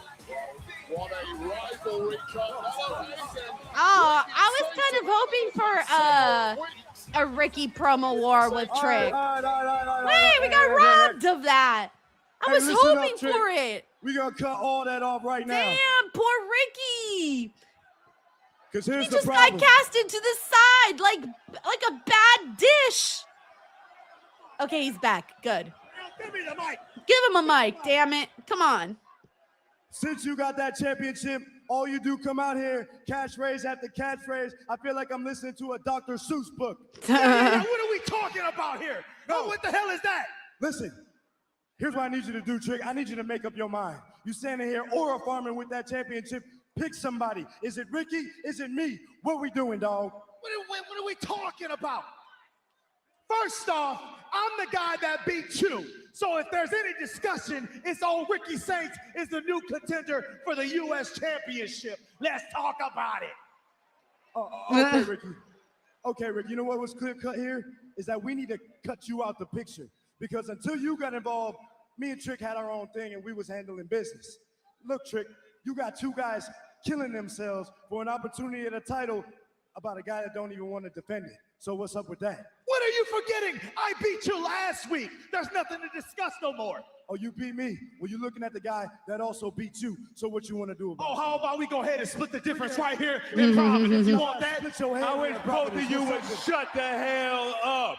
What a rivalry. Oh, I was kind of hoping for a Ricky promo war with Trick. Wait, we got robbed of that. I was hoping for it. We're going to cut all that off right now. Damn, poor Ricky. Because here's he the just problem. got cast into the side like a bad dish. Okay, he's back. Good. Give me the mic. Give him a mic, damn it. Come on. Since you got that championship, all you do come out here, catchphrase after catchphrase. I feel like I'm listening to a Dr. Seuss book. What are we talking about here? No, what the hell is that? Listen, here's what I need you to do, Trick. I need you to make up your mind. You standing here aura farming with that championship. Pick somebody. Is it Ricky? Is it me? What are we doing, dog? What are we talking about? First off, I'm the guy that beat you. So if there's any discussion, it's old Ricky Saints is the new contender for the U.S. Championship. Let's talk about it. Okay, Ricky. Okay, Rick, you know what was clear cut here? Is that we need to cut you out the picture. Because until you got involved, me and Trick had our own thing and we was handling business. Look, Trick, you got two guys killing themselves for an opportunity at a title about a guy that don't even want to defend it. So what's up with that? What are you forgetting? I beat you last week. There's nothing to discuss no more. Oh, you beat me? Well, you're looking at the guy that also beat you. So what you want to do about it? Oh, how about we go ahead and split the difference right here in Providence? You want that? I wish both of you would shut the hell up.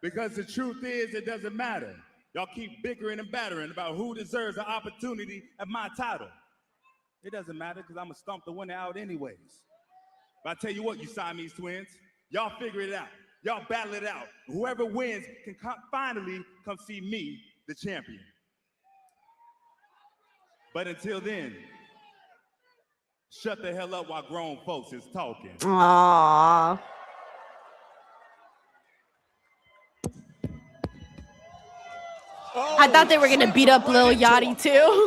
Because the truth is, it doesn't matter. Y'all keep bickering and battering about who deserves the opportunity at my title. It doesn't matter because I'm going to stomp the winner out anyways. But I tell you what, you Siamese twins, y'all figure it out. Y'all battle it out. Whoever wins can finally come see me, the champion. But until then, shut the hell up while grown folks is talking. Aww. I thought they were going to beat up Lil Yachty too.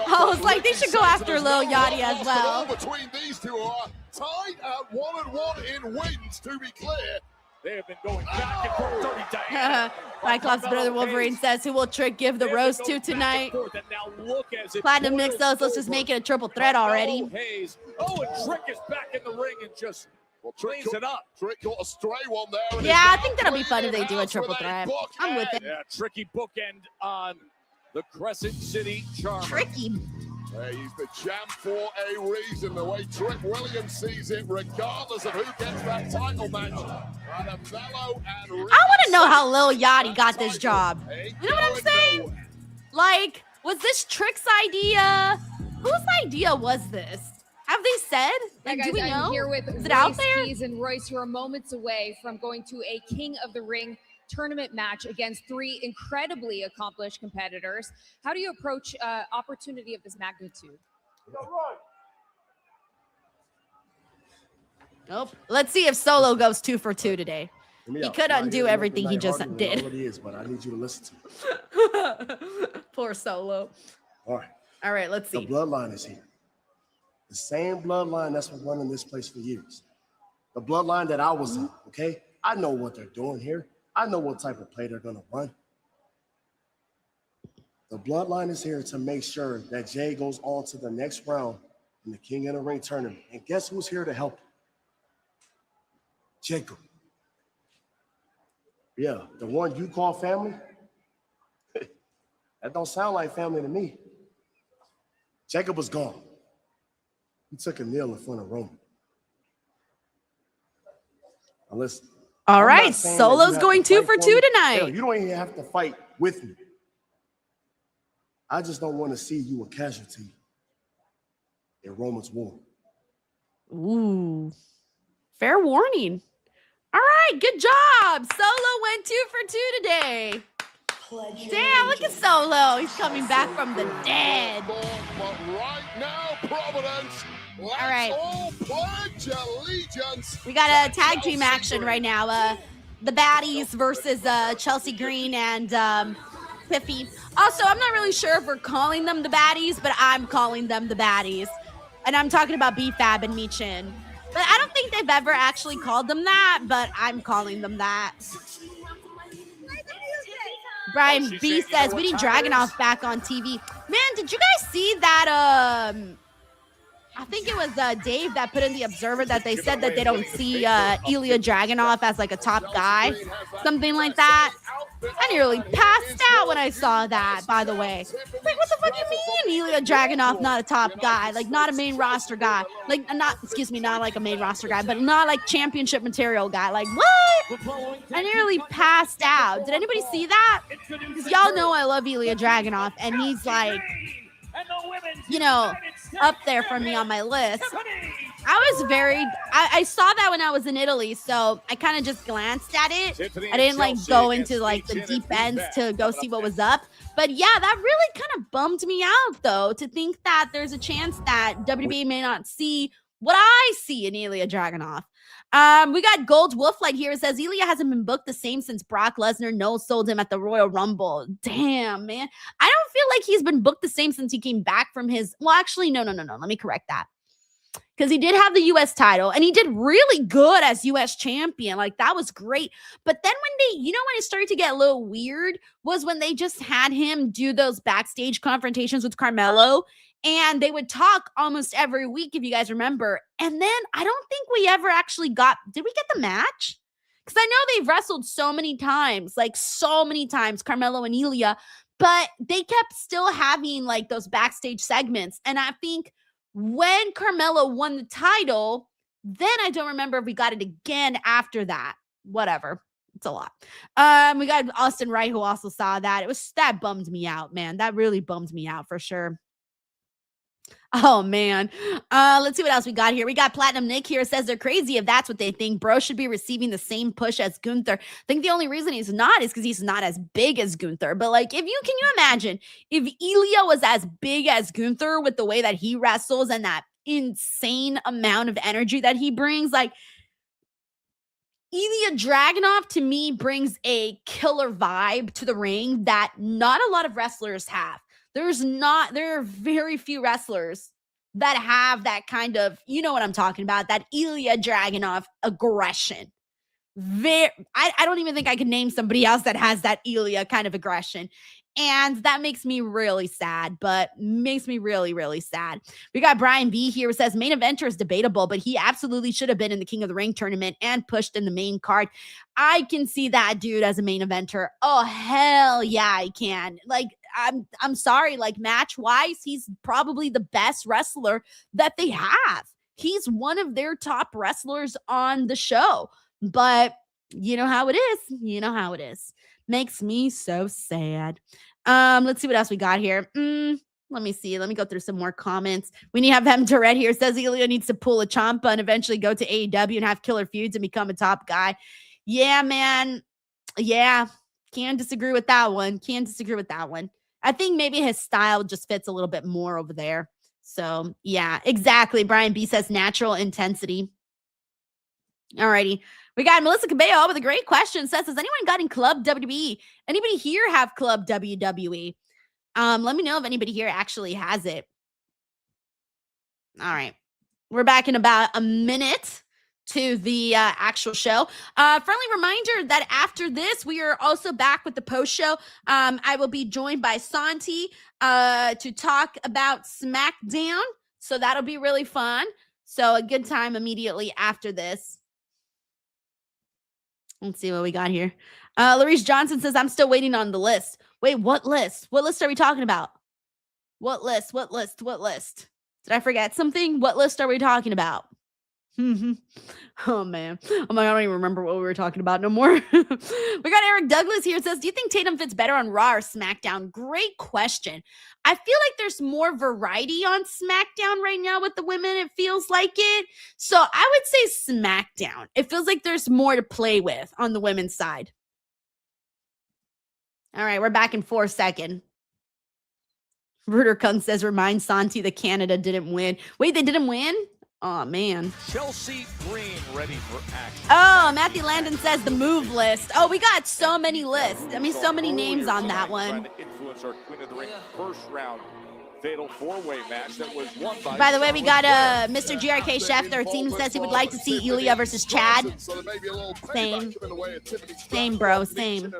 I was like, they should go after Lil Yachty as well. Between these two are tied at 1-1 in wins, to be clear. They have been going back and forth, dirty Diana. Cyclops Brother Wolverine says, who will Trick give the rose to tonight? Platinum Nick says, let's just make it a triple threat already. Oh, and Trick is back in the ring and just cleans it up. Trick got a stray one there. Yeah, I think that'll be fun if they do a triple threat. I'm with it. Yeah, tricky bookend on the Crescent City Charmer. Tricky. He's the champ for a reason, the way Trick Williams sees it, regardless of who gets that title match. I want to know how Lil Yachty got this job. You know what I'm saying? Like, was this Trick's idea? Whose idea was this? Have they said? Like, guys, do we know? I'm here with Is it out there? Keys and Royce, who are moments away from going to a King of the Ring tournament match against three incredibly accomplished competitors. How do you approach opportunity of this magnitude? Nope. Let's see if Solo goes 2 for 2 today. He could undo everything he just did. Already is, but I need you to listen to me. Poor Solo. All right. All right, let's see. The bloodline is here. The same bloodline that's been running this place for years. The bloodline that I was in, okay? I know what they're doing here. I know what type of play they're going to run. The bloodline is here to make sure that Jay goes on to the next round in the King of the Ring tournament. And guess who's here to help? Jacob. Yeah, the one you call family? That don't sound like family to me. Jacob was gone. He took a kneel in front of Roman. Now listen. All right, Solo's going 2 for 2 tonight. Hell, you don't even have to fight with me. I just don't want to see you a casualty in Roman's war. Ooh, fair warning. All right, good job. Solo went 2 for 2 today. Damn, look at Solo. He's coming back from the dead. But right now, Providence, let's all pledge allegiance. We got a tag team action right now. The Baddies versus Chelsea Green and Piffy. Also, I'm not really sure if we're calling them the Baddies, but I'm calling them the Baddies. And I'm talking about B-Fab and Michin. But I don't think they've ever actually called them that, but I'm calling them that. Brian B says, we need Dragunov back on TV. Man, did you guys see that I think it was Dave that put in the Observer that they said that they don't see Ilya Dragunov as like a top guy, something like that. I nearly passed out when I saw that, by the way. Like, what the fuck you mean Ilya Dragunov not a top guy? Like, not a main roster guy. Like, not like a main roster guy, but not like championship material guy. Like, what? I nearly passed out. Did anybody see that? Because y'all know I love Ilya Dragunov, and he's like, you know, up there for me on my list. I saw that when I was in Italy, so I kind of just glanced at it. I didn't like go into like the deep ends to go see what was up. But yeah, that really kind of bummed me out though, to think that there's a chance that WWE may not see what I see in Ilya Dragunov. We got Gold Wolflight here. It says Ilya hasn't been booked the same since Brock Lesnar no-sold him at the Royal Rumble. Damn, man. I don't feel like he's been booked the same since he came back from his... Well, actually, no. Let me correct that. Because he did have the U.S. title, and he did really good as U.S. champion. Like, that was great. But then when when it started to get a little weird was when they just had him do those backstage confrontations with Carmelo, and they would talk almost every week, if you guys remember. And then I don't think we ever actually got... Did we get the match? Because I know they've wrestled so many times, Carmelo and Ilya, but they kept still having, like, those backstage segments. And I think... when Carmelo won the title, then I don't remember if we got it again after that. Whatever. It's a lot. We got Austin Wright, who also saw that. That bummed me out, man. That really bummed me out for sure. Oh, man. Let's see what else we got here. We got Platinum Nick here. Says they're crazy if that's what they think. Bro should be receiving the same push as Gunther. I think the only reason he's not is because he's not as big as Gunther. But, like, can you imagine if Ilya was as big as Gunther with the way that he wrestles and that insane amount of energy that he brings? Like, Ilya Dragunov, to me, brings a killer vibe to the ring that not a lot of wrestlers have. There are very few wrestlers that have that kind of, you know what I'm talking about, that Ilya Dragunov aggression. I don't even think I can name somebody else that has that Ilya kind of aggression. And that makes me really sad, makes me really, really sad. We got Brian B here who says main eventer is debatable, but he absolutely should have been in the King of the Ring tournament and pushed in the main card. I can see that dude as a main eventer. Oh, hell yeah, I can. Like, I'm sorry, like, match-wise, he's probably the best wrestler that they have. He's one of their top wrestlers on the show. But you know how it is. Makes me so sad. Let's see what else we got here. Let me see. Let me go through some more comments. We need to have M. Tourette here. Says Ilya needs to pull a Ciampa and eventually go to AEW and have killer feuds and become a top guy. Yeah, man. Yeah. Can't disagree with that one. I think maybe his style just fits a little bit more over there. So, yeah, exactly. Brian B says natural intensity. Alrighty. We got Melissa Cabello with a great question. Says, has anyone got in Club WWE? Anybody here have Club WWE? Let me know if anybody here actually has it. All right. We're back in about a minute to the actual show. Friendly reminder that after this, we are also back with the post show. I will be joined by Santi to talk about SmackDown. So that'll be really fun. So a good time immediately after this. Let's see what we got here. Larice Johnson says, I'm still waiting on the list. Wait, what list? What list are we talking about? What list? Did I forget something? What list are we talking about? Oh, man. I don't even remember what we were talking about no more. We got Eric Douglas here. Says, do you think Tatum fits better on Raw or SmackDown? Great question. I feel like there's more variety on SmackDown right now with the women. It feels like it. So I would say SmackDown. It feels like there's more to play with on the women's side. All right, we're back in 4 seconds. Rooter Kung says, remind Santi that Canada didn't win. Wait, they didn't win? Oh, man. Chelsea Green ready for action. Oh, Matthew Landon says the move list. Oh, we got so many lists. I mean, so many names on that one. Influence our Queen of the Ring first round fatal four-way match that was won by the way, we got Mr. GRK Chef 13 says he would like to see Ilya versus Chad. Same, bro, same.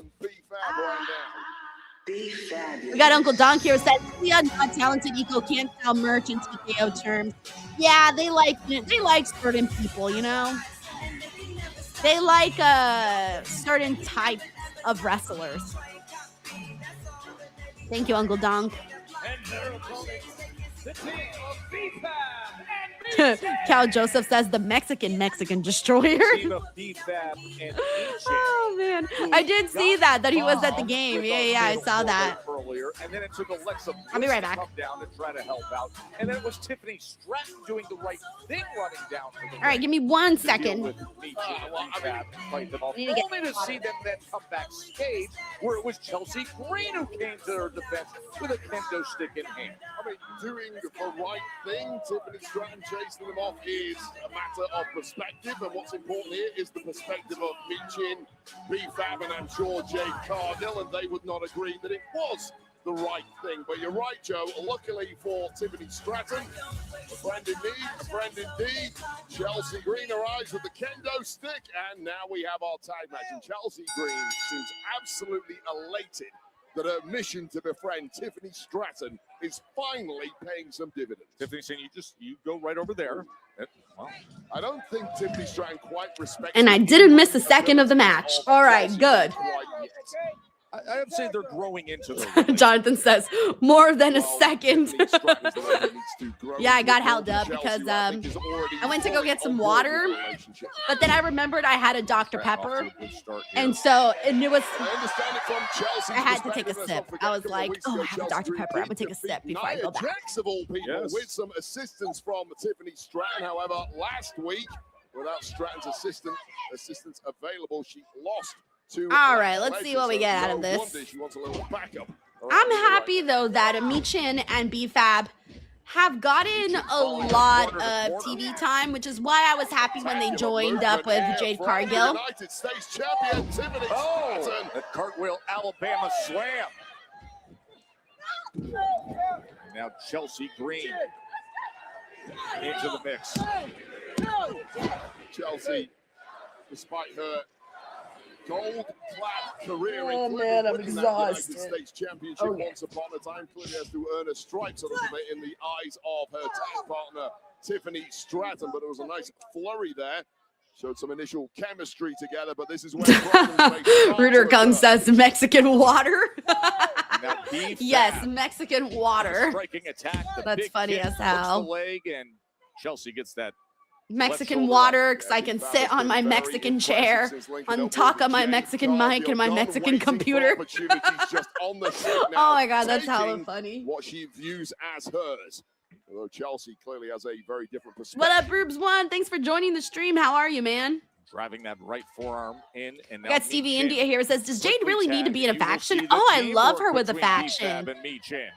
We got Uncle Donk here who said, "Yeah, not talented eco can't sell merch in TKO terms." Yeah, they like certain people, you know. They like certain type of wrestlers. Thank you, Uncle Donk. And their opponents, the team of BFAB and Cal Joseph says the Mexican Destroyer. team of BFAB and Oh man, I did see that he was at the game. Yeah, I saw that. earlier, and then it took Alexa I'll be right back. to come down to try to help out, and then it was Tiffany Stratton doing the right thing, running down for the All right, give me 1 second. with me fight them off, Need to get only to see them then come backstage where it was Chelsea Green who came to their defense with a kendo stick in hand. I mean, doing the right thing, Tiffany Stratton chasing them off is a matter of perspective, and what's important here is the perspective of Michin, BFAB, and I'm sure Jade Cargill, and they would not agree that it was the right thing. But you're right, Joe. Luckily for Tiffany Stratton, a friend in need, a friend indeed. Chelsea Green arrives with the kendo stick, and now we have our tag match. And Chelsea Green seems absolutely elated that her mission to befriend Tiffany Stratton is finally paying some dividends. Tiffany saying, you go right over there. Well, I don't think Tiffany Stratton quite respects. And I didn't miss a second of the match. All right, good. I would say they're growing into the Jonathan says more than a second. Yeah, I got held up because I went to go get some water, but then I remembered I had a Dr. Pepper, and so it was. I had to take a sip. I was like, "Oh, I have a Dr. Pepper. I'm gonna take a sip before I go back." Jax of all people, with some assistance from Tiffany Stratton. However, last week, without Stratton's assistance available, she lost. All right, let's see what we get out of this. I'm happy though that Michin and BFAB have gotten a lot of TV time, which is why I was happy when they joined up with Jade Cargill. United States champion Tiffany Stratton. The cartwheel Alabama slam. Now Chelsea Green into the mix. Chelsea, despite her gold-clad career, Oh man, I'm exhausted. United States Championship once upon a time, clearly has to earn her stripes a little bit in the eyes of her tag partner Tiffany Stratton. But it was a nice flurry there. Showed some initial chemistry together, but this is where Rooter Kung says Mexican water. Yes, BFAB. Mexican water. Striking attack. That's funny as hell. The leg, and Chelsea gets that. Mexican water, because I can sit on my Mexican chair, on top of my Mexican mic and my Mexican computer. Oh my god, that's hella funny. What she views as hers. Although Chelsea clearly has a very different perspective. What up, Rubes One? Thanks for joining the stream. How are you, man? Driving that right forearm in, and I got Stevie India here. Says, does Jade really need to be in a faction? Oh, I love her with a faction.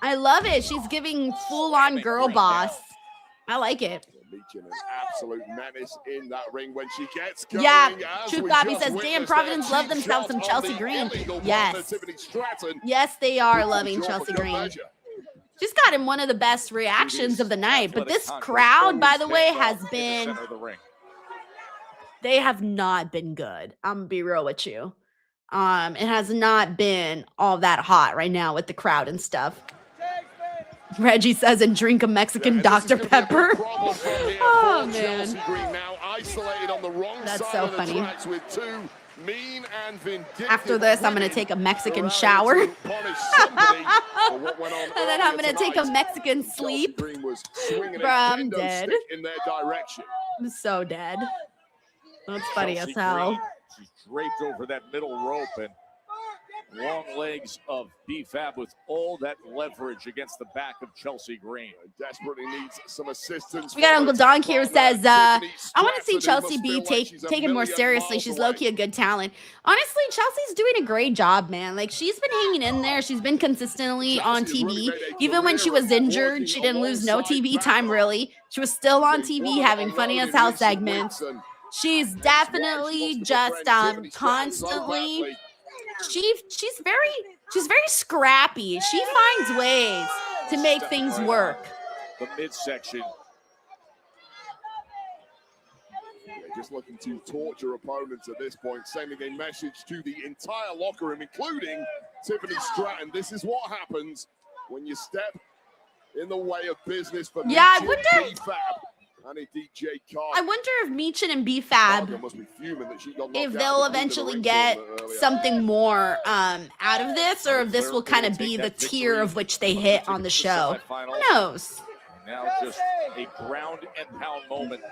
I love it. She's giving full-on girl boss. I like it. Michin, an absolute menace in that ring when she gets going. Yeah, Truth Bobby says, damn, Providence love themselves some Chelsea Green. Yes. Yes, they are loving Chelsea Green. She's gotten one of the best reactions of the night. But this crowd, by the way, has been... They have not been good. I'm going to be real with you. It has not been all that hot right now with the crowd and stuff. Reggie says, and drink a Mexican Dr. Pepper. Oh, man. That's so funny. After this, I'm going to take a Mexican shower. And then I'm going to take a Mexican sleep. Bro, I'm dead. I'm so dead. That's funny as hell. She's draped over that middle rope, and long legs of BFAB with all that leverage against the back of Chelsea Green. Desperately needs some assistance. We got Uncle Donk here who says, I want to see Chelsea be taken more seriously. She's low-key a good talent. Honestly, Chelsea's doing a great job, man. Like, she's been hanging in there. She's been consistently on TV. Even when she was injured, she didn't lose no TV time, really. She was still on TV having funny as hell segments. She's definitely just constantly... She's very scrappy. She finds ways to make things work. The midsection. Just looking to torture opponents at this point, sending a message to the entire locker room, including Tiffany Stratton. This is what happens when you step in the way of business for Yeah, I Michin, wonder- B-Fab, and indeed Jade Cargill. I wonder if Michin and B-Fab, Cargill must be fuming that she got knocked if out they'll of the Queen of the eventually Ring get tournament earlier. something more out of this, or if this will kind of be the tier of which they hit on the show. Who knows? Now just a ground and pound moment.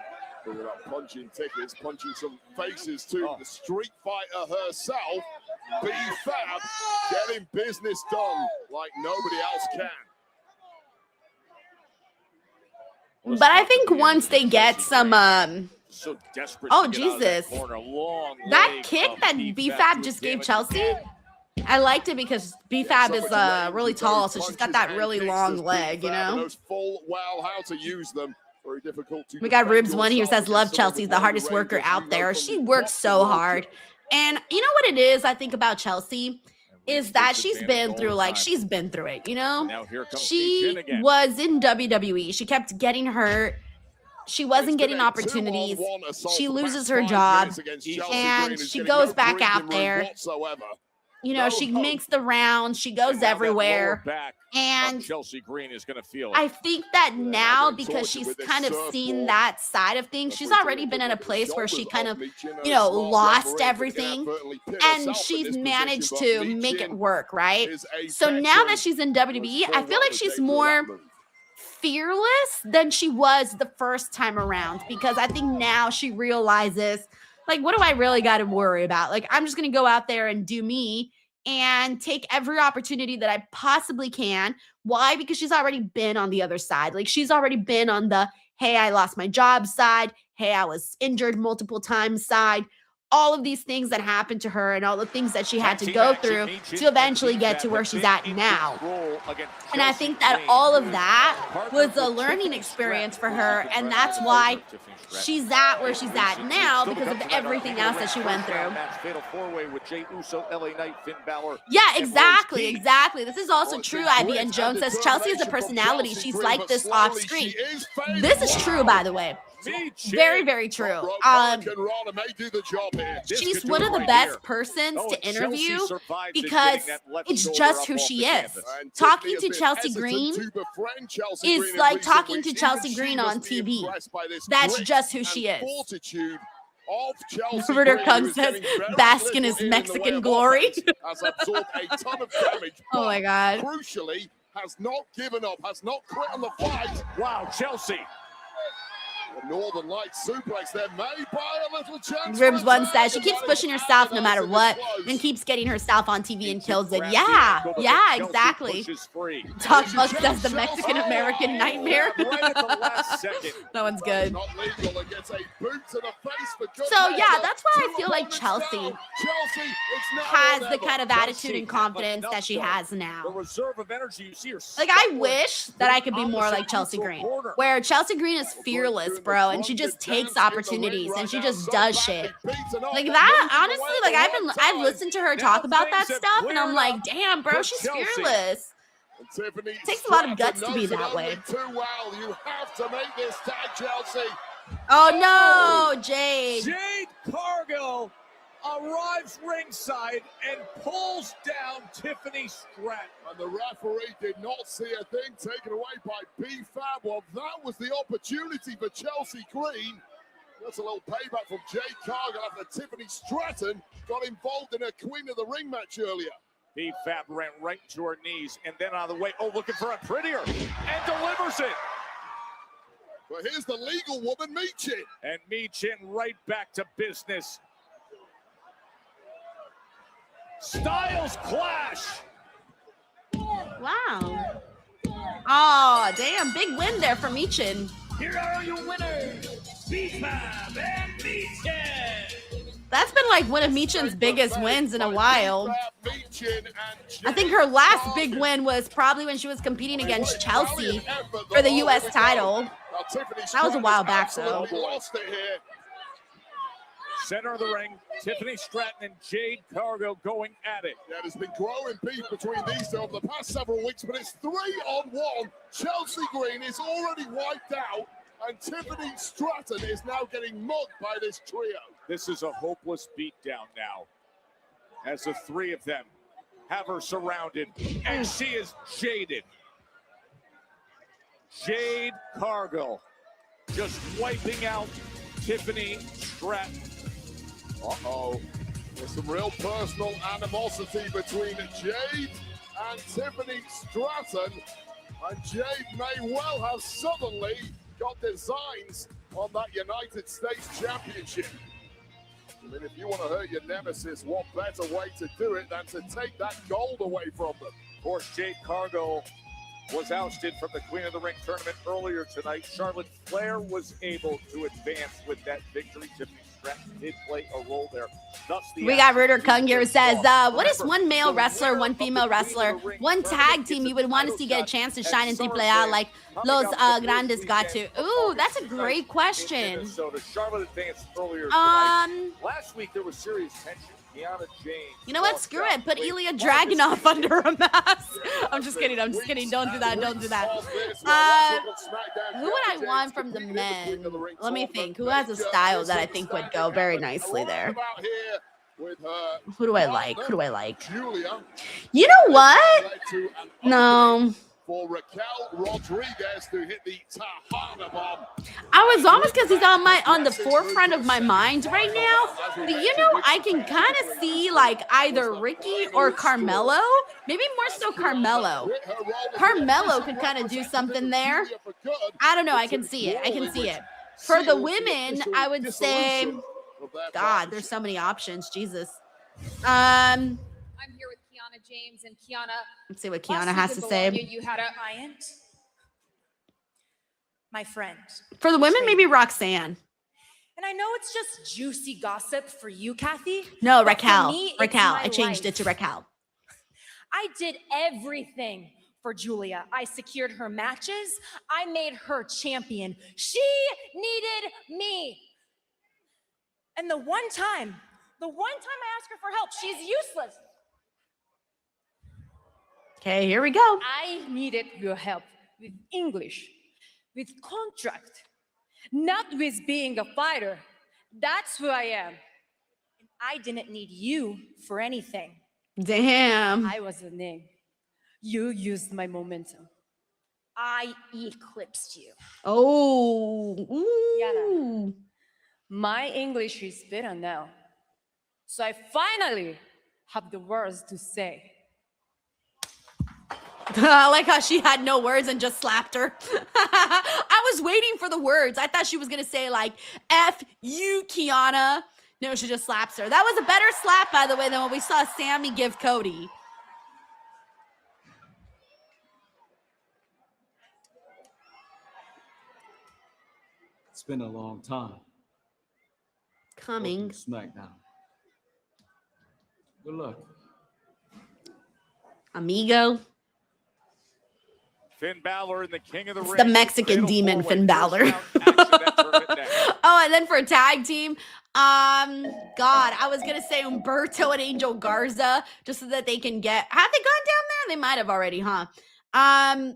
Talking about punching tickets, punching some faces to the Street Fighter herself. B-Fab getting business done like nobody else can. But I think once they get some, So desperate oh to get out of that Jesus, corner. Long that leg kick from that B-Fab just gave Chelsea, I liked it because B-Fab is really tall, so she's got that really long leg, you know? Knows full well how to use them. Very difficult to We got defend Rubes one here yourself says, love against some of Chelsea, the the hardest range worker as out you know there. from She the works so boxing hard. And you know what it is, I think about Chelsea, is that she's been through, like, she's been through it, you know? Now here comes She Michin again. was in WWE. She kept getting hurt. She wasn't getting opportunities. She loses her job, and she goes back out there. You know, she makes the rounds. She goes everywhere. And Chelsea Green is going to feel it. I think that now, because she's kind of seen that side of things, she's already been in a place where she kind of, you know, lost everything, and she's managed to make it work, right? So now that she's in WWE, I feel like she's more fearless than she was the first time around, because I think now she realizes, like, what do I really got to worry about? Like, I'm just going to go out there and do me and take every opportunity that I possibly can. Why? Because she's already been on the other side. Like, she's already been on the, hey, I lost my job side. Hey, I was injured multiple times side. All of these things that happened to her and all the things that she had to go through to eventually get to where she's at now. And I think that all of that was a learning experience for her, and that's why she's at where she's at now, because of everything else that she went through. Yeah, exactly. This is also true, IBN Jones says Chelsea is a personality. She's like this off screen. This is true, by the way. Very, very true. She's one of the best persons to interview because it's just who she is. Talking to Chelsea Green is like talking to Chelsea Green on TV. That's just who she is. Murder Kung says, bask in his Mexican glory. Oh my God. Crucially, has not given up, has not quit on the fight. Wow, Chelsea. The Northern Lights suplex there, may buy a little chance. Ribs one says she keeps pushing herself no matter what and keeps getting herself on TV and kills it. Yeah, exactly. Talk Muck says the Mexican American nightmare. That one's good. So yeah, that's why I feel like Chelsea has the kind of attitude and confidence that she has now. Like, I wish that I could be more like Chelsea Green, where Chelsea Green is fearless, bro, and she just takes opportunities and she just does shit like that. Honestly, like, I've listened to her talk about that stuff, and I'm like, damn, bro, she's fearless. It takes a lot of guts to be that way. You have to make this tag, Chelsea. Oh no, Jade. Jade Cargill arrives ringside and pulls down Tiffany Stratton. And the referee did not see a thing taken away by B-Fab. Well, that was the opportunity for Chelsea Green. That's a little payback from Jade Cargill after Tiffany Stratton got involved in a Queen of the Ring match earlier. B-Fab ran right to her knees and then out of the way. Oh, looking for a prettier, and delivers it. But here's the legal woman, Michin. And Michin right back to business. Styles clash. Wow. Oh, damn. Big win there for Michin. Here are your winners, B-Fab and Michin. That's been like one of Michin's biggest wins in a while. I think her last big win was probably when she was competing against Chelsea for the U.S. title. That was a while back, though. Center of the ring, Tiffany Stratton and Jade Cargill going at it. Yeah, there's been growing beef between these two over the past several weeks, but it's 3-on-1. Chelsea Green is already wiped out, and Tiffany Stratton is now getting mugged by this trio. This is a hopeless beatdown now, as the three of them have her surrounded, and she is jaded. Jade Cargill just wiping out Tiffany Stratton. Uh-oh. There's some real personal animosity between Jade and Tiffany Stratton. And Jade may well have suddenly got designs on that United States Championship. I mean, if you want to hurt your nemesis, what better way to do it than to take that gold away from them? Of course, Jade Cargill was ousted from the Queen of the Ring tournament earlier tonight. Charlotte Flair was able to advance with that victory. Tiffany Stratton did play a role there. Thus, We got Rooter Kung here who says, what is one male wrestler, one female wrestler, one tag team you would want to see get a chance to shine and play out like Los Grandes got to? Ooh, that's a great question. Minnesota. Charlotte advanced earlier tonight. Last week there was serious tension. Kiana James. You know what? Screw it. Put Ilya Dragunov under a mask. I'm just kidding. I'm just kidding. Don't do that. Don't do that. Who would I want from the men? Let me think. Who has a style that I think would go very nicely there? Who do I like? Who do I like? You know what? No. For Raquel Rodriguez to hit the Tahana bomb. I was almost because he's on the forefront of my mind right now. But you know, I can kind of see like either Ricky or Carmelo. Maybe more so Carmelo. Carmelo could kind of do something there. I don't know. I can see it. I can see it. For the women, I would say, God, there's so many options. Jesus. I'm here with Kiana James, and Kiana. Let's see what Kiana has to say. You had a client, my friend. For the women, maybe Roxanne. And I know it's just juicy gossip for you, Kathy. No, but for Raquel. me, it's Raquel. my I changed life. it to Raquel. I did everything for Julia. I secured her matches. I made her champion. She needed me. And the one time I asked her for help, she's useless. Okay, here we go. I needed your help with English, with contract, not with being a fighter. That's who I am. And I didn't need you for anything. Damn. I was the name. You used my momentum. I eclipsed you. Oh. Yana, my English is better now. So I finally have the words to say. I like how she had no words and just slapped her. I was waiting for the words. I thought she was going to say like, F you, Kiana. No, she just slaps her. That was a better slap, by the way, than what we saw Sammy give Cody. It's been a long time. Coming. SmackDown. Good luck. Amigo. Finn Balor and the King of the Ring. It's the Mexican demon, Finn Balor. Oh, and then for a tag team, God, I was gonna say Humberto and Angel Garza, just so that they can get. Have they gone down there? They might have already, huh?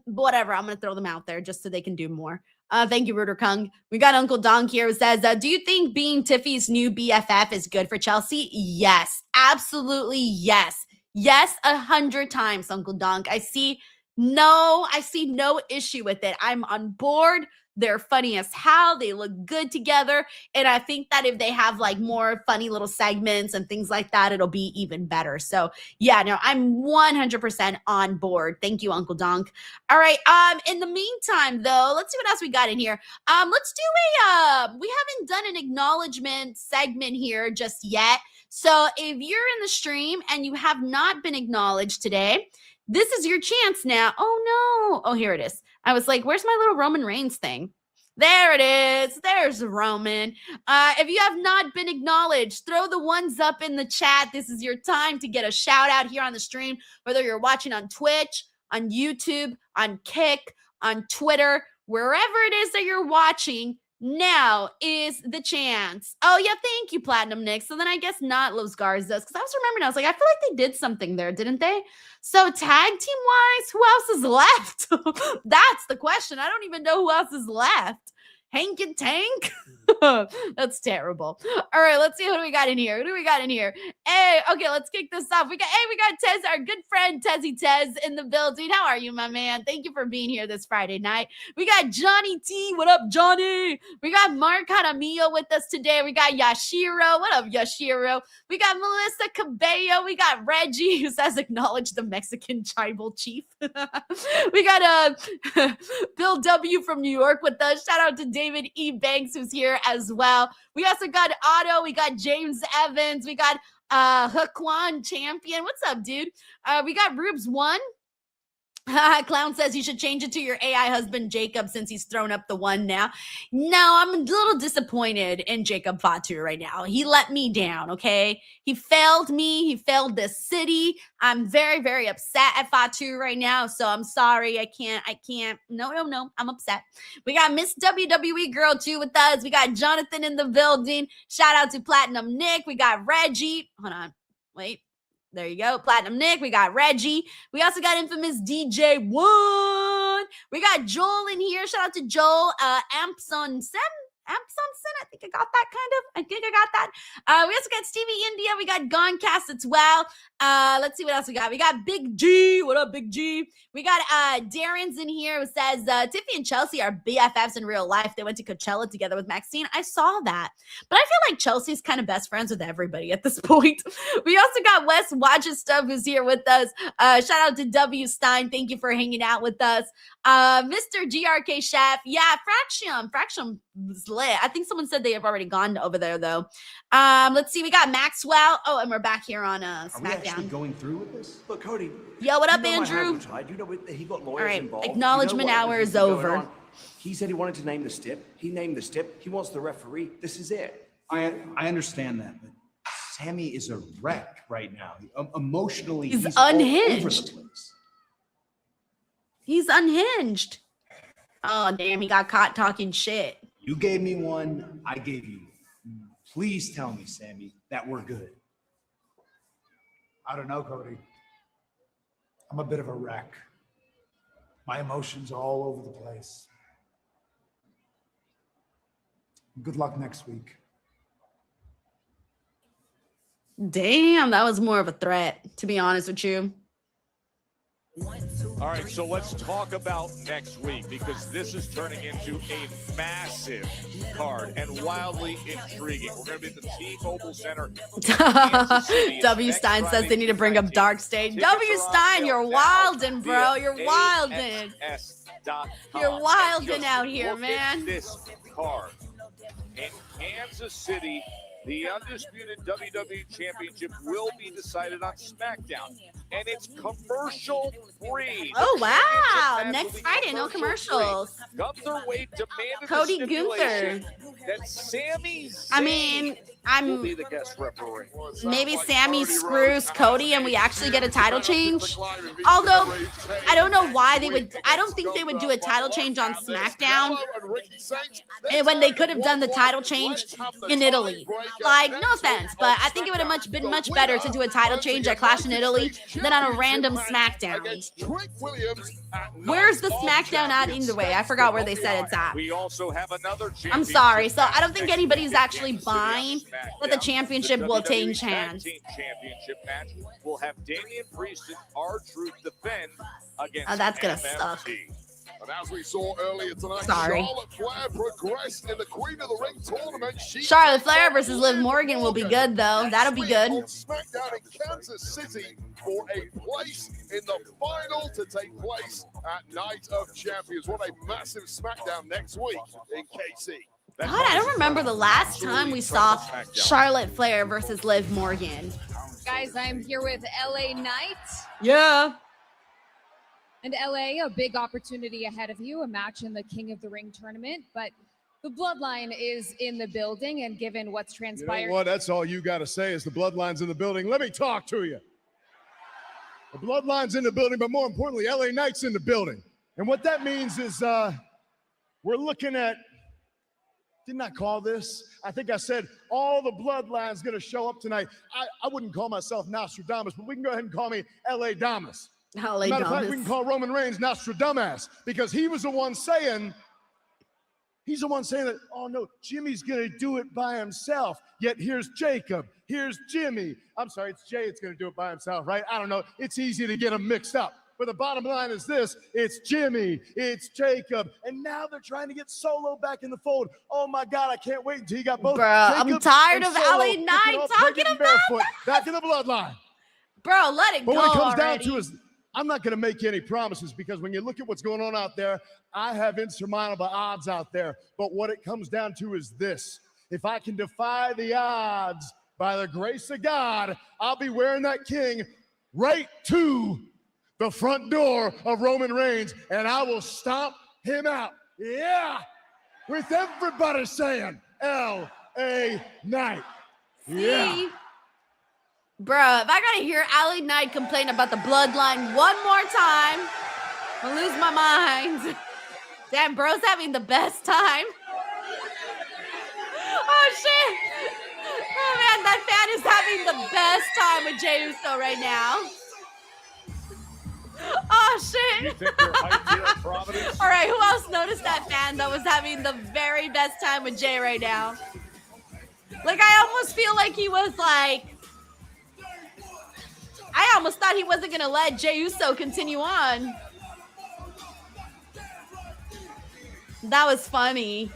Whatever. I'm gonna throw them out there just so they can do more. Thank you, Rooter Kung. We got Uncle Donk here who says, do you think being Tiffy's new BFF is good for Chelsea? Yes, absolutely yes. Yes, 100 times, Uncle Donk. I see no issue with it. I'm on board. They're funny as hell. They look good together. And I think that if they have like more funny little segments and things like that, it'll be even better. So yeah, no, I'm 100% on board. Thank you, Uncle Donk. All right. In the meantime, though, let's see what else we got in here. Let's do we haven't done an acknowledgement segment here just yet. So if you're in the stream and you have not been acknowledged today, this is your chance now. Oh, no. Oh, here it is. I was like, where's my little Roman Reigns thing? There it is. There's Roman. If you have not been acknowledged, throw the ones up in the chat. This is your time to get a shout out here on the stream, whether you're watching on Twitch, on YouTube, on Kick, on Twitter, wherever it is that you're watching. Now is the chance. Oh, yeah, thank you, Platinum Nick. So then I guess not Los Garzas, because I was remembering, I was like, I feel like they did something there, didn't they? So tag team-wise, who else is left? That's the question. I don't even know who else is left. Hank and Tank? That's terrible. All right, let's see who do we got in here. Hey, okay, let's kick this off. We got Tez, our good friend Tezzy Tez in the building. How are you, my man? Thank you for being here this Friday night. We got Johnny T. What up, Johnny? We got Mark Jaramillo with us today. We got Yashiro. What up, Yashiro? We got Melissa Cabello. We got Reggie, who says acknowledge the Mexican tribal chief. We got Bill W. from New York with us. Shout out to David E. Banks, who's here as well. We also got Otto. We got James Evans. We got Haquan Champion. What's up, dude? We got Rubes 1. Clown says you should change it to your AI husband, Jacob, since he's thrown up the 1 now. No, I'm a little disappointed in Jacob Fatu right now. He let me down, okay? He failed me. He failed this city. I'm very, very upset at Fatu right now, so I'm sorry. I can't. No. I'm upset. We got Miss WWE Girl, too, with us. We got Jonathan in the building. Shout out to Platinum Nick. We got Reggie. Hold on. Wait. There you go. Platinum Nick. We got Reggie. We also got infamous DJ One. We got Joel in here. Shout out to Joel. Ampson Sen. I think I got that. We also got Stevie India. We got Goncast as well. Let's see what else we got. We got Big G. What up, Big G? We got Darren's in here who says Tiffy and Chelsea are BFFs in real life. They went to Coachella together with Maxine. I saw that. But I feel like Chelsea's kind of best friends with everybody at this point. We also got Wes Watches Stuff who's here with us. Shout out to W. Stein. Thank you for hanging out with us. Mr. GRK Chef. Yeah, Fraction was lit. I think someone said they have already gone over there, though. Let's see. We got Maxwell. Oh, and we're back here on SmackDown. Are we actually going through with this? Look, Cody. Yo, what up, Andrew? You know he got lawyers all right, involved. acknowledgement hour is over. He said he wanted to name the stip. He named the stip. He wants the referee. This is it. I understand that, but Sammy is a wreck right now. Emotionally, he's unhinged. all over the place. He's unhinged. Oh, damn, he got caught talking shit. You gave me one, I gave you one. Please tell me, Sammy, that we're good. I don't know, Cody. I'm a bit of a wreck. My emotions are all over the place. Good luck next week. Damn, that was more of a threat, to be honest with you. All right, so let's talk about next week, because this is turning into a massive card and wildly intriguing. We're going to be at the T-Mobile Center. W. Stein says they need to bring up Dark Stage. W. Stein, you're wildin', bro. You're wildin'. You're wildin' out here, man. This card in Kansas City. The undisputed WWE Championship will be decided on SmackDown, and it's commercial free. Oh, wow. Next Friday, no commercials. Gunther Wade demanded Cody Gunther. That Sami Zayn will be the guest referee. Maybe Sammy screws Cody and we actually get a title change. Although, I don't know why they would. I don't think they would do a title change on SmackDown when they could have done the title change in Italy. Like, no offense, but I think it would have been much better to do a title change at Clash in Italy than on a random SmackDown. Where's the SmackDown at either way? I forgot where they said it's at. We also have another. I'm sorry. So I don't think anybody's actually buying that the championship will change hands. Championship match will have Damian Priest and R-Truth defend against Oh, that's gonna MFT. suck. And as we saw earlier tonight, Sorry. Charlotte Flair progressed in the Queen of the Ring tournament. Charlotte Flair versus Liv Morgan will be good, though. That'll be good. On SmackDown in Kansas City for a place in the final to take place at Night of Champions. What a massive SmackDown next week in KC. God, I don't remember the last time we saw Charlotte Flair versus Liv Morgan. Guys, I'm here with LA Knight. Yeah. And LA, a big opportunity ahead of you, a match in the King of the Ring tournament. But the Bloodline is in the building, and given what's transpired. You know what? That's all you got to say is the Bloodline's in the building. Let me talk to you. The Bloodline's in the building, but more importantly, LA Knight's in the building. And what that means is we're looking at, didn't I call this? I think I said all the Bloodline's going to show up tonight. I wouldn't call myself Nostradamus, but we can go ahead and call me LA Damas. Matter of fact, we can call Roman Reigns Nostradamus because he was the one saying He's the one saying that, oh no, Jimmy's going to do it by himself. Yet here's Jacob, here's Jimmy. I'm sorry, it's Jay that's going to do it by himself, right? I don't know. It's easy to get them mixed up. But the bottom line is this, it's Jimmy, it's Jacob, and now they're trying to get Solo back in the fold. Oh my God, I can't wait until you got both Jacob I'm tired of Solo LA Knight talking about barefoot back in the bloodline. Bro, let it But go when it comes already. down to is, I'm not going to make any promises because when you look at what's going on out there, I have insurmountable odds out there. But what it comes down to is this. If I can defy the odds by the grace of God, I'll be wearing that king right to the front door of Roman Reigns, and I will stomp him out. Yeah, with everybody saying L.A. Knight. Yeah. See? Bruh, if I gotta hear LA Knight complain about the bloodline one more time, I'll lose my mind. Damn, bro's having the best time. Oh, shit. Oh, man, that fan is having the best time with Jey Uso right now. Oh, shit. All right, who else noticed that fan that was having the very best time with Jey right now? Like, I almost feel like he was like, I almost thought he wasn't going to let Jey Uso continue on. That was funny.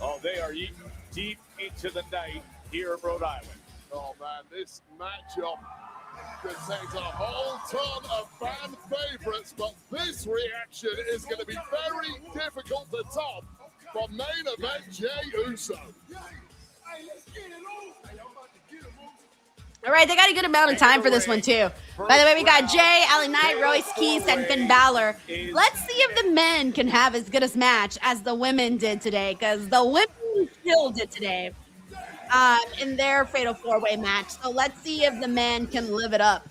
Oh, they are eating deep into the night here in Rhode Island. Oh, man, this matchup contains a whole ton of fan favorites, but this reaction is going to be very difficult to top for main event Jey Uso. All right, they got a good amount of time for this one, too. By the way, we got Jey, LA Knight, Royce Keith, and Finn Balor. Let's see if the men can have as good a match as the women did today, because the women killed it today in their Fatal 4-Way match. So let's see if the men can live it up.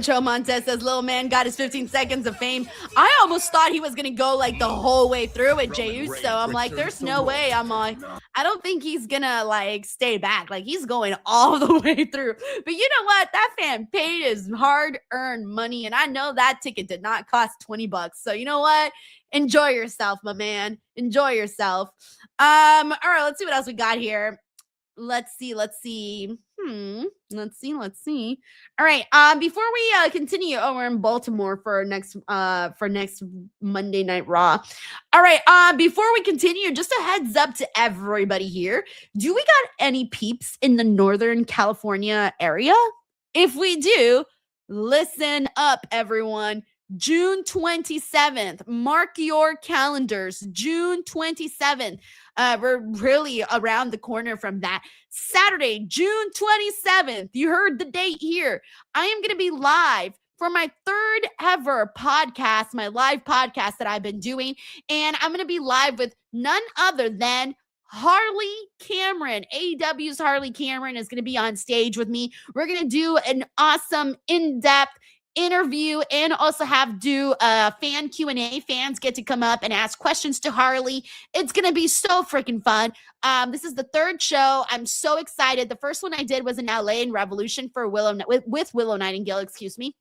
Joe Montez says, little man got his 15 seconds of fame. I almost thought he was going to go like the whole way through with Jey Uso. I'm like, there's no way. I'm like, I don't think he's going to like stay back. Like he's going all the way through. But you know what? That fan paid his hard-earned money. And I know that ticket did not cost $20. So you know what? Enjoy yourself, my man. Enjoy yourself. All right, let's see what else we got here. Let's see. Let's see. All right. Before we continue, we're in Baltimore for next Monday Night Raw. All right. Before we continue, just a heads up to everybody here. Do we got any peeps in the Northern California area? If we do, listen up, everyone. June 27th. Mark your calendars. June 27th. We're really around the corner from that. Saturday, June 27th. You heard the date here. I am going to be live for my third ever podcast, my live podcast that I've been doing. And I'm going to be live with none other than Harley Cameron. AEW's Harley Cameron is going to be on stage with me. We're going to do an awesome, in-depth interview and also do a fan Q&A. Fans get to come up and ask questions to Harley. It's going to be so freaking fun. This is the third show. I'm so excited. The first one I did was in LA in Revolution for with Willow Nightingale, excuse me.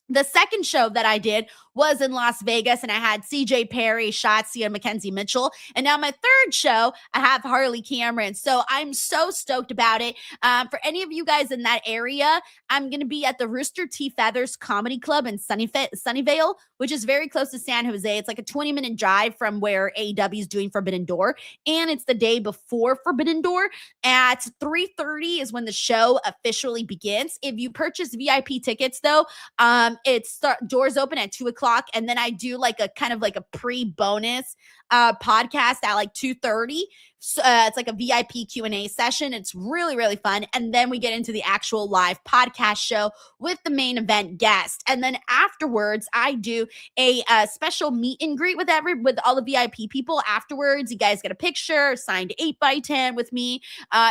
The second show that I did was in Las Vegas, and I had CJ Perry, Shotzi, and Mackenzie Mitchell. And now my third show, I have Harley Cameron. So I'm so stoked about it. For any of you guys in that area, I'm going to be at the Rooster T. Feathers Comedy Club in Sunnyvale, which is very close to San Jose. It's like a 20-minute drive from where AEW is doing Forbidden Door. And it's the day before Forbidden Door. At 3:30 is when the show officially begins. If you purchase VIP tickets, though, doors open at 2:00, and then I do like a kind of like a pre-bonus podcast at like 2:30. So, it's like a VIP Q&A session. It's really, really fun. And then we get into the actual live podcast show with the main event guest. And then afterwards, I do a special meet and greet with all the VIP people. Afterwards, you guys get a picture, signed 8x10 with me.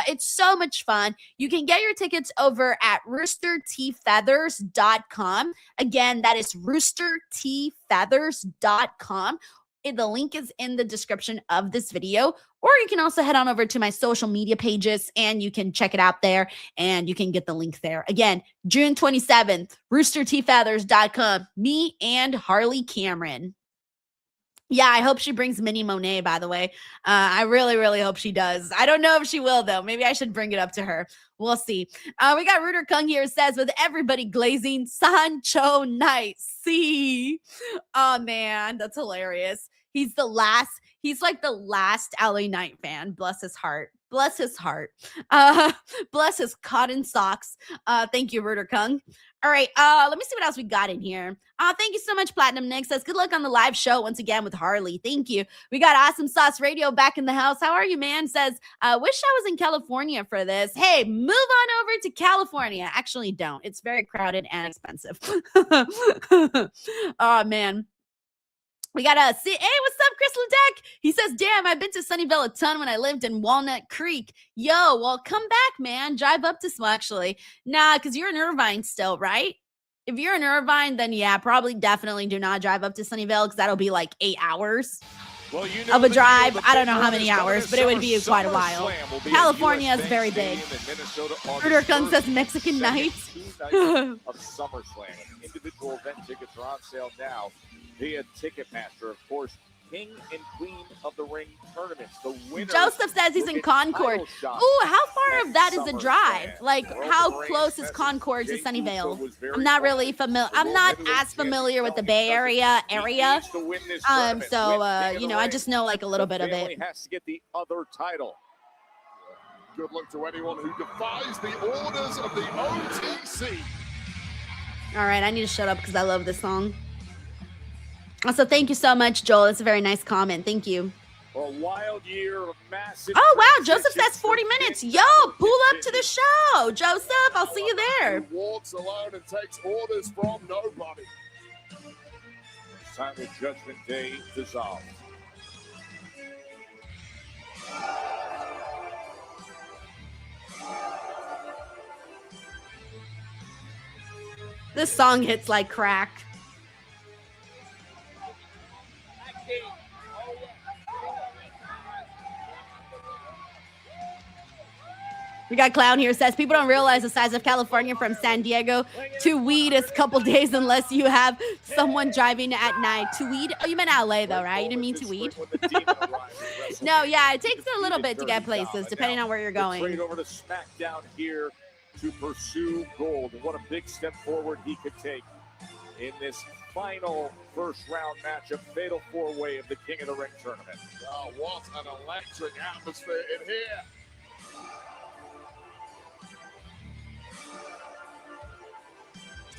It's so much fun. You can get your tickets over at roostertfeathers.com. Again, that is roostertfeathers.com. The link is in the description of this video, Or you can also head on over to my social media pages and you can check it out there and you can get the link there. Again, June 27th, roosterteethfeathers.com, me and Harley Cameron. Yeah, I hope she brings Minnie Monet, by the way. I really, really hope she does. I don't know if she will, though. Maybe I should bring it up to her. We'll see. We got Rooter Kung here, says, with everybody glazing, Sancho Knight. See? Oh, man, that's hilarious. He's like the last LA Knight fan. Bless his heart. Bless his heart. Bless his cotton socks. Thank you, Rooter Kung. All right, let me see what else we got in here. Thank you so much, Platinum Nick. Says, good luck on the live show once again with Harley. Thank you. We got Awesome Sauce Radio back in the house. How are you, man? Says, wish I was in California for this. Hey, move on over to California. Actually, don't. It's very crowded and expensive. Oh, man. We got a see. Hey, what's up, Chris Ledeck? He says, damn, I've been to Sunnyvale a ton when I lived in Walnut Creek. Yo, well, come back, man. Drive up to actually. Nah, because you're in Irvine still, right? If you're in Irvine, then yeah, probably definitely do not drive up to Sunnyvale because that'll be like 8 hours of a drive. I don't know how many hours, but it would be quite a while. California is very big. Rooter Kung says Mexican nights. Of SummerSlam. Individual event tickets are on sale now via Ticketmaster. Of course, King and Queen of the Ring tournaments. The winner. Joseph says he's in Concord. Ooh, how far of that is a drive? Like, how close is Concord to Sunnyvale? I'm not really familiar. I'm not as familiar with the Bay Area. So you know, I just know like a little bit of it. Has to get the other title. Good luck to anyone who defies the orders of the OTC. All right, I need to shut up because I love this song. Also, thank you so much, Joel. It's a very nice comment. Thank you. A wild year of massive. Oh, wow. Joseph says 40 minutes. Yo, pull up to the show. Joseph, I'll see you there. He walks alone and takes orders from nobody. Time of Judgment Day dissolved. This song hits like crack. We got Clown here, says people don't realize the size of California from San Diego to weed is a couple days unless you have someone driving at night. To weed? Oh, you meant LA though, right? You didn't mean to weed? No, yeah, it takes a little bit to get places depending on where you're going. Trade over to SmackDown here to pursue gold. And what a big step forward he could take in this final first round matchup, fatal four-way of the King of the Ring tournament. Oh, what an electric atmosphere in here.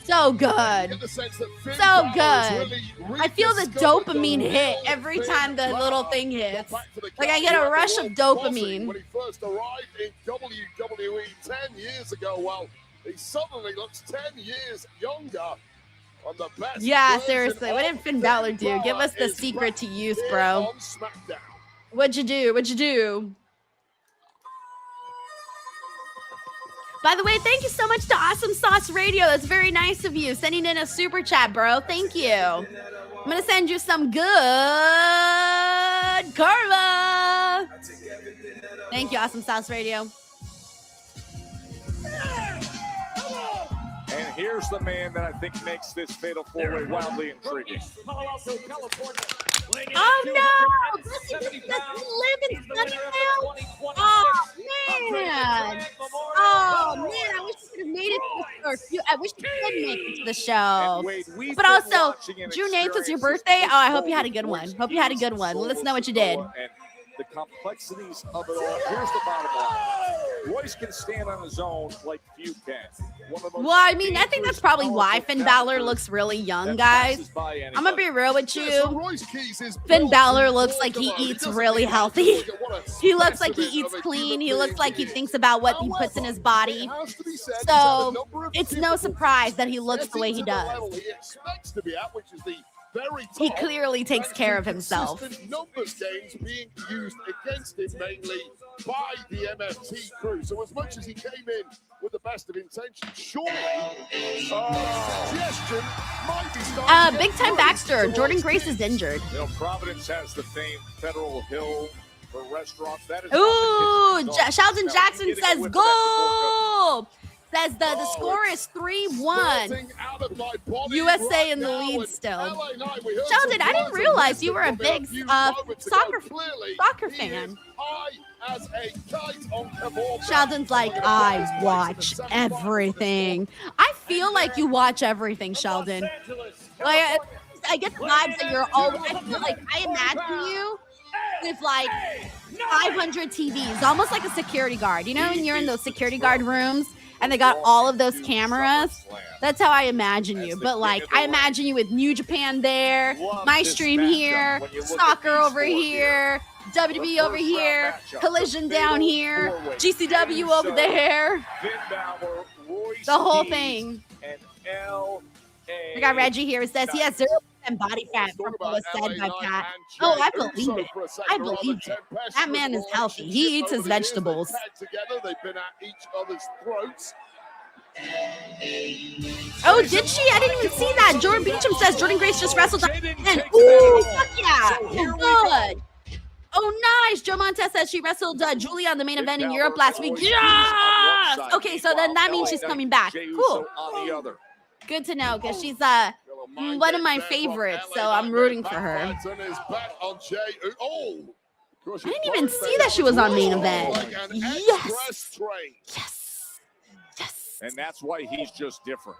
So good. So good. I feel the dopamine hit every time the little thing hits. Like I get a rush of dopamine. When he first arrived in WWE 10 years ago, well, he suddenly looks 10 years younger. On the best. Yeah, seriously. What did Finn Balor do? Give us the secret to youth, bro. What'd you do? What'd you do? By the way, thank you so much to Awesome Sauce Radio. That's very nice of you. Sending in a super chat, bro. Thank you. I'm going to send you some good karma. Thank you, Awesome Sauce Radio. And here's the man that I think makes this fatal four-way wildly intriguing. Oh, no! Does he live in Sunnyvale? Oh, man! Oh, man, I wish he could have made it to I wish he could make it to the show. But also, June 8th was your birthday. Oh, I hope you had a good one. Hope you had a good one. Let us know what you did. The complexities of it all. Here's the bottom line. Royce can stand on his own like few can. Well, I mean, I think that's probably why Finn Balor looks really young, guys. I'm gonna be real with you. Finn Balor looks like he eats really healthy. He looks like he eats clean. He looks like he thinks about what he puts in his body. So it's no surprise that he looks the way he does. He clearly takes care of himself. Numbers games being used against him mainly by the MFT crew. So as much as he came in with the best of intentions, surely suggestion might be Big Time Baxter. Jordan Grace is injured. You know, Providence has the famed Federal Hill For restaurants, that is Ooh, Sheldon Jackson Hitting says with the goal. Says the score is 3-1. USA in the lead still. Sheldon, I didn't realize you were a big soccer fan. Sheldon's like, I watch everything. I feel like you watch everything, Sheldon. Like, I get the vibes that you're always, I feel like I imagine you with like 500 TVs, almost like a security guard. You know, when you're in those security guard rooms and they got all of those cameras? That's how I imagine you. But like, I imagine you with New Japan there, my stream here, soccer over here, WWE over here, Collision down here, GCW over there. The whole thing. We got Reggie here who says he has 0% body fat from what was said by Pat. Oh, I believe it. I believe it. That man is healthy. He eats his vegetables. They've been at each other's throats. Oh, did she? I didn't even see that. Jordan Beecham says Jordan Grace just wrestled on 10. Ooh, fuck yeah. Oh, good. Oh, nice. Joe Montez says she wrestled Julia on the main event in Europe last week. Yes! Okay, so then that means she's coming back. Cool. Good to know, because she's one of my favorites, so I'm rooting for her. I didn't even see that she was on main event. Yes. Yes. Yes. And that's why he's just different.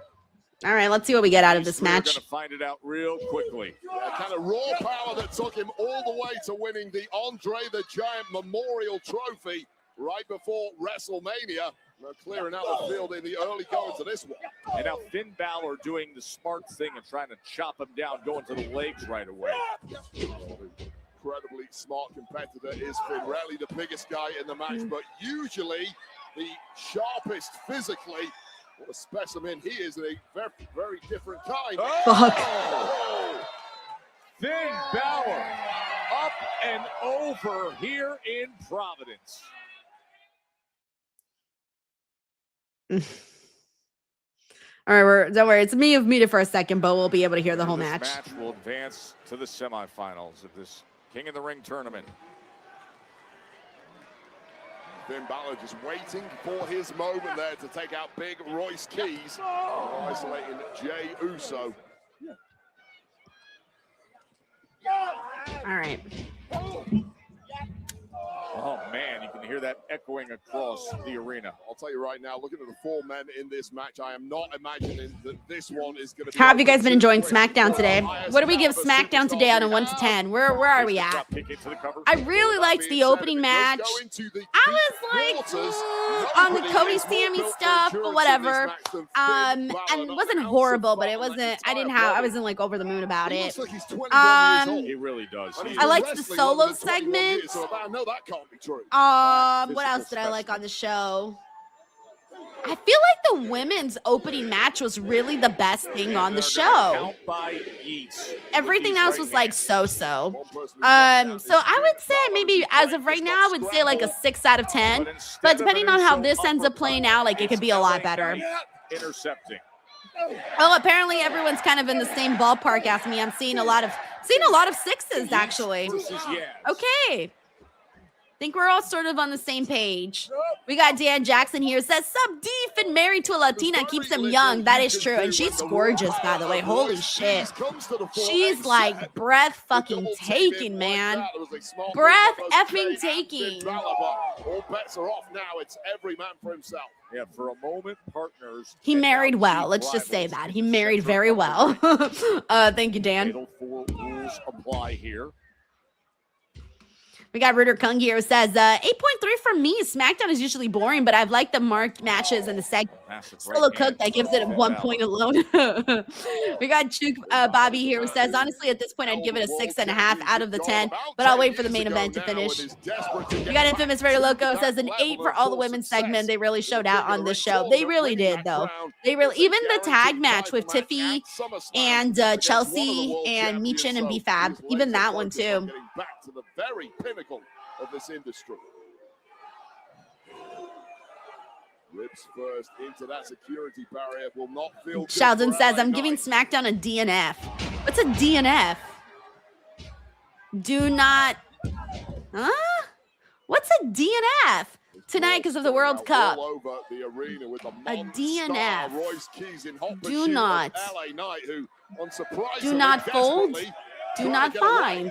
All right, let's see what we get out of this match. We're going to find it out real quickly. Kind of raw power that took him all the way to winning the Andre the Giant Memorial Trophy right before WrestleMania. They're clearing out the field in the early going to this one. And now Finn Balor doing the smart thing and trying to chop him down, going to the legs right away. Incredibly smart competitor is Finn. Rarely the biggest guy in the match, but usually the sharpest physically. What a specimen he is, a very, very different kind. Oh! Finn Balor up and over here in Providence. All right, don't worry. It's me muted for a second, but we'll be able to hear the whole match. This match will advance to the semifinals of this King of the Ring tournament. Finn Balor just waiting for his moment there to take out big Royce Keys, isolating Jey Uso. All right. Oh, man, you can hear that echoing across the arena. I'll tell you right now, looking at the four men in this match, I am not imagining that this one is going to be... How have you guys been enjoying SmackDown today? What do we give SmackDown today on a 1 to 10? Where are we at? I really liked the opening match. I was like, on the Cody Sammy stuff, but whatever. And it wasn't horrible, but it wasn't, I wasn't like over the moon about it. He really does. I liked the solo segment. I know that can't be true. What else did I like on the show? I feel like the women's opening match was really the best thing on the show. Everything else was like so-so. So I would say maybe as of right now, I would say like a 6 out of 10. But depending on how this ends up playing out, like it could be a lot better. Intercepting. Oh, apparently everyone's kind of in the same ballpark as me. I'm seeing a lot of 6s actually. Okay. Think we're all sort of on the same page. We got Dan Jackson here. Says, sub deep and married to a Latina keeps him young. That is true. And she's gorgeous, by the way. Holy shit. She's like breath fucking taking, man. Breath effing taking. All bets are off now. It's every man for himself. Yeah, for a moment, partners. He married well. Let's just say that. He married very well. Thank you, Dan. Fatal 4 rules apply here. We got Ritter Kung here who says, 8.3 for me. SmackDown is usually boring, but I've liked the marked matches and the segment. Solo Cook that gives it 1 point alone. We got Chuk Bobby here who says, honestly, at this point, I'd give it a 6.5 out of the 10, but I'll wait for the main event to finish. We got Infamous Raider Loco says an 8 for all the women's segment. They really showed out on this show. They really did, though. They really, even the tag match with Tiffy and Chelsea and Michin and B-Fab, even that one, too. Back to the very pinnacle of this industry. Rips first into that security barrier, will not feel. Sheldon says, I'm giving SmackDown a DNF. What's a DNF? Do not. Huh? What's a DNF tonight because of the World Cup? All over the arena with A DNF. Royce Keys in hot Do not. LA Knight, who, unsurprisingly, Do not fold. desperately Do trying not to get away.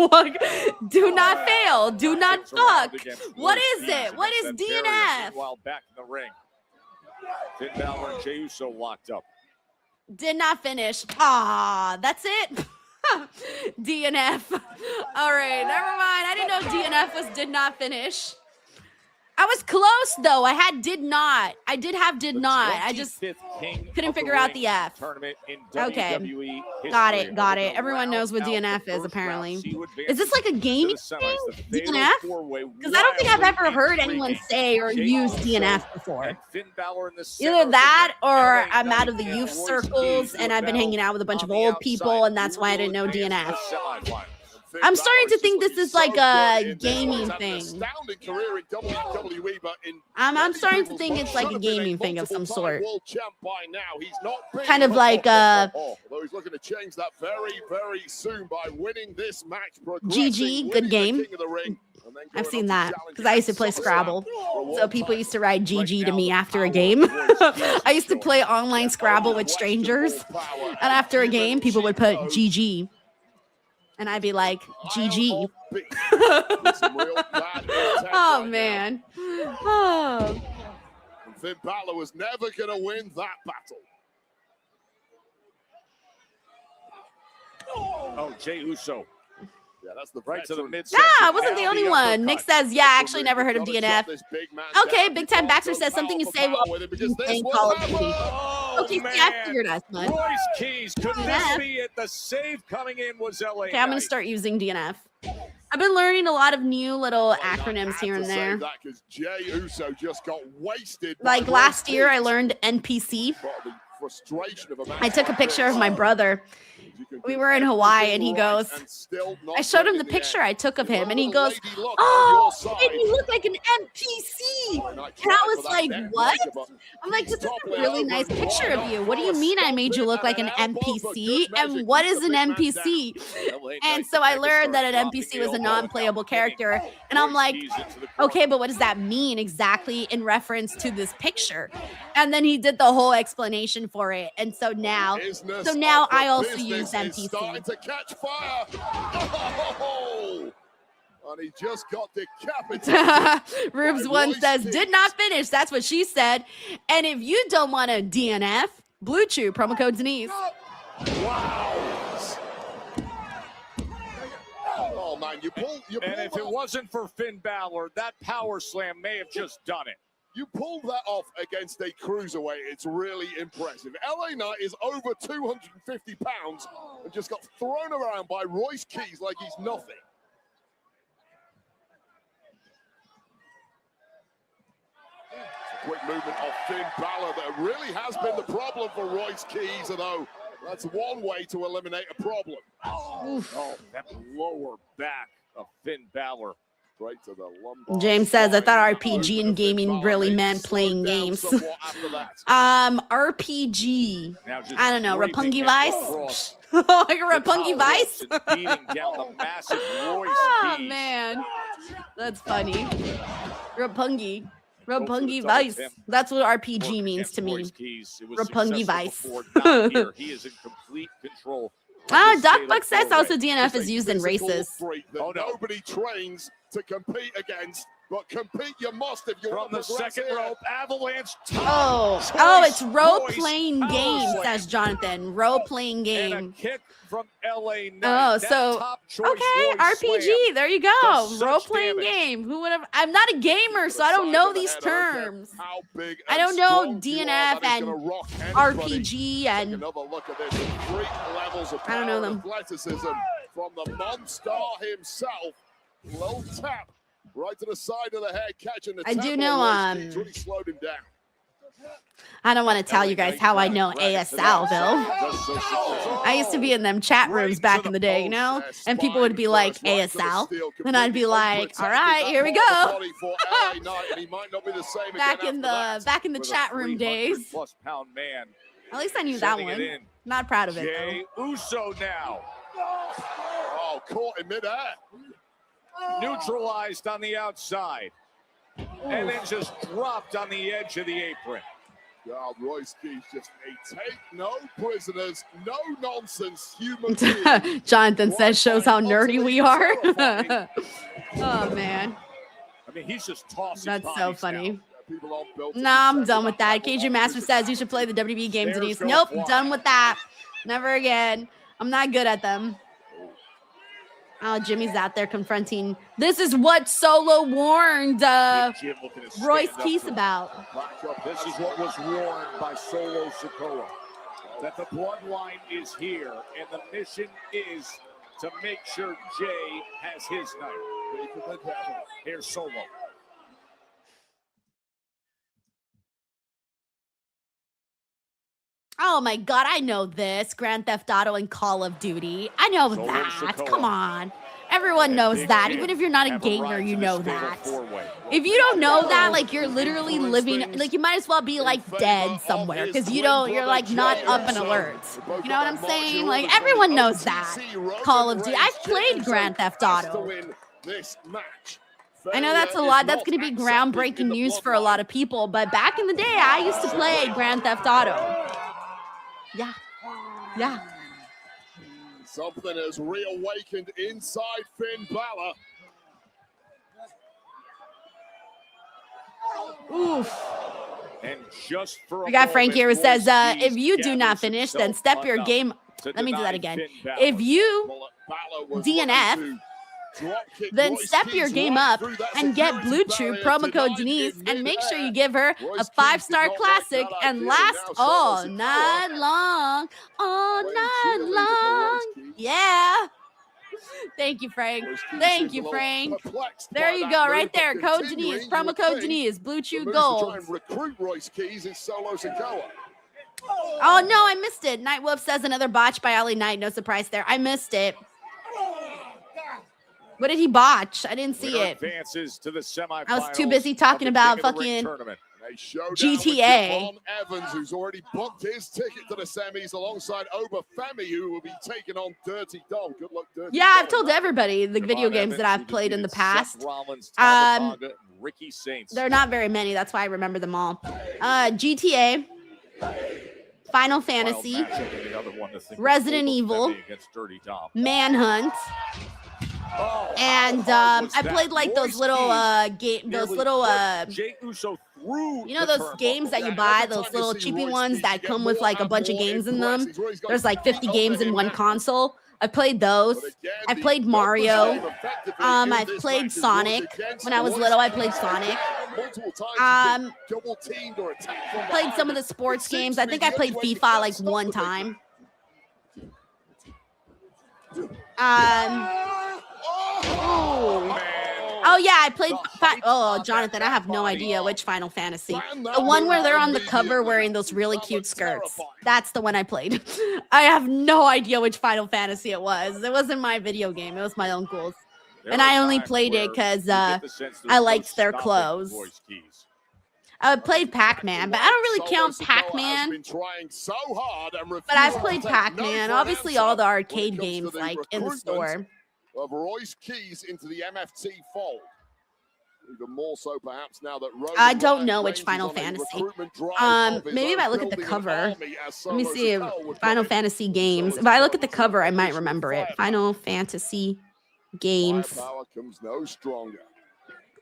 find. Do not fail. Do not Gets around fuck. against What Royce is Keys it? What is against that barrier. DNF? Meanwhile, back in the ring, Finn Balor and Jey Uso locked up. Did not finish. Ah, that's it. DNF. All right, never mind. I didn't know DNF was did not finish. I was close though. I had did not. I did have did not. I just couldn't figure out the F. Okay. Got it. Got it. Everyone knows what DNF is apparently. Is this like a gaming thing? DNF? Because I don't think I've ever heard anyone say or use DNF before. Either that or I'm out of the youth circles and I've been hanging out with a bunch of old people and that's why I didn't know DNF. I'm starting to think this is like a gaming thing. I'm starting to think it's like a gaming thing of some sort. Kind of like Although he's looking to change that very, very soon by winning this match. GG, good game. I've seen that because I used to play Scrabble. So people used to write GG to me after a game. I used to play online Scrabble with strangers. And after a game, people would put GG. And I'd be like, GG. Oh, man. Oh. Finn Balor was never going to win that battle. Oh, Jey Uso. Yeah, that's the right to the mid. Yeah, I wasn't the only one. Nick says, yeah, I actually never heard of DNF. Okay, Big Time Baxter says something you say while playing Call of Duty. Okay, see, I figured as much. Royce Keys, could this be it? The save coming in was LA. Okay, I'm going to start using DNF. I've been learning a lot of new little acronyms here and there. Jey Uso just got wasted. Like last year, I learned NPC. I took a picture of my brother. We were in Hawaii and he goes, I showed him the picture I took of him and he goes, oh, you made me look like an NPC. And I was like, what? I'm like, this is a really nice picture of you. What do you mean I made you look like an NPC? And what is an NPC? And so I learned that an NPC was a non-playable character. And I'm like, okay, but what does that mean exactly in reference to this picture? And then he did the whole explanation for it. And so now I also use NPC. Starting to catch fire. Oh, and he just got decapitated. Rubes one says, did not finish. That's what she said. And if you don't want a DNF, Blue Chew, promo code Denise. Wow. Oh, man, you pull and if it wasn't for Finn Balor, that power slam may have just done it. You pulled that off against a cruiserweight. It's really impressive. LA Knight is over 250 pounds and just got thrown around by Royce Keys like he's nothing. Quick movement of Finn Balor that really has been the problem for Royce Keys, although that's one way to eliminate a problem. Oh, that lower back of Finn Balor. Right to the lumbar. James says, I thought RPG and gaming really meant playing games. RPG. I don't know. Rapungi Vice? Like a Rapungi Vice? Oh, man. That's funny. Rapungi. Rapungi Vice. That's what RPG means to me. Rapungi Vice. He is in complete control. Doc Buck says also DNF is used in races. Oh, no. Nobody trains to compete against, but compete you must if you want the second rope. Avalanche. Oh, it's role-playing game, says Jonathan. Role-playing game. And a kick from LA Knight. Oh, so okay, RPG. There you go. Role-playing game. Who would have? I'm not a gamer, so I don't know these terms. I don't know DNF and RPG and another look at this. 3 levels of I don't know them. Athleticism from the Monstar himself. Low tap right to the side of the head, catching the I do know really slowed him down. I don't want to tell you guys how I know ASL though. I used to be in them chat rooms back in the day, you know, and people would be like ASL, and I'd be like, all right, here we go. Back in the chat room days. At least I knew that one. Not proud of it though. Jey Uso now. Oh, caught in midair. neutralized on the outside, and then just dropped on the edge of the apron. God, Royce Keys just a take no prisoners, no nonsense human being. Jonathan says shows how nerdy we are. Oh man. I mean, he's just tossing. That's so funny. Now. Nah, I'm done with that. KJ Master says you should play the WWE game, Denise. Nope, done with that. Never again. I'm not good at them. Oh, Jimmy's out there confronting. This is what Solo warned Royce Keys about. This is what was warned by Solo Sikoa. That the bloodline is here, and the mission is to make sure Jay has his night. Here's Solo. Oh my God, I know this. Grand Theft Auto and Call of Duty. I know that. Come on. Everyone knows that. Even if you're not a gamer, you know that. If you don't know that, like you're literally living, like you might as well be like dead somewhere because you're like not up and alert. You know what I'm saying? Like everyone knows that. Call of Duty. I've played Grand Theft Auto. I know that's a lot. That's going to be groundbreaking news for a lot of people. But back in the day, I used to play Grand Theft Auto. Yeah. Yeah. Something has reawakened inside Finn Balor. Oof. And just for we got Frank here who says, if you do not finish, then step your game. Let me do that again. If you DNF, then step your game up and get Blue Chew promo code Denise and make sure you give her a 5-star classic and last all night long. All night long. Yeah. Thank you, Frank. Thank you, Frank. There you go, right there. Code Denise, promo code Denise, Blue Chew Gold. Recruit Royce Keys in Solo Sikoa. Oh no, I missed it. Nightwolf says another botch by LA Knight. No surprise there. I missed it. What did he botch? I didn't see it. To the I was too busy talking about fucking GTA. Evans, who's already booked his ticket to the semis alongside Obafemi, who will be taking on Dirty Dom. Good luck, Dirty Yeah, Dom. I've told everybody the video games that I've played in the past. Ricky Saints. There are not very many. That's why I remember them all. GTA, Final Fantasy, Resident Evil, Manhunt. And I played like those little you know those games that you buy, those little cheapy ones that come with like a bunch of games in them. There's like 50 games in one console. I played those. I played Mario. I played Sonic. When I was little, I played Sonic. Played some of the sports games. I think I played FIFA like one time. Oh yeah, I played. Oh, Jonathan, I have no idea which Final Fantasy. The one where they're on the cover wearing those really cute skirts. That's the one I played. I have no idea which Final Fantasy it was. It wasn't my video game. It was my uncle's, and I only played it because I liked their clothes. I played Pac-Man, but I don't really count Pac-Man. But I've played Pac-Man. Obviously, all the arcade games like in the store. Of Royce Keys into the MFT fold. Even more so perhaps now that I don't know which Final Fantasy. Maybe if I look at the cover. Let me see Final Fantasy games. If I look at the cover, I might remember it. Final Fantasy games. Comes no stronger.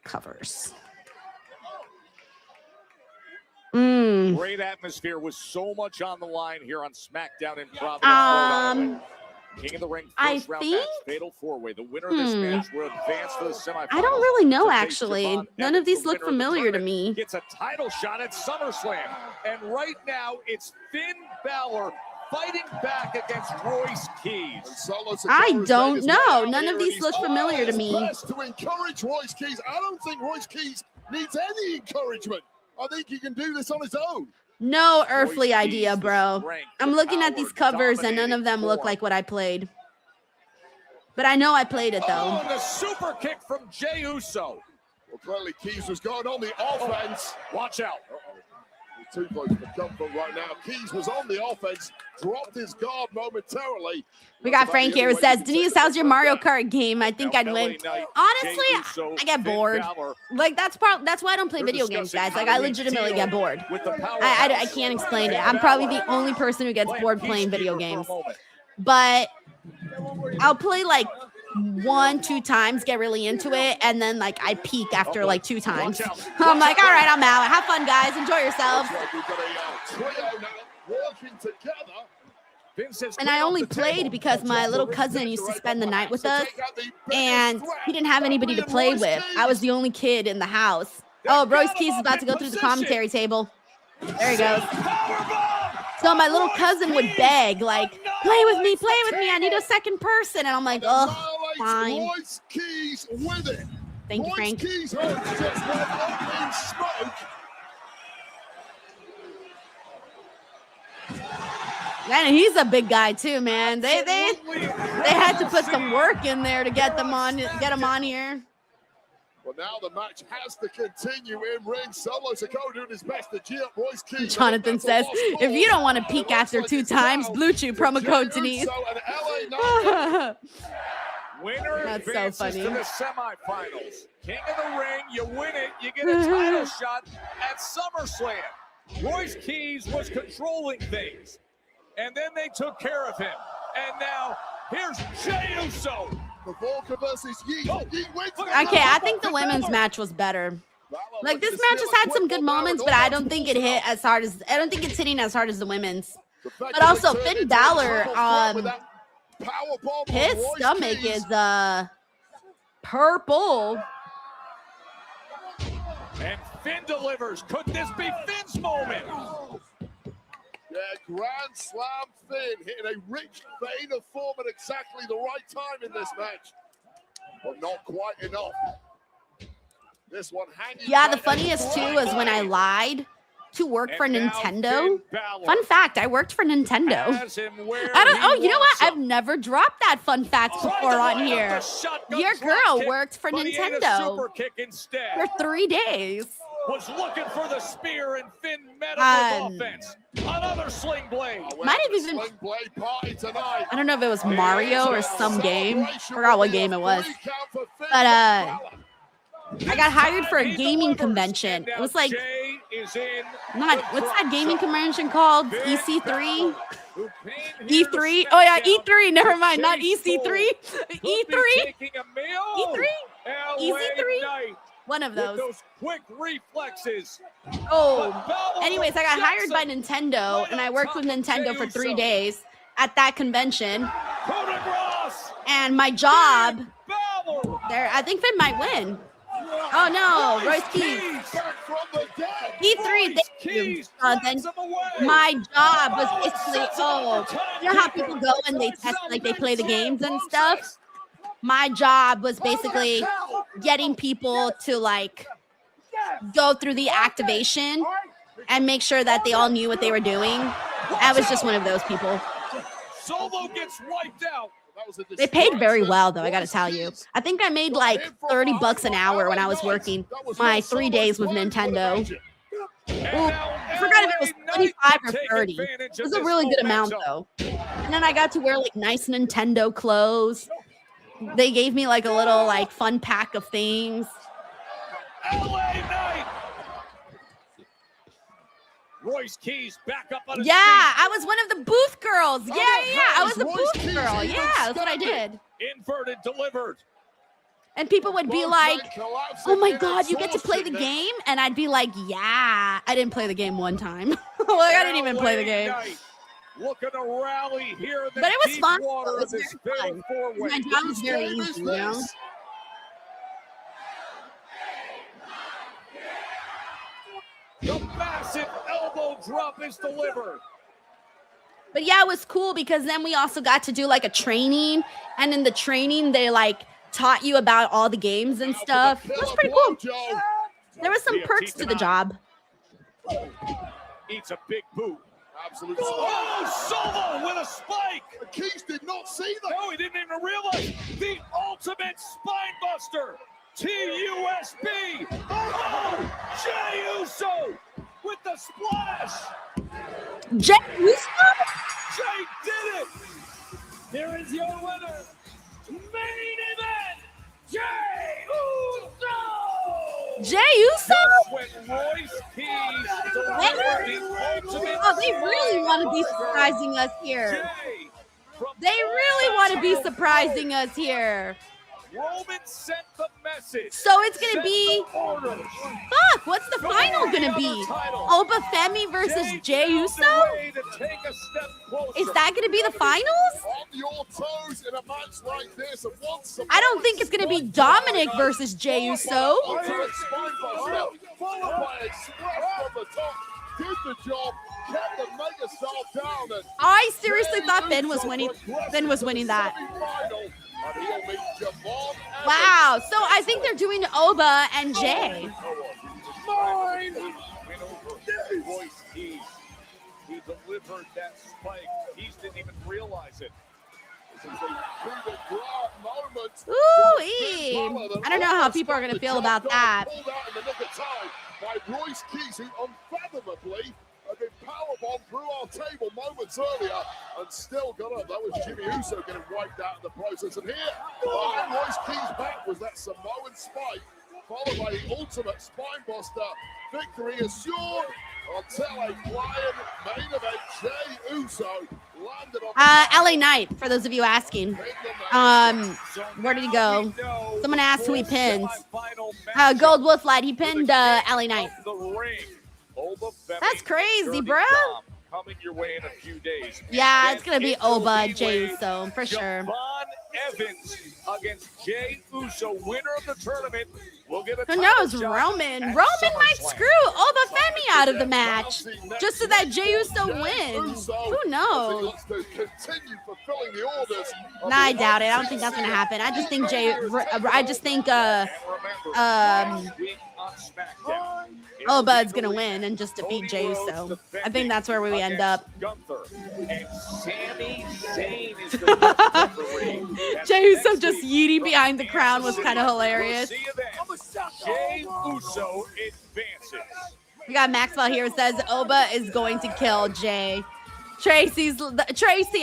Covers. Great atmosphere with so much on the line here on SmackDown in Providence. King of the Ring first round match, fatal four-way. The winner of this match will advance to the semifinals. I don't really know, actually. None of these look familiar to me. Gets a title shot at SummerSlam. And right now, it's Finn Balor fighting back against Royce Keys. I don't know. None of these look familiar to me. To encourage Royce Keys. I don't think Royce Keys needs any encouragement. I think he can do this on his own. No earthly idea, bro. I'm looking at these covers and none of them look like what I played. But I know I played it, though. Oh, and a super kick from Jey Uso. Well, clearly Keys was going on the offense. Watch out. Too close for comfort right now. Keys was on the offense, dropped his guard momentarily. We got Frank here who says, Denise, how's your Mario Kart game? I think I'd win. Honestly, I get bored. Like, that's why I don't play video games, guys. Like, I legitimately get bored. I can't explain it. I'm probably the only person who gets bored playing video games. But I'll play like 1-2 times, get really into it, and then like I peak after like 2 times. I'm like, all right, I'm out. Have fun, guys. Enjoy yourselves. And I only played because my little cousin used to spend the night with us, and he didn't have anybody to play with. I was the only kid in the house. Oh, Royce Keys is about to go through the commentary table. There he goes. So my little cousin would beg, like, play with me, I need a second person. And I'm like, oh, fine. Royce Keys with it. Thank you, Frank. Keys just went up in smoke. Man, he's a big guy too, man. They had to put some work in there to get him on here. Well, now the match has to continue in ring. Solo Sikoa doing his best to G up Royce Keys. Jonathan says, if you don't want to peek after 2 times, Blue Chew promo code Denise. Winner That's so advances funny. to the semifinals. King of the ring, you win it, you get a title shot at SummerSlam. Royce Keys was controlling things, and then they took care of him. And now, here's Jey Uso. Okay, I think the women's match was better. Like, this match has had some good moments, but I don't think it hit as hard as I don't think it's hitting as hard as the women's. But also Finn Balor, his stomach is purple. And Finn delivers. Could this be Finn's moment? Yeah, Grand Slam Finn hitting a rich vein of form at exactly the right time in this match. But not quite enough. This one hanging. Yeah, the funniest too is when I lied to work for Nintendo. Fun fact, I worked for Nintendo. You know what? I've never dropped that fun fact before on here. Your girl worked for Nintendo for 3 days. Was looking for the spear, and Finn met him with offense. Another sling blade. Might have even. I don't know if it was Mario or some game. Forgot what game it was. But I got hired for a gaming convention. It was like what's that gaming convention called? EC3? E3? Oh yeah, E3. Never mind, not EC3. E3? E3? EC3? One of those. Those quick reflexes. Oh, anyways, I got hired by Nintendo, and I worked with Nintendo for 3 days at that convention. And my job there, I think Finn might win. Oh no, Royce Keys. E3, then my job was basically, you know how people go and they test, like they play the games and stuff? My job was basically getting people to like go through the activation and make sure that they all knew what they were doing. I was just one of those people. Solo gets wiped out. They paid very well, though, I gotta tell you. I think I made like $30 an hour when I was working my 3 days with Nintendo. Ooh, I forgot if it was 25 or 30. It was a really good amount, though. And then I got to wear like nice Nintendo clothes. They gave me like a little like fun pack of things. LA Knight. Royce Keys back up on his feet. I was one of the booth girls. Yeah, I was a booth girl. Yeah, that's what I did. Inverted delivered. And people would be like, oh my God, you get to play the game? And I'd be like, yeah. I didn't play the game one time. Like, I didn't even play the game. Looking to rally here in the but it was fun. Water It was very fun. My job was very easy, you know? The massive elbow drop is delivered. But yeah, it was cool because then we also got to do like a training. And in the training, they like taught you about all the games and stuff. It was pretty cool. There was some perks to the job. Eats a big boot. Absolutely. Oh, Solo with a spike. Keys did not see that. No, he didn't even realize. The ultimate spine buster. TUSB. Oh, Jey Uso with the splash. Jey Uso? Jey did it. Here is your winner. Main event, Jey Uso. Jey Uso? When Royce Keys delivered the ultimate Oh, they really want to be surprising us here. They really want to be surprising us here. Roman sent the message. So it's going to be, fuck, what's the final going to be? Oba Femi versus Jey Uso? Is that going to be the finals? I don't think it's going to be Dominic versus Jey Uso. I seriously thought Finn was winning. Finn was winning that. Wow. So I think they're doing Oba and Jey. He delivered that spike. He didn't even realize it. Ooh-ee. I don't know how people are going to feel about that. By Royce Keys, who unfathomably had been powerbombed through our table moments earlier and still got up. That was Jimmy Uso getting wiped out in the process. And here, behind Royce Keys' back was that Samoan spike, followed by the ultimate spinebuster. Victory assured until a flying main event. Jey Uso landed on LA Knight, for those of you asking. Where did he go? Someone asked who he pinned. Gold Wolf Light, he pinned LA Knight. That's crazy, bro. Coming your way in a few days. Yeah, it's going to be Oba, Jey Uso, for sure. Javon Evans against Jey Uso, winner of the tournament. We'll get a Who knows? Roman might screw Oba Femi out of the match just so that Jey Uso wins. Who knows? Nah, I doubt it. I don't think that's going to happen. I just think Oba is going to win and just defeat Jey Uso. I think that's where we end up. Jey Uso just yeeting behind the crown was kind of hilarious. Jey Uso advances. We got Maxwell here who says Oba is going to kill Jey. Tracy,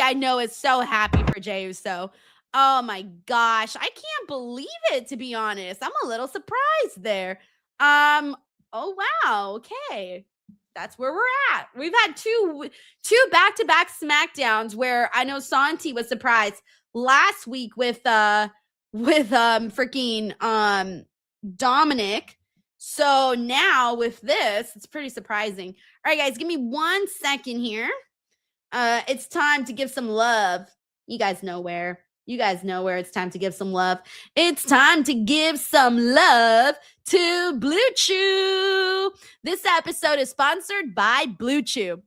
I know, is so happy for Jey Uso. Oh my gosh, I can't believe it, to be honest. I'm a little surprised there. Oh wow, okay. That's where we're at. We've had two back-to-back SmackDowns where I know Santi was surprised last week with freaking Dominic. So now with this, it's pretty surprising. All right, guys, give me 1 second here. It's time to give some love. You guys know where. It's time to give some love. It's time to give some love to Blue Chew. This episode is sponsored by Blue Chew.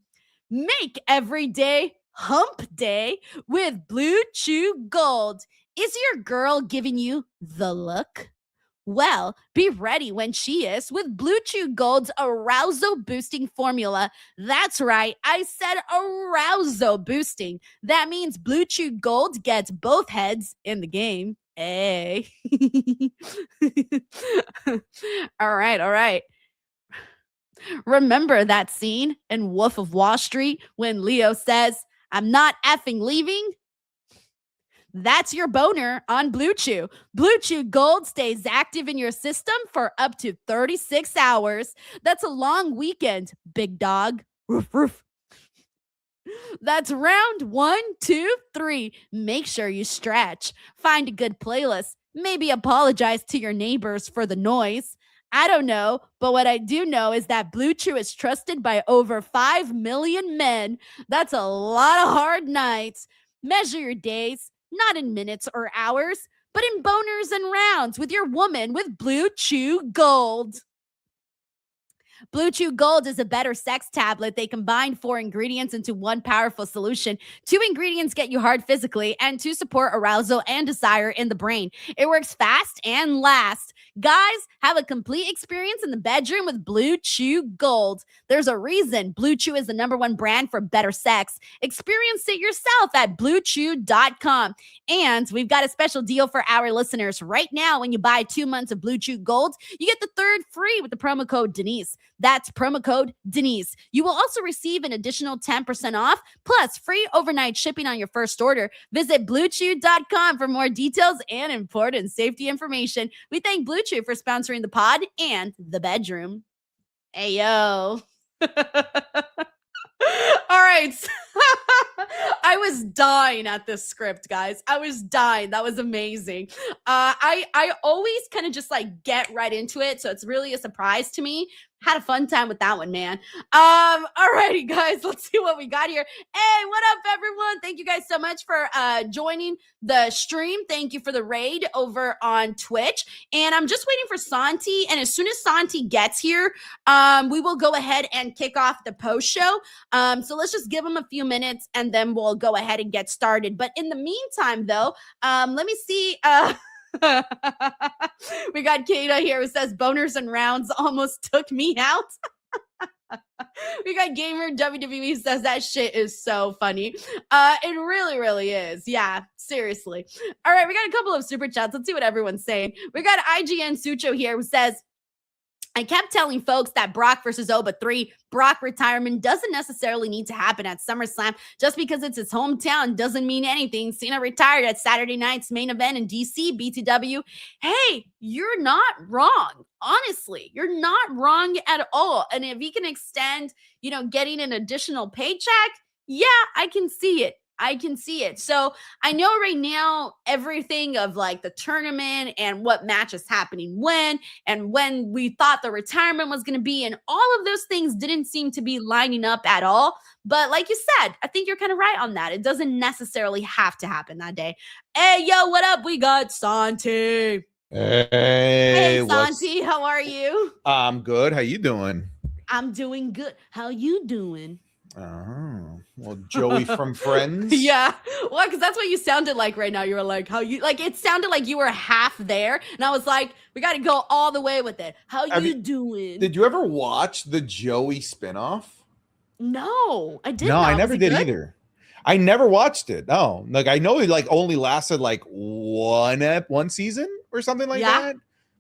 Make every day hump day with Blue Chew Gold. Is your girl giving you the look? Well, be ready when she is with Blue Chew Gold's arousal boosting formula. That's right, I said arousal boosting. That means Blue Chew Gold gets both heads in the game. Hey. All right. Remember that scene in Wolf of Wall Street when Leo says, "I'm not effing leaving"? That's your boner on Blue Chew. Blue Chew Gold stays active in your system for up to 36 hours. That's a long weekend, big dog. Roof, roof. That's round 1, 2, 3. Make sure you stretch. Find a good playlist. Maybe apologize to your neighbors for the noise. I don't know, but what I do know is that Blue Chew is trusted by over 5 million men. That's a lot of hard nights. Measure your days. Not in minutes or hours, but in boners and rounds with your woman with Blue Chew Gold. Blue Chew Gold is a better sex tablet. They combine 4 ingredients into one powerful solution. 2 ingredients get you hard physically, and 2 support arousal and desire in the brain. It works fast and lasts. Guys, have a complete experience in the bedroom with Blue Chew Gold. There's a reason Blue Chew is the #1 brand for better sex. Experience it yourself at BlueChew.com. And we've got a special deal for our listeners. Right now, when you buy 2 months of Blue Chew Gold, you get the 3rd free with the promo code Denise. That's promo code Denise. You will also receive an additional 10% off, plus free overnight shipping on your first order. Visit BlueChew.com for more details and important safety information. We thank Blue Chew for sponsoring the pod and the bedroom. Hey, yo. All right. I was dying at this script, guys. I was dying. That was amazing. I always kind of just like get right into it, so it's really a surprise to me. Had a fun time with that one, man. Alrighty, guys, let's see what we got here. Hey, what up, everyone? Thank you guys so much for joining the stream. Thank you for the raid over on Twitch. And I'm just waiting for Santi. And as soon as Santi gets here, we will go ahead and kick off the post show. So let's just give him a few minutes and then we'll go ahead and get started. But in the meantime, though, let me see. We got Kata here who says boners and rounds almost took me out. We got Gamer WWE says that shit is so funny. It really, really is. Yeah, seriously. All right, we got a couple of super chats. Let's see what everyone's saying. We got IGN Sucho here who says, I kept telling folks that Brock versus Oba 3, Brock retirement doesn't necessarily need to happen at SummerSlam. Just because it's his hometown doesn't mean anything. Cena retired at Saturday night's main event in DC, BTW. Hey, you're not wrong. Honestly, you're not wrong at all. And if he can extend, getting an additional paycheck, yeah, I can see it. So I know right now everything of like the tournament and what match is happening when and when we thought the retirement was going to be, and all of those things didn't seem to be lining up at all. But like you said, I think you're kind of right on that. It doesn't necessarily have to happen that day. Hey, yo, what up? We got Santi. Hey, Santi, how are you? I'm good. How you doing? I'm doing good. How you doing? Oh, well, Joey from Friends. Yeah, well, because that's what you sounded like right now. You were like, it sounded like you were half there, and I was like, we got to go all the way with it. How you doing? Did you ever watch the Joey spinoff? No, I didn't. No, I never did either. I never watched it. No, like I know it like only lasted like one season or something like that.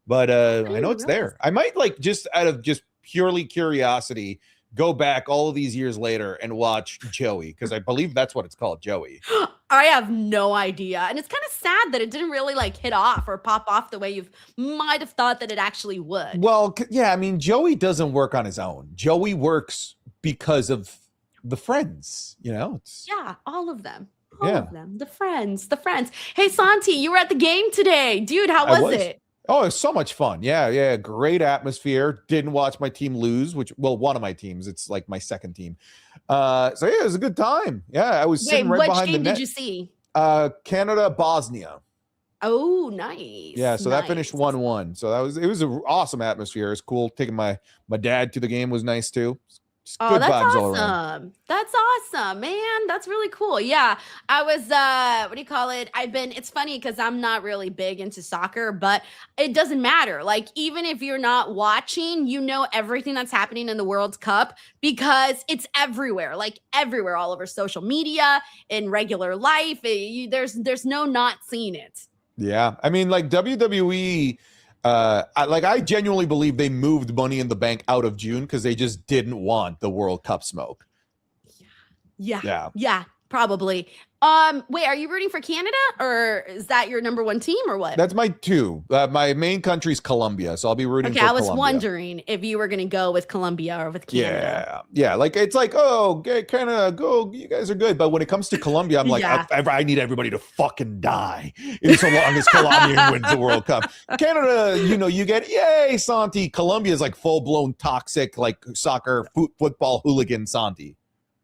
But I know it's there. I might like just out of just purely curiosity go back all of these years later and watch Joey, because I believe that's what it's called, Joey. I have no idea. And it's kind of sad that it didn't really like hit off or pop off the way you might have thought that it actually would. Well, yeah, I mean, Joey doesn't work on his own. Joey works because of the friends, Yeah, all of them. All of them. The friends. Hey, Santi, you were at the game today. Dude, how was it? Oh, it was so much fun. Yeah. Great atmosphere. Didn't watch my team lose, one of my teams. It's like my second team. So yeah, it was a good time. Yeah, I was sitting right behind the net. Which game did you see? Canada, Bosnia. Oh, nice. Yeah, so that finished 1-1. So it was an awesome atmosphere. It was cool. Taking my dad to the game was nice too. Oh, that's awesome. That's awesome, man. That's really cool. Yeah. I was, it's funny because I'm not really big into soccer, but it doesn't matter. Like, even if you're not watching, everything that's happening in the World Cup because it's everywhere, all over social media, in regular life. There's no not seeing it. Yeah. I mean, like WWE, I genuinely believe they moved Money in the Bank out of June because they just didn't want the World Cup smoke. Yeah, probably. Wait, are you rooting for Canada, or is that your #1 team, or what? That's my two. My main country's Colombia, so I'll be rooting for Colombia. Okay, I was wondering if you were going to go with Colombia or with Canada. Yeah. Like, it's like, oh, Canada, go, you guys are good. But when it comes to Colombia, I'm like, I need everybody to fucking die so long as Colombia wins the World Cup. Canada, you get, yay, Santi. Colombia is like full-blown toxic, like soccer, football hooligan Santi.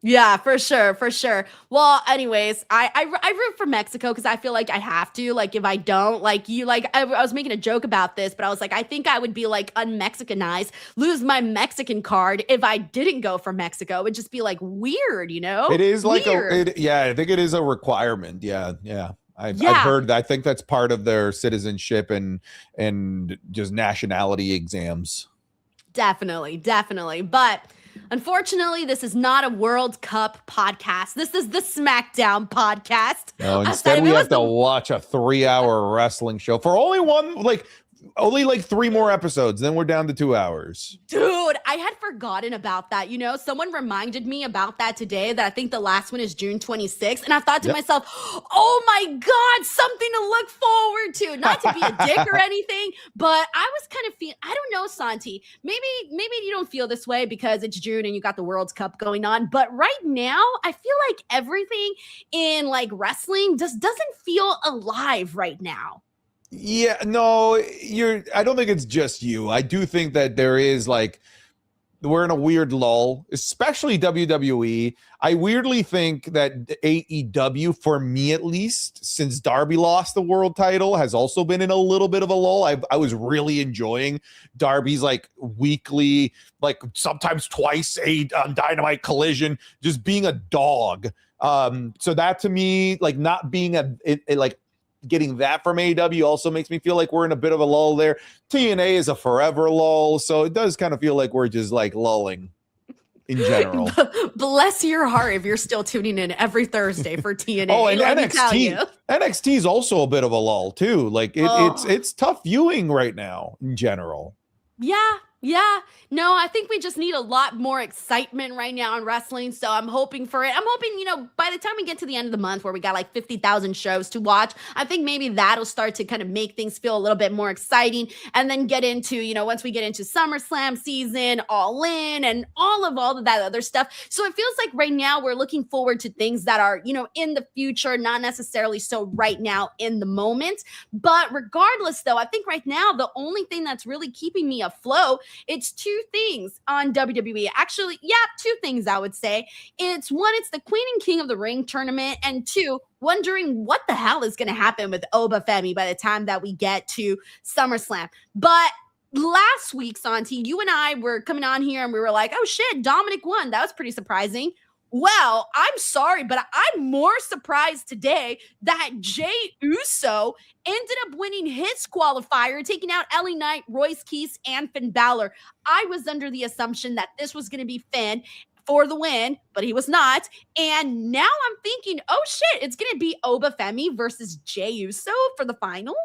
Yeah, for sure. Well, anyways, I root for Mexico because I feel like I have to. Like, if I don't, I was making a joke about this, but I was like, I think I would be like un-Mexicanized, lose my Mexican card if I didn't go for Mexico. It would just be like weird, It is like I think it is a requirement. Yeah. I've heard that. I think that's part of their citizenship and just nationality exams. Definitely. But unfortunately, this is not a World Cup podcast. This is the SmackDown podcast. No, instead we have to watch a 3-hour wrestling show for only like 3 more episodes. Then we're down to 2 hours. Dude, I had forgotten about that. You know, someone reminded me about that today, that I think the last one is June 26th. And I thought to myself, oh my God, something to look forward to. Not to be a dick or anything, but I was kind of feeling, I don't know, Santi, maybe you don't feel this way because it's June and you got the World Cup going on. But right now, I feel like everything in like wrestling just doesn't feel alive right now. Yeah, no, I don't think it's just you. I do think that there is we're in a weird lull, especially WWE. I weirdly think that AEW, for me at least, since Darby lost the world title, has also been in a little bit of a lull. I was really enjoying Darby's weekly, sometimes twice on Dynamite Collision, just being a dog. So that to me, not being getting that from AEW also makes me feel like we're in a bit of a lull there. TNA is a forever lull, so it does kind of feel like we're just lulling in general. Bless your heart if you're still tuning in every Thursday for TNA. Oh, and NXT is also a bit of a lull too. It's tough viewing right now in general. Yeah. No, I think we just need a lot more excitement right now in wrestling. So I'm hoping for it. I'm hoping, by the time we get to the end of the month where we got 50,000 shows to watch, I think maybe that'll start to kind of make things feel a little bit more exciting. And then get into, once we get into SummerSlam season, All In, and all of that other stuff. So it feels like right now we're looking forward to things that are, in the future, not necessarily so right now in the moment. But regardless, though, I think right now the only thing that's really keeping me afloat, it's 2 things on WWE. Actually, 2 things I would say. It's 1, it's the Queen and King of the Ring tournament, and 2, wondering what the hell is going to happen with Obafemi by the time that we get to SummerSlam. But last week, Santi, you and I were coming on here and we were like, oh shit, Dominic won. That was pretty surprising. Well, I'm sorry, but I'm more surprised today that Jey Uso ended up winning his qualifier, taking out LA Knight, Royce Keys, and Finn Balor. I was under the assumption that this was going to be Finn for the win, but he was not. And now I'm thinking, oh shit, it's going to be Obafemi versus Jey Uso for the finals.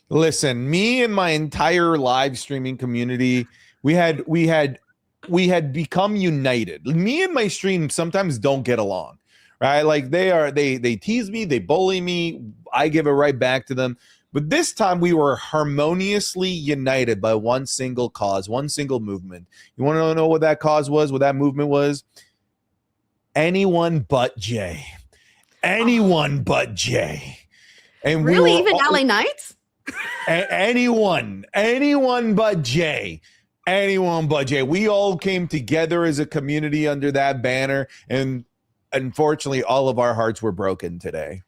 Listen, me and my entire live streaming community, we had become united. Me and my stream sometimes don't get along, right? They tease me, they bully me, I give it right back to them. But this time we were harmoniously united by one single cause, one single movement. You want to know what that cause was, what that movement was? Anyone but Jey. Anyone but Jey. And really, even LA Knights? Anyone but Jey. Anyone but Jey. We all came together as a community under that banner, and unfortunately, all of our hearts were broken today.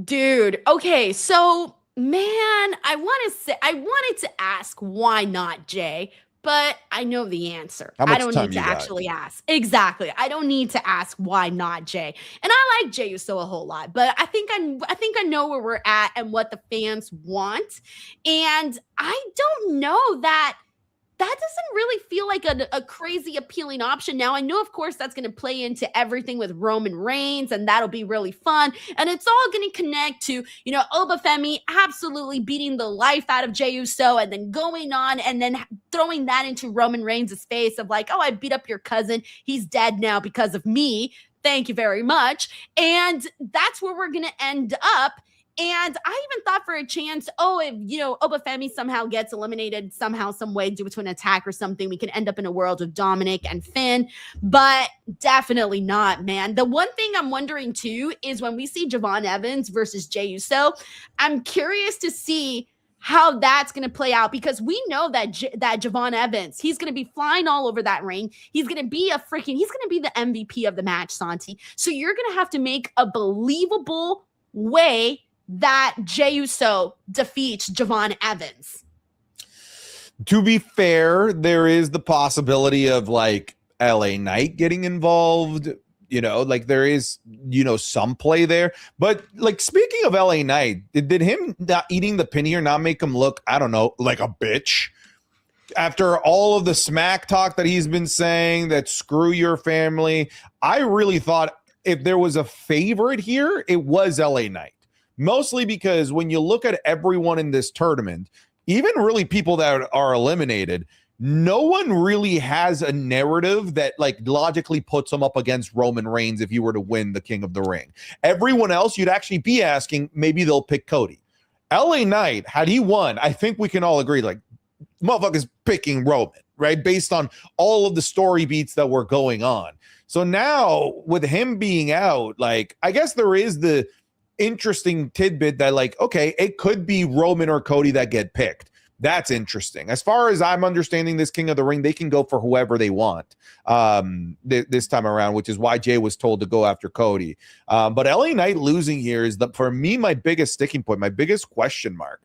Dude, okay, so man, I wanted to ask why not Jey, but I know the answer. I don't need to actually ask. Exactly. I don't need to ask why not Jey. And I like Jey Uso a whole lot, but I think I know where we're at and what the fans want. And I don't know that doesn't really feel like a crazy appealing option. Now, I know, of course, that's going to play into everything with Roman Reigns, and that'll be really fun. And it's all going to connect to, Obafemi absolutely beating the life out of Jey Uso and then going on and then throwing that into Roman Reigns' face of like, oh, I beat up your cousin. He's dead now because of me. Thank you very much. And that's where we're going to end up. And I even thought for a chance, if, Obafemi somehow gets eliminated somehow, some way due to an attack or something, we can end up in a world of Dominic and Finn, but definitely not, man. The one thing I'm wondering too is when we see Javon Evans versus Jey Uso, I'm curious to see how that's going to play out, because we know that Javon Evans, he's going to be flying all over that ring. He's going to be the MVP of the match, Santi. So you're going to have to make a believable way that Jey Uso defeats Javon Evans. To be fair, there is the possibility of LA Knight getting involved. like there is, some play there. But like speaking of LA Knight, did him not eating the pin here not make him look, I don't know, like a bitch? After all of the smack talk that he's been saying, that screw your family, I really thought if there was a favorite here, it was LA Knight. Mostly because when you look at everyone in this tournament, even really people that are eliminated, no one really has a narrative that like logically puts them up against Roman Reigns if you were to win the King of the Ring. Everyone else, you'd actually be asking, maybe they'll pick Cody. LA Knight, had he won, I think we can all agree, like, motherfuckers picking Roman, right? Based on all of the story beats that were going on. So now with him being out, like, I guess there is the interesting tidbit that like, okay, it could be Roman or Cody that get picked. That's interesting. As far as I'm understanding this King of the Ring, they can go for whoever they want this time around, which is why Jay was told to go after Cody. But LA Knight losing here is, for me, my biggest sticking point, my biggest question mark.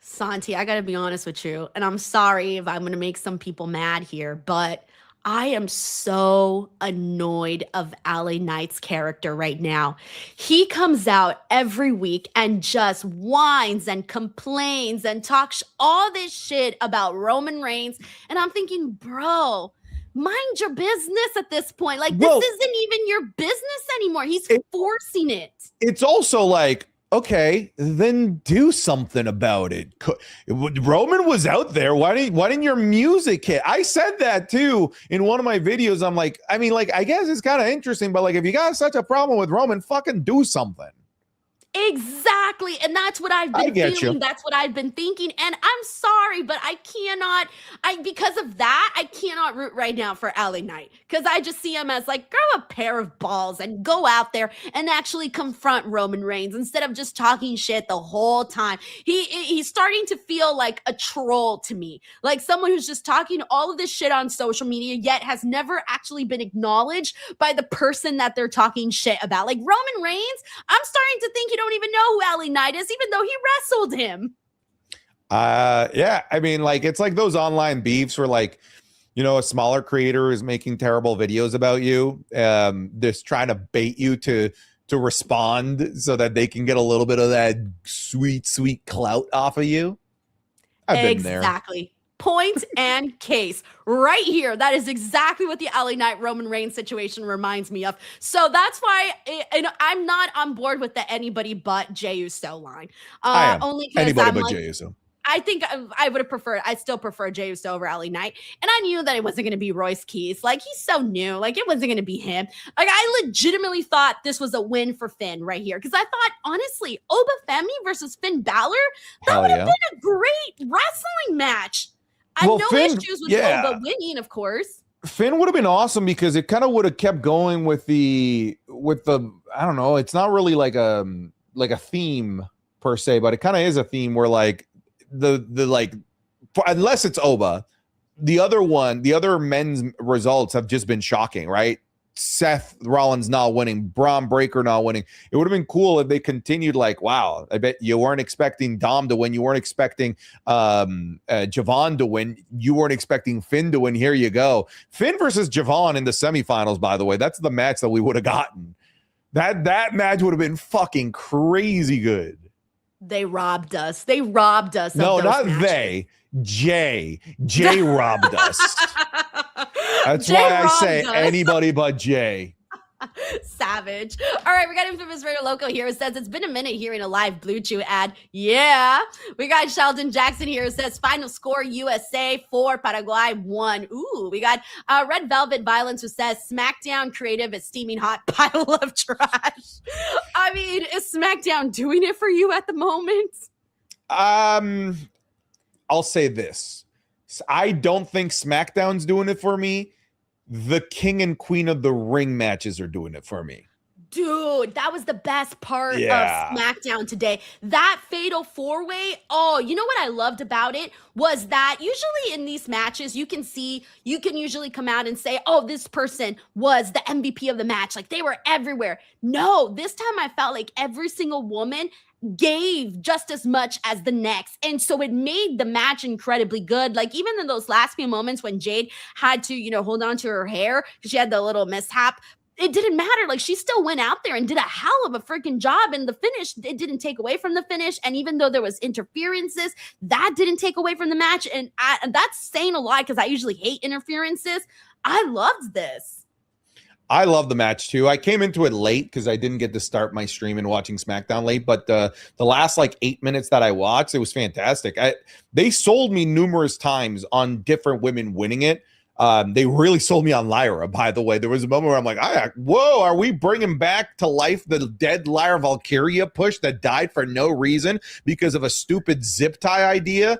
Santi, I got to be honest with you, and I'm sorry if I'm going to make some people mad here, but I am so annoyed of LA Knight's character right now. He comes out every week and just whines and complains and talks all this shit about Roman Reigns. And I'm thinking, bro, mind your business at this point. Like, this isn't even your business anymore. He's forcing it. It's also like, okay, then do something about it. Roman was out there. Why didn't your music hit? I said that too in one of my videos. I'm like, I mean, like, I guess it's kind of interesting, but like, if you got such a problem with Roman, fucking do something. Exactly. And that's what I've been feeling. That's what I've been thinking. And I'm sorry, but because of that, I cannot root right now for LA Knight. Because I just see him as like, grow a pair of balls and go out there and actually confront Roman Reigns instead of just talking shit the whole time. He's starting to feel like a troll to me. Like someone who's just talking all of this shit on social media, yet has never actually been acknowledged by the person that they're talking shit about. Like Roman Reigns, I'm starting to think don't even know who LA Knight is, even though he wrestled him. Yeah, I mean, like, it's like those online beefs where, like, a smaller creator is making terrible videos about you, just trying to bait you to respond so that they can get a little bit of that sweet clout off of you. I've been there. Exactly. Point and case right here. That is exactly what the LA Knight Roman Reigns situation reminds me of. So that's why I'm not on board with the anybody but Jey Uso line. I am. Only Anybody I'm but like, Jey Uso. I think I would have preferred, I still prefer Jey Uso over LA Knight. And I knew that it wasn't going to be Royce Keys. Like, he's so new. Like, it wasn't going to be him. Like, I legitimately thought this was a win for Finn right here. Because I thought, honestly, Oba Femi versus Finn Balor, that would have been a great wrestling match. I have no issues with Oba winning, of course. Finn would have been awesome because it kind of would have kept going with the I don't know, it's not really like a theme per se, but it kind of is a theme where like the like, unless it's Oba, the other men's results have just been shocking, right? Seth Rollins not winning, Braun Breaker not winning. It would have been cool if they continued like, wow, I bet you weren't expecting Dom to win. You weren't expecting Javon to win. You weren't expecting Finn to win. Here you go. Finn versus Javon in the semifinals, by the way. That's the match that we would have gotten. That match would have been fucking crazy good. They robbed us. They robbed us. No, not matches. they. Jay robbed us. That's Jay why I say us. anybody but Jay. Savage. All right, we got Infamous Radio Loco here. It says, it's been a minute hearing a live Blue Chew ad. Yeah. We got Sheldon Jackson here. It says, final score USA 4, Paraguay 1. Ooh, we got Red Velvet Violence who says, SmackDown creative is steaming hot pile of trash. I mean, is SmackDown doing it for you at the moment? I'll say this. I don't think SmackDown's doing it for me. The King and Queen of the Ring matches are doing it for me. Dude, that was the best part of SmackDown today. That fatal four-way, you know what I loved about it was that usually in these matches, you can usually come out and say, oh, this person was the MVP of the match. Like, they were everywhere. No, this time I felt like every single woman gave just as much as the next. And so it made the match incredibly good. Like even in those last few moments when Jade had to, hold on to her hair because she had the little mishap, it didn't matter. Like she still went out there and did a hell of a freaking job. And the finish, it didn't take away from the finish. And even though there was interferences, that didn't take away from the match. And that's saying a lot because I usually hate interferences. I loved this. I love the match too. I came into it late because I didn't get to start my stream and watching SmackDown late, but the last like 8 minutes that I watched, it was fantastic. They sold me numerous times on different women winning it. They really sold me on Lyra, by the way. There was a moment where I'm like, whoa, are we bringing back to life the dead Lyra Valkyria push that died for no reason because of a stupid zip tie idea?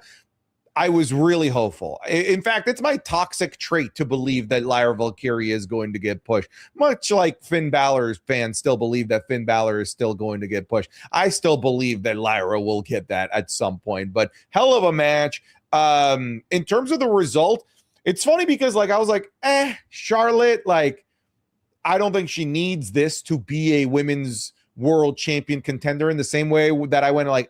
I was really hopeful. In fact, it's my toxic trait to believe that Lyra Valkyria is going to get pushed. Much like Finn Balor's fans still believe that Finn Balor is still going to get pushed. I still believe that Lyra will get that at some point. But hell of a match. In terms of the result, it's funny because I was like, Charlotte, I don't think she needs this to be a women's world champion contender in the same way that I went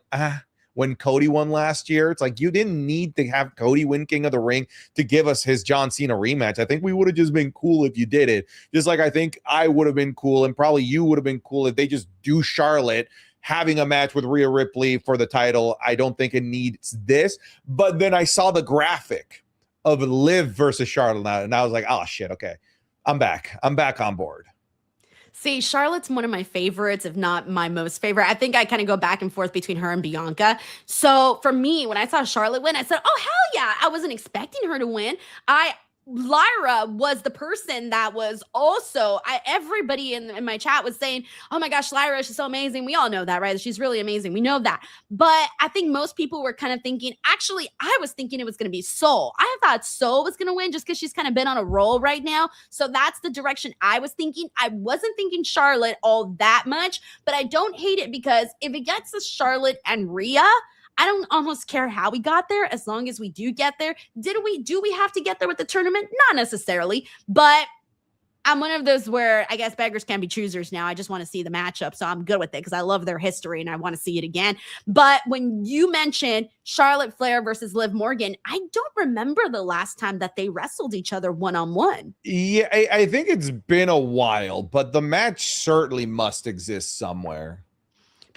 when Cody won last year. It's like you didn't need to have Cody win King of the Ring to give us his John Cena rematch. I think we would have just been cool if you did it. Just like I think I would have been cool and probably you would have been cool if they just do Charlotte having a match with Rhea Ripley for the title. I don't think it needs this. But then I saw the graphic of Liv versus Charlotte now, and I was like, oh shit, okay. I'm back on board. See, Charlotte's one of my favorites, if not my most favorite. I think I kind of go back and forth between her and Bianca. So for me, when I saw Charlotte win, I said, oh, hell yeah. I wasn't expecting her to win. Lyra was the person that was also, everybody in my chat was saying, oh my gosh, Lyra, she's so amazing. We all know that, right? She's really amazing. We know that. But I think most people were kind of thinking, actually, I was thinking it was going to be Soul. I thought Soul was going to win just because she's kind of been on a roll right now. So that's the direction I was thinking. I wasn't thinking Charlotte all that much, but I don't hate it because if it gets to Charlotte and Rhea, I don't almost care how we got there as long as we do get there. Do we have to get there with the tournament? Not necessarily, but I'm one of those where I guess beggars can be choosers now. I just want to see the matchup, so I'm good with it because I love their history and I want to see it again. But when you mentioned Charlotte Flair versus Liv Morgan, I don't remember the last time that they wrestled each other one-on-one. Yeah, I think it's been a while, but the match certainly must exist somewhere.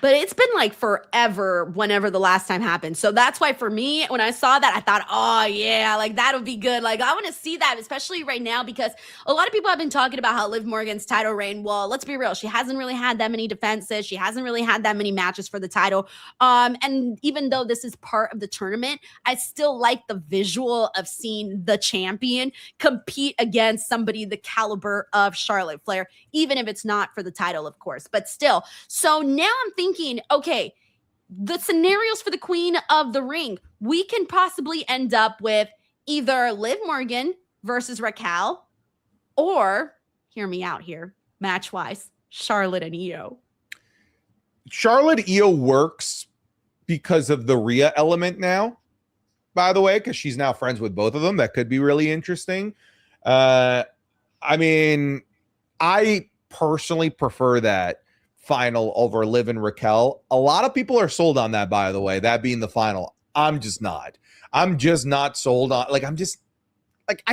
But it's been forever whenever the last time happened. So that's why for me, when I saw that, I thought, oh yeah, that'll be good. I want to see that, especially right now, because a lot of people have been talking about how Liv Morgan's title reign. Well, let's be real. She hasn't really had that many defenses. She hasn't really had that many matches for the title. And even though this is part of the tournament, I still like the visual of seeing the champion compete against somebody the caliber of Charlotte Flair, even if it's not for the title, of course, but still. So now I'm thinking, okay, the scenarios for the Queen of the Ring, we can possibly end up with either Liv Morgan versus Raquel, or, hear me out here, match-wise, Charlotte and Io. Charlotte Io works because of the Rhea element now, by the way, because she's now friends with both of them. That could be really interesting. I personally prefer that final over Liv and Raquel. A lot of people are sold on that, by the way, that being the final. I'm just not sold on.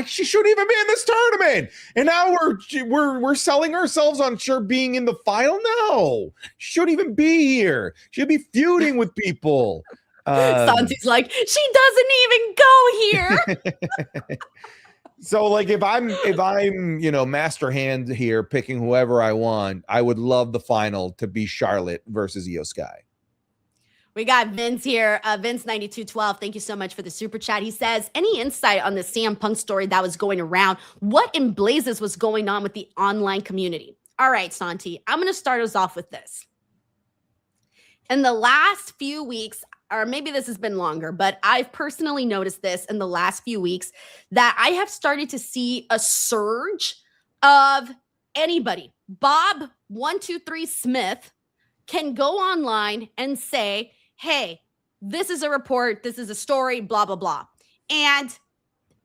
She shouldn't even be in this tournament, and now we're selling ourselves on her being in the final. No, she shouldn't even be here. She'd be feuding with people. Santi's like, she doesn't even go here. So if I'm master hand here picking whoever I want, I would love the final to be Charlotte versus Io Sky. We got Vince here. Vince9212, thank you so much for the super chat. He says, any insight on the CM Punk story that was going around? What in blazes was going on with the online community? All right, Santi, I'm going to start us off with this. In the last few weeks, or maybe this has been longer, but I've personally noticed this in the last few weeks that I have started to see a surge of anybody. Bob 123 Smith can go online and say, hey, this is a report, this is a story, blah, blah, blah. And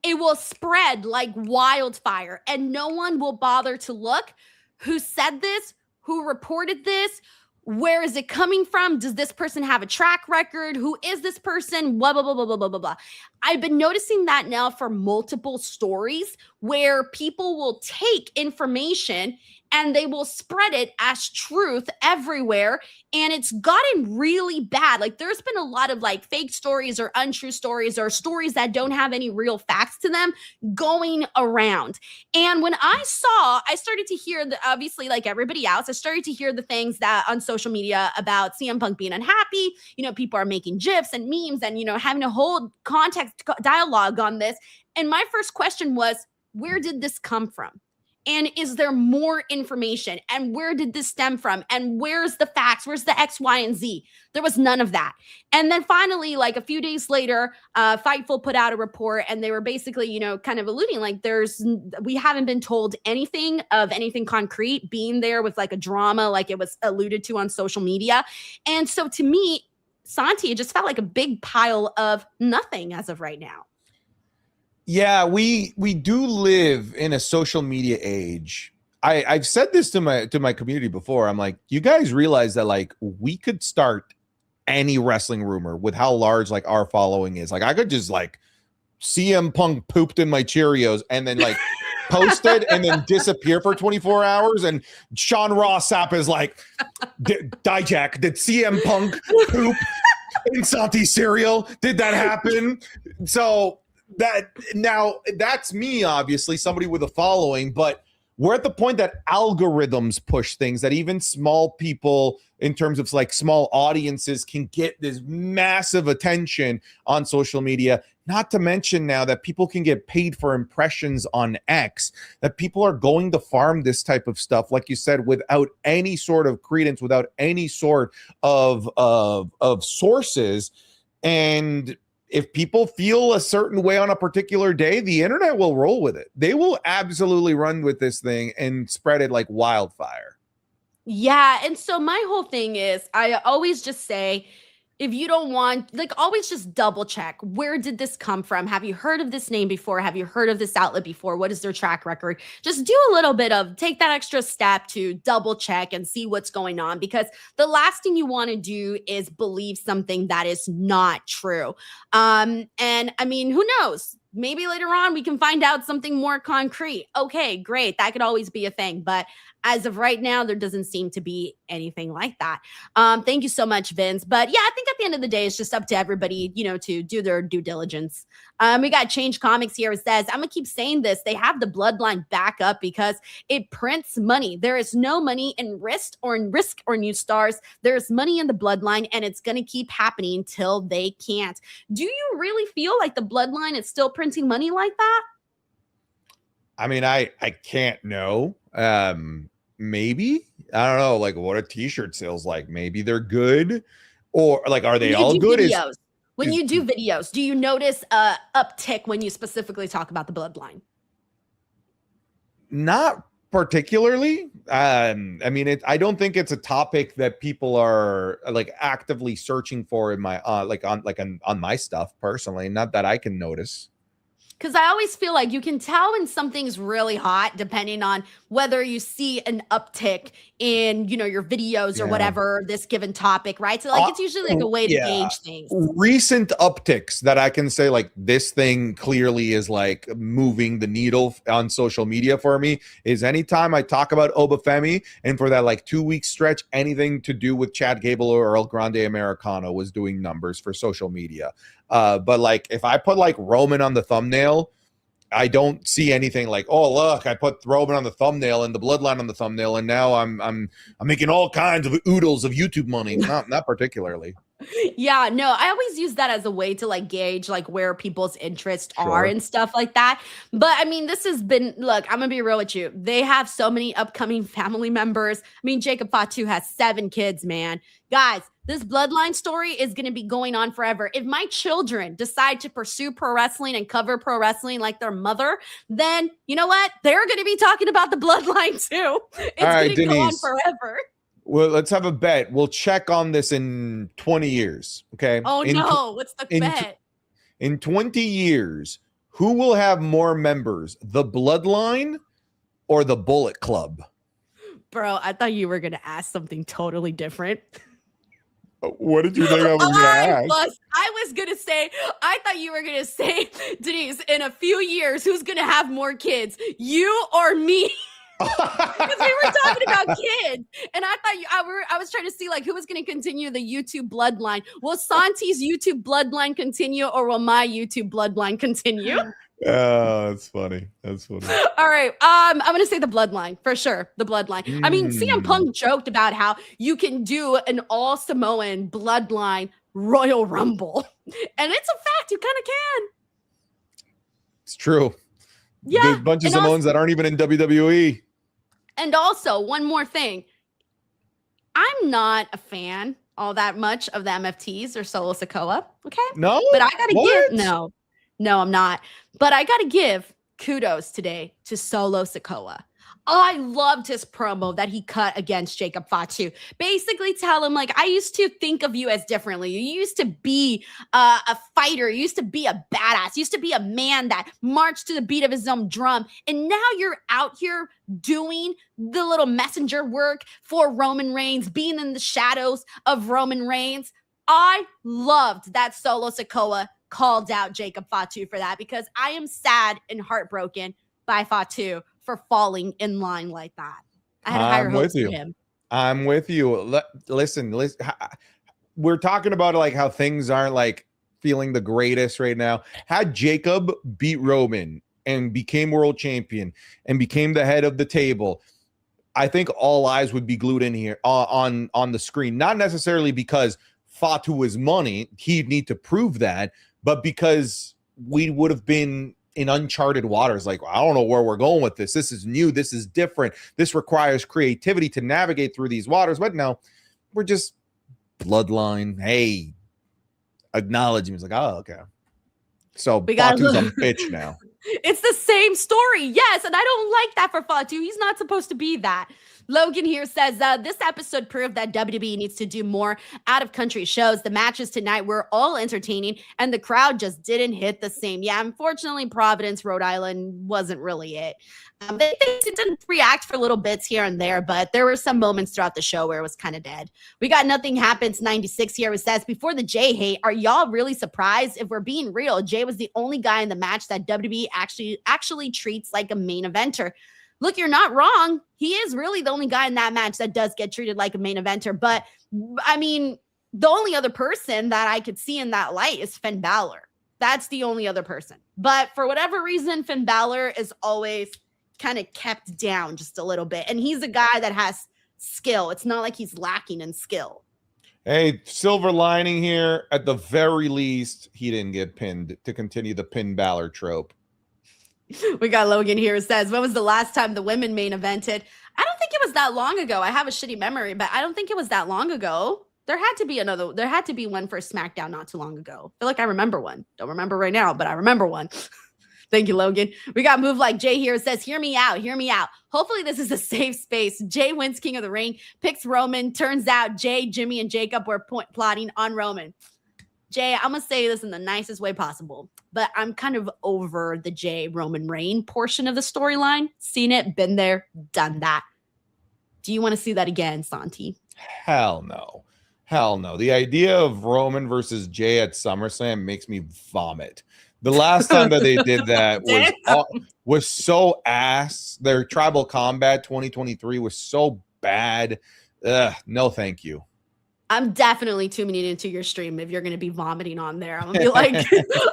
it will spread like wildfire and no one will bother to look who said this, who reported this, Where is it coming from? Does this person have a track record? Who is this person? Blah, blah, blah, blah, blah, blah, blah, blah. I've been noticing that now for multiple stories where people will take information and they will spread it as truth everywhere. And it's gotten really bad. Like there's been a lot of like fake stories or untrue stories or stories that don't have any real facts to them going around. And when I started to hear the, obviously like everybody else, I started to hear the things that on social media about CM Punk being unhappy. You know, people are making GIFs and memes and, you know, having a whole context dialogue on this. And my first question was, where did this come from? And is there more information? And where did this stem from? And where's the facts? Where's the X, Y, and Z? There was none of that. And then finally, like a few days later, Fightful put out a report and they were basically, you know, kind of alluding like we haven't been told anything of anything concrete being there with like a drama, like it was alluded to on social media. And so to me, Santi, it just felt like a big pile of nothing as of right now. Yeah, we do live in a social media age. I've said this to my community before. I'm like, you guys realize that like we could start any wrestling rumor with how large like our following is. Like I could just like CM Punk pooped in my Cheerios and then like post it and then disappear for 24 hours. And Sean Ross Sapp is like, Dijak, did CM Punk poop in Santi cereal? Did that happen? So that's me, obviously, somebody with a following, but we're at the point that algorithms push things that even small people in terms of like small audiences can get this massive attention on social media. Not to mention now that people can get paid for impressions on X, that people are going to farm this type of stuff, like you said, without any sort of credence, without any sort of sources. And if people feel a certain way on a particular day, the internet will roll with it. They will absolutely run with this thing and spread it like wildfire. Yeah. And so my whole thing is I always just say, if you don't want, like, always just double check. Where did this come from? Have you heard of this name before? Have you heard of this outlet before? What is their track record? Just do a little bit of, take that extra step to double check and see what's going on, because the last thing you want to do is believe something that is not true. And I mean, who knows? Maybe later on we can find out something more concrete. Okay, great. That could always be a thing. But as of right now, there doesn't seem to be anything like that. Thank you so much, Vince. But yeah, I think at the end of the day, it's just up to everybody, you know, to do their due diligence. We got Change Comics here. It says, I'm going to keep saying this. They have the bloodline back up because it prints money. There is no money in Risk or New Stars. There's money in the bloodline, and it's going to keep happening till they can't. Do you really feel like the bloodline is still printing money like that? I mean, I can't know. Maybe, I don't know, like what a t-shirt sales like. Maybe they're good, or like, are they all good? When you do videos, do you notice a uptick when you specifically talk about the bloodline? Not particularly. I mean, I don't think it's a topic that people are like actively searching for in my on my stuff personally. Not that I can notice. Because I always feel like you can tell when something's really hot depending on whether you see an uptick in, you know, your videos or whatever, this given topic, right? So like it's usually like a way to gauge things. Recent upticks that I can say like this thing clearly is like moving the needle on social media for me is anytime I talk about Obafemi, and for that like 2-week stretch, anything to do with Chad Gable or El Grande Americano was doing numbers for social media. But like if I put like Roman on the thumbnail, I don't see anything like, oh look, I put Roman on the thumbnail and the bloodline on the thumbnail, and now I'm making all kinds of oodles of YouTube money. Not particularly. Yeah, no, I always use that as a way to like gauge like where people's interests are and stuff like that. But I mean, this has been, look, I'm gonna be real with you. They have so many upcoming family members. I mean, Jacob Fatu has 7 kids, man. Guys, this bloodline story is going to be going on forever. If my children decide to pursue pro wrestling and cover pro wrestling like their mother, then you know what? They're going to be talking about the bloodline too. It's going to go on forever. Well, let's have a bet. We'll check on this in 20 years. Okay. Oh, no. What's the bet? In 20 years, who will have more members, the bloodline or the Bullet Club? Bro, I thought you were going to ask something totally different. What did you think I was going to ask? I was going to say, I thought you were going to say, Denise, in a few years, who's going to have more kids, you or me? Because we were talking about kids, and I thought I was trying to see like who was going to continue the YouTube bloodline. Will Santi's YouTube bloodline continue, or will my YouTube bloodline continue? Oh, that's funny. That's funny. All right. I'm going to say the bloodline for sure. The bloodline. I mean, CM Punk joked about how you can do an all Samoan bloodline Royal Rumble. And it's a fact. You kind of can. It's true. Yeah. There's a bunch of Samoans that aren't even in WWE. And also, one more thing. I'm not a fan all that much of the MFTs or Solo Sikoa. Okay. No. But I got to give. No, I'm not. But I got to give kudos today to Solo Sikoa. I loved his promo that he cut against Jacob Fatu. Basically tell him, like, I used to think of you as differently. You used to be a fighter. You used to be a badass. You used to be a man that marched to the beat of his own drum. And now you're out here doing the little messenger work for Roman Reigns, being in the shadows of Roman Reigns. I loved that Solo Sikoa called out Jacob Fatu for that, because I am sad and heartbroken by Fatu for falling in line like that. I had higher hopes for him. I'm with you. Listen, we're talking about like how things aren't like feeling the greatest right now. Had Jacob beat Roman and became world champion and became the head of the table, I think all eyes would be glued in here on the screen. Not necessarily because Fatu was money, he'd need to prove that, but because we would have been in uncharted waters. Like, I don't know where we're going with this. This is new. This is different. This requires creativity to navigate through these waters. But no, we're just bloodline. Hey, acknowledge him. It's like, oh, okay. So Fatu's on pitch now. It's the same story. Yes. And I don't like that for Fatu. He's not supposed to be that. Logan here says, this episode proved that WWE needs to do more out-of-country shows. The matches tonight were all entertaining, and the crowd just didn't hit the same. Yeah, unfortunately, Providence, Rhode Island wasn't really it. They didn't react for little bits here and there, but there were some moments throughout the show where it was kind of dead. We got Nothing Happens 96 here, who says, before the Jay hate, are y'all really surprised? If we're being real, Jay was the only guy in the match that WWE actually treats like a main eventer. Look, you're not wrong. He is really the only guy in that match that does get treated like a main eventer. But, I mean, the only other person that I could see in that light is Finn Balor. That's the only other person. But for whatever reason, Finn Balor is always kind of kept down just a little bit. And he's a guy that has skill. It's not like he's lacking in skill. Hey, silver lining here. At the very least, he didn't get pinned to continue the Finn Balor trope. We got Logan here who says, when was the last time the women main evented? I don't think it was that long ago. I have a shitty memory, but I don't think it was that long ago. There had to be one for SmackDown not too long ago. I feel like I remember one. Don't remember right now, but I remember one. Thank you, Logan. We got Move Like Jay here. It says, hear me out. Hear me out. Hopefully this is a safe space. Jay wins King of the Ring, picks Roman. Turns out Jay, Jimmy, and Jacob were plotting on Roman. Jay, I'm going to say this in the nicest way possible, but I'm kind of over the Jay Roman Reign portion of the storyline. Seen it, been there, done that. Do you want to see that again, Santi? Hell no. Hell no. The idea of Roman versus Jay at SummerSlam makes me vomit. The last time that they did that was so ass. Their Tribal Combat 2023 was so bad. No, thank you. I'm definitely tuning into your stream if you're going to be vomiting on there. I'm going to be like,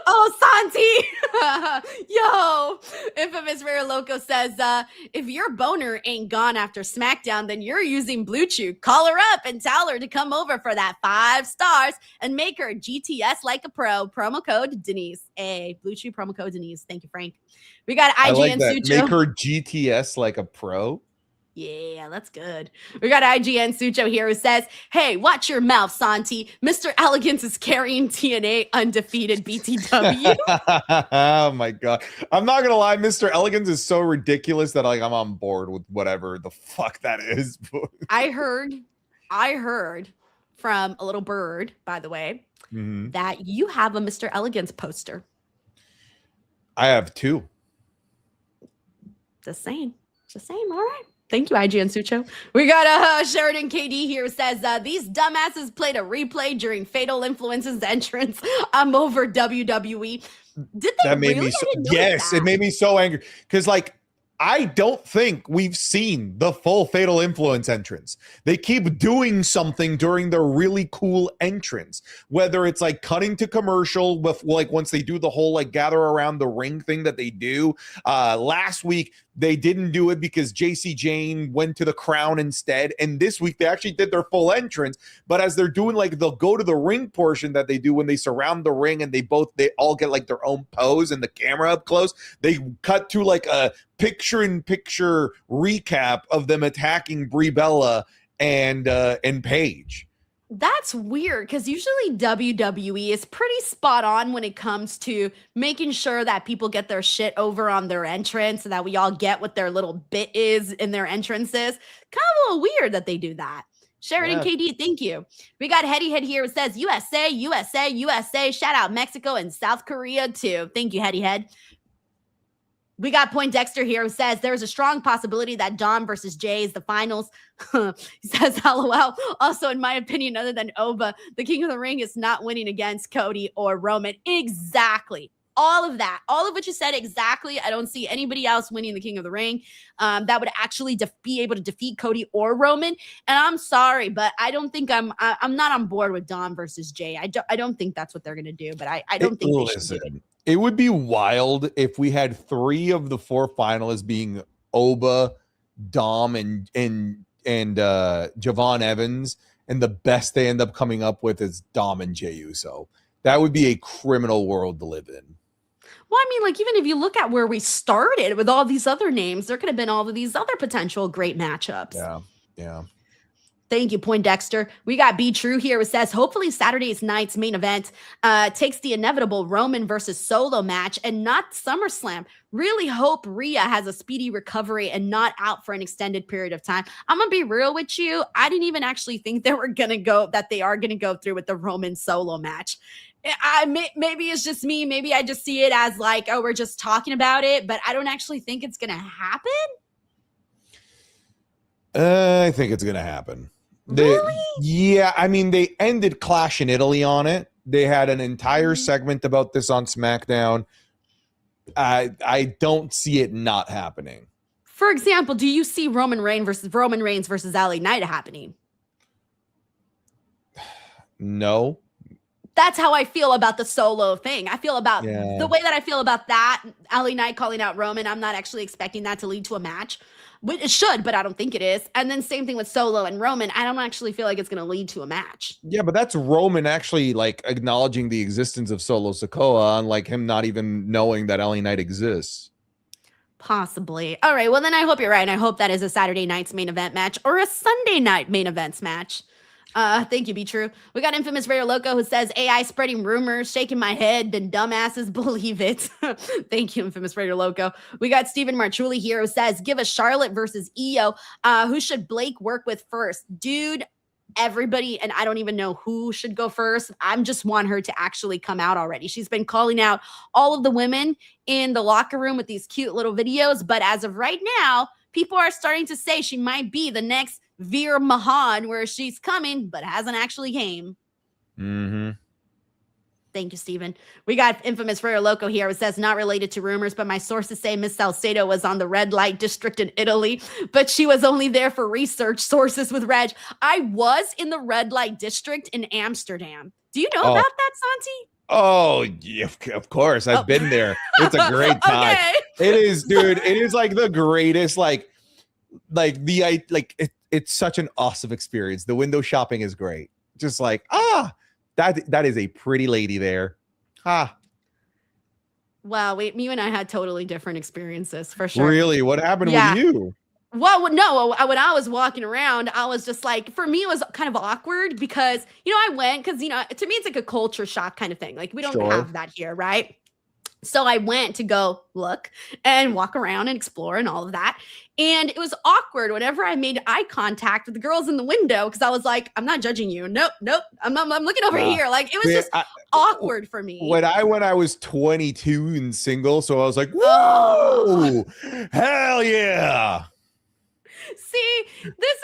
oh, Santi. Yo. Infamous Rare Loco says, if your boner ain't gone after SmackDown, then you're using Blue Chew. Call her up and tell her to come over for that 5 stars and make her GTS like a pro. Promo code Denise. Hey, Blue Chew promo code Denise. Thank you, Frank. We got IGN Sucho. Make her GTS like a pro. Yeah, that's good. We got IGN Sucho here who says, hey, watch your mouth, Santi. Mr. Elegance is carrying TNA undefeated BTW. Oh, my God. I'm not going to lie. Mr. Elegance is so ridiculous that like I'm on board with whatever the fuck that is. I heard from a little bird, by the way, that you have a Mr. Elegance poster. I have 2. Just saying. All right. Thank you, IGN Sucho. We got Sheridan KD here says, these dumbasses played a replay during Fatal Influence's entrance. I'm over WWE. Did they That made really? me so, I didn't notice yes, that. it made me so angry because like I don't think we've seen the full Fatal Influence entrance. They keep doing something during their really cool entrance, whether it's like cutting to commercial with like once they do the whole like gather around the ring thing that they do. Last week they didn't do it because JC Jane went to the Crown instead, and this week they actually did their full entrance. But as they're doing like they'll go to the ring portion that they do when they surround the ring and they all get like their own pose and the camera up close. They cut to like a picture-in-picture recap of them attacking Brie Bella and Paige. That's weird because usually WWE is pretty spot on when it comes to making sure that people get their shit over on their entrance so that we all get what their little bit is in their entrances. Kind of a little weird that they do that. Sheridan KD, thank you. We got Heady Head here. It says USA, USA, USA. Shout out Mexico and South Korea too. Thank you, Heady Head. We got Point Dexter here who says there's a strong possibility that Dom versus Jay is the finals. He says, LOL. Also, in my opinion, other than Oba, the King of the Ring is not winning against Cody or Roman. Exactly. All of that. All of what you said exactly. I don't see anybody else winning the King of the Ring that would actually be able to defeat Cody or Roman. And I'm sorry, but I don't think I'm not on board with Dom versus Jay. I don't think that's what they're going to do, but I don't think they should do it. It would be wild if we had 3 of the 4 finalists being Oba, Dom, and Javon Evans, and the best they end up coming up with is Dom and Jey Uso. That would be a criminal world to live in. Well, I mean, like, even if you look at where we started with all these other names, there could have been all of these other potential great matchups. Yeah. Thank you, Point Dexter. We got Be True here. It says, hopefully Saturday's night's main event takes the inevitable Roman versus Solo match and not SummerSlam. Really hope Rhea has a speedy recovery and not out for an extended period of time. I'm going to be real with you. I didn't even actually think they are going to go through with the Roman Solo match. Maybe it's just me. Maybe I just see it as like, oh, we're just talking about it, but I don't actually think it's going to happen. I think it's going to happen. Really? Yeah, I mean, they ended Clash in Italy on it. They had an entire segment about this on SmackDown. I don't see it not happening. For example, do you see Roman Reigns versus LA Knight happening? No. That's how I feel about the Solo thing. I feel about the way that I feel about that. LA Knight calling out Roman. I'm not actually expecting that to lead to a match. It should, but I don't think it is. And then same thing with Solo and Roman. I don't actually feel like it's going to lead to a match. Yeah, but that's Roman actually like acknowledging the existence of Solo Sikoa, unlike him not even knowing that LA Knight exists. Possibly. All right. Well, then I hope you're right. And I hope that is a Saturday night's main event match or a Sunday night main events match. Thank you, Be True. We got Infamous Raider Loco who says AI spreading rumors, shaking my head, then dumbasses believe it. Thank you, Infamous Raider Loco. We got Stephen Marchuli here who says, give us Charlotte versus Io. Who should Blake work with first? Dude, everybody, and I don't even know who should go first. I just want her to actually come out already. She's been calling out all of the women in the locker room with these cute little videos, but as of right now, people are starting to say she might be the next Veer Mahan, where she's coming, but hasn't actually came. Mm-hmm. Thank you, Steven. We got Infamous Rare Loco here. It says, not related to rumors, but my sources say Miss Salcedo was on the red light district in Italy, but she was only there for research. Sources with Reg. I was in the red light district in Amsterdam. Do you know about that, Santi? Oh, yeah, of course. I've been there. It's a great time. Okay. It is, dude. It is like the greatest, it's such an awesome experience. The window shopping is great. Just like, that is a pretty lady there. Wow, you and I had totally different experiences for sure. Really? What happened with you? Well, no, when I was walking around, I was just like, for me, it was kind of awkward because, I went because, to me, it's like a culture shock kind of thing. Like we don't have that here, right? So I went to go look and walk around and explore and all of that. And it was awkward whenever I made eye contact with the girls in the window because I was like, I'm not judging you. Nope. I'm looking over here. Like it was just awkward for me. When I was 22 and single, so I was like, whoa, hell yeah. See, this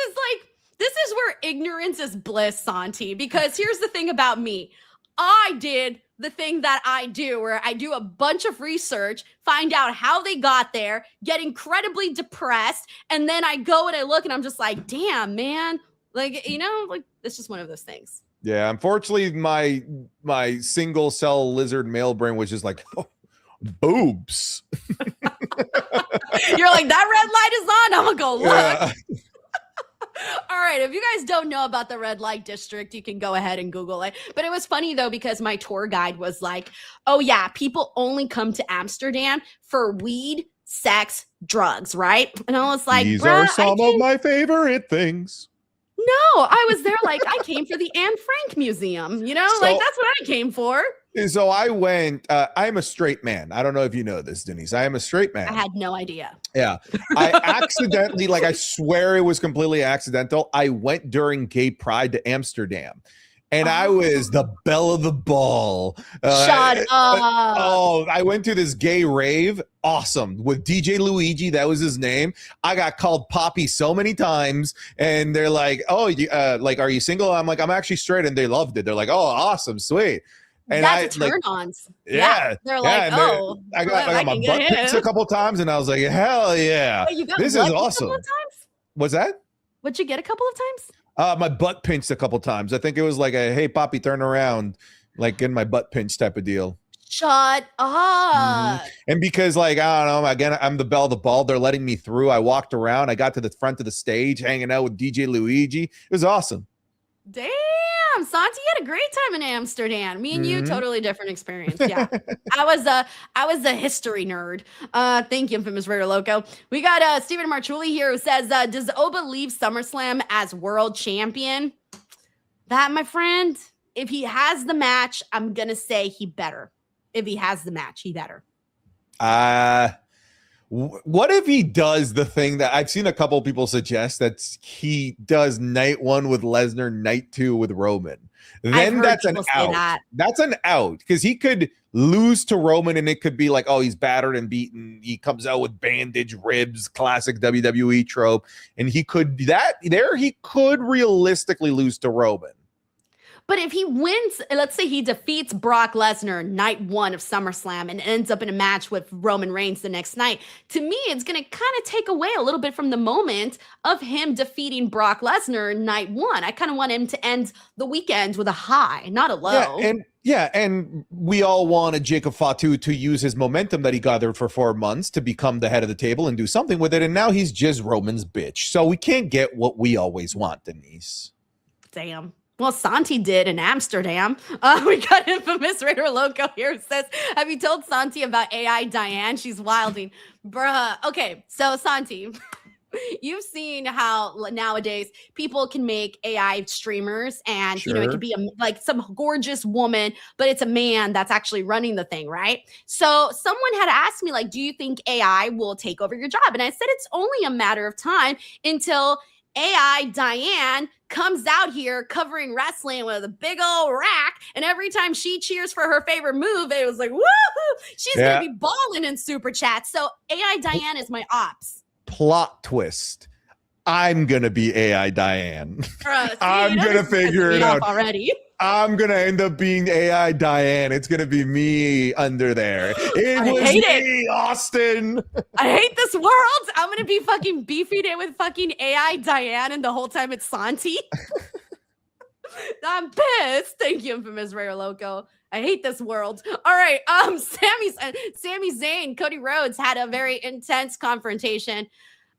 is where ignorance is bliss, Santi, because here's the thing about me. I did the thing that I do where I do a bunch of research, find out how they got there, get incredibly depressed, and then I go and I look and I'm just like, damn, man. Like, you know, like it's just one of those things. Yeah, unfortunately, my single cell lizard male brain was just like, oh, boobs. You're like, that red light is on. I'm gonna go look. Yeah. All right, if you guys don't know about the red light district, you can go ahead and Google it. But it was funny though, because my tour guide was like, oh yeah, people only come to Amsterdam for weed, sex, drugs, right? And I was like, these are some of my favorite things. No, I was there like, I came for the Anne Frank Museum, you know, like that's what I came for. So I went, I'm a straight man. I don't know if you know this, Denise. I am a straight man. I had no idea. Yeah. I accidentally, like I swear it was completely accidental. I went during Gay Pride to Amsterdam. And I was the belle of the ball. Shut up. Oh, I went to this gay rave. Awesome. With DJ Luigi. That was his name. I got called Poppy so many times. And they're like, oh, like, are you single? I'm like, I'm actually straight. And they loved it. They're like, oh, awesome. Sweet. And that's a turn-ons. Yeah. They're like, oh. I got my butt pics a couple times. And I was like, hell yeah. Wait, you got this is awesome. A couple of times? What's that? What'd you get a couple of times? My butt pinched a couple times. I think it was like a, hey, Poppy, turn around, like in my butt pinch type of deal. Shut up. And because, like, I don't know, again, I'm the belle of the ball. They're letting me through. I walked around. I got to the front of the stage, hanging out with DJ Luigi. It was awesome. Damn, Santi had a great time in Amsterdam. Me and you, totally different experience. Yeah, I was a history nerd. Thank you, Infamous Raider Loco. We got Stephen Marchuli here who says, does Oba leave SummerSlam as world champion? That, my friend, if he has the match, I'm gonna say he better. If he has the match, he better. What if he does the thing that I've seen a couple of people suggest, that he does night 1 with Lesnar, night 2 with Roman? Then that's an out. That's an out, because he could lose to Roman and it could be like, oh, he's battered and beaten. He comes out with bandaged ribs, classic WWE trope. And he could he could realistically lose to Roman. But if he wins, let's say he defeats Brock Lesnar night 1 of SummerSlam and ends up in a match with Roman Reigns the next night, to me, it's going to kind of take away a little bit from the moment of him defeating Brock Lesnar night 1. I kind of want him to end the weekend with a high, not a low. And we all wanted Jacob Fatu to use his momentum that he gathered for 4 months to become the head of the table and do something with it. And now he's just Roman's bitch. So we can't get what we always want, Denise. Damn. Well, Santi did in Amsterdam. We got Infamous Raider Loco here who says, have you told Santi about AI Diane? She's wilding. Bruh. Okay, so Santi, you've seen how nowadays people can make AI streamers and, you know, it could be like some gorgeous woman, but it's a man that's actually running the thing, right? So someone had asked me, like, do you think AI will take over your job? And I said, it's only a matter of time until AI Diane comes out here covering wrestling with a big old rack, and every time she cheers for her favorite move, it was like, woohoo! She's gonna be balling in super chat. So AI Diane is my ops. Plot twist. I'm gonna be AI Diane. See, I'm gonna figure it out already. I'm gonna end up being AI Diane. It's gonna be me under there. It was me, Austin. I hate this world. I'm gonna be fucking beefing it with fucking AI Diane, and the whole time it's Santi. I'm pissed. Thank you, Infamous Raider Loco. I hate this world. All right. Sami Zayn, Cody Rhodes had a very intense confrontation.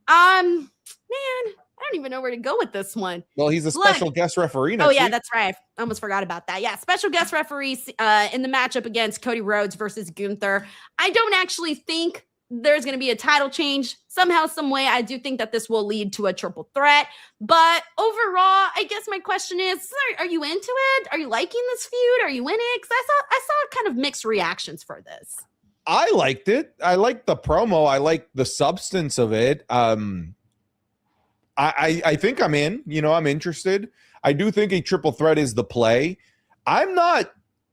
Man, I don't even know where to go with this one. Well, he's a special guest referee next week. week. That's right. I almost forgot about that. Yeah, special guest referee in the matchup against Cody Rhodes versus Gunther. I don't actually think there's going to be a title change. Somehow, some way, I do think that this will lead to a triple threat. But overall, I guess my question is, are you into it? Are you liking this feud? Are you in it? Because I saw kind of mixed reactions for this. I liked it. I liked the promo. I liked the substance of it. I think I'm in. You know, I'm interested. I do think a triple threat is the play. I'm not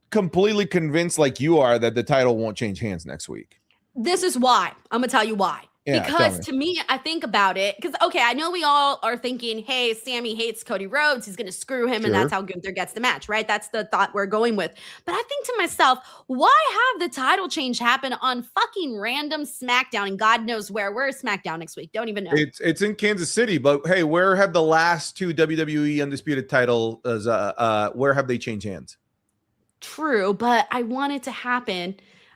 completely convinced like you are that the title won't change hands next week. This is why. I'm going to tell you why. Yeah, because to me, I think about it. Because, okay, I know we all are thinking, hey, Sammy hates Cody Rhodes. He's going to screw him, and that's how Gunther gets the match, right? That's the thought we're going with. But I think to myself, why have the title change happen on fucking random SmackDown? And God knows where. Where's SmackDown next week? Don't even know. It's in Kansas City, but hey, where have the last 2 WWE Undisputed titles, where have they changed hands? True, but I want it to happen.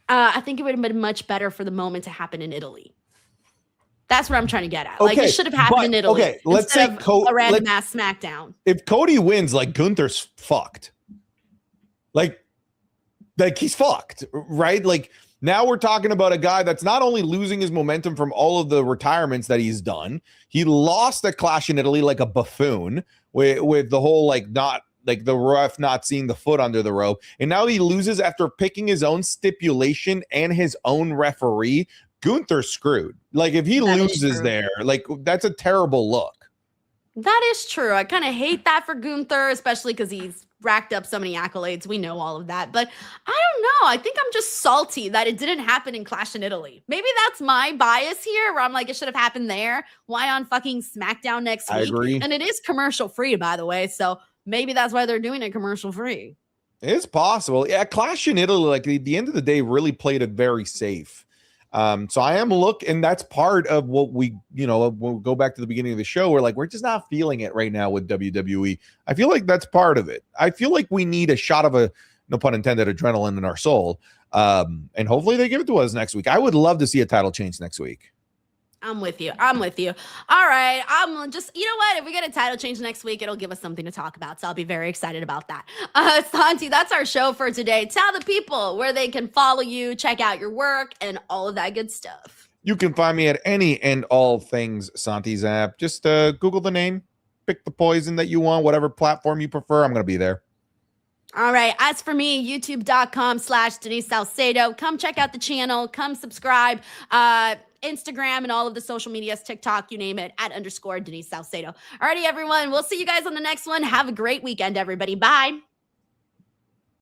I think it would have been much better for the moment to happen in Italy. That's what I'm trying to get at. Like, it should have happened in Italy. Okay, let's say a random ass SmackDown. If Cody wins, like, Gunther's fucked. Like he's fucked, right? Like, now we're talking about a guy that's not only losing his momentum from all of the retirements that he's done, he lost a Clash in Italy like a buffoon with the whole, like, not like the ref not seeing the foot under the rope. And now he loses after picking his own stipulation and his own referee. Gunther's screwed. Like, if he loses there, like, that's a terrible look. That is true. I kind of hate that for Gunther, especially because he's racked up so many accolades. We know all of that. But I don't know. I think I'm just salty that it didn't happen in Clash in Italy. Maybe that's my bias here, where I'm like, it should have happened there. Why on fucking SmackDown next week? I agree. And it is commercial free, by the way. So maybe that's why they're doing it commercial free. It's possible. Yeah, Clash in Italy, like, at the end of the day, really played it very safe. So I am and that's part of what we'll go back to the beginning of the show. We're just not feeling it right now with WWE. I feel like that's part of it. I feel like we need a shot of no pun intended, adrenaline in our soul. And hopefully they give it to us next week. I would love to see a title change next week. I'm with you. All right. I'm just, you know what? If we get a title change next week, it'll give us something to talk about. So I'll be very excited about that. Santi, that's our show for today. Tell the people where they can follow you, check out your work, and all of that good stuff. You can find me at any and all things Santi Zap. Just Google the name, pick the poison that you want, whatever platform you prefer. I'm going to be there. All right. As for me, youtube.com/Denise Salcedo. Come check out the channel. Come subscribe. Instagram and all of the social medias, TikTok, you name it, @_Denise Salcedo. Alrighty, everyone. We'll see you guys on the next one. Have a great weekend, everybody. Bye.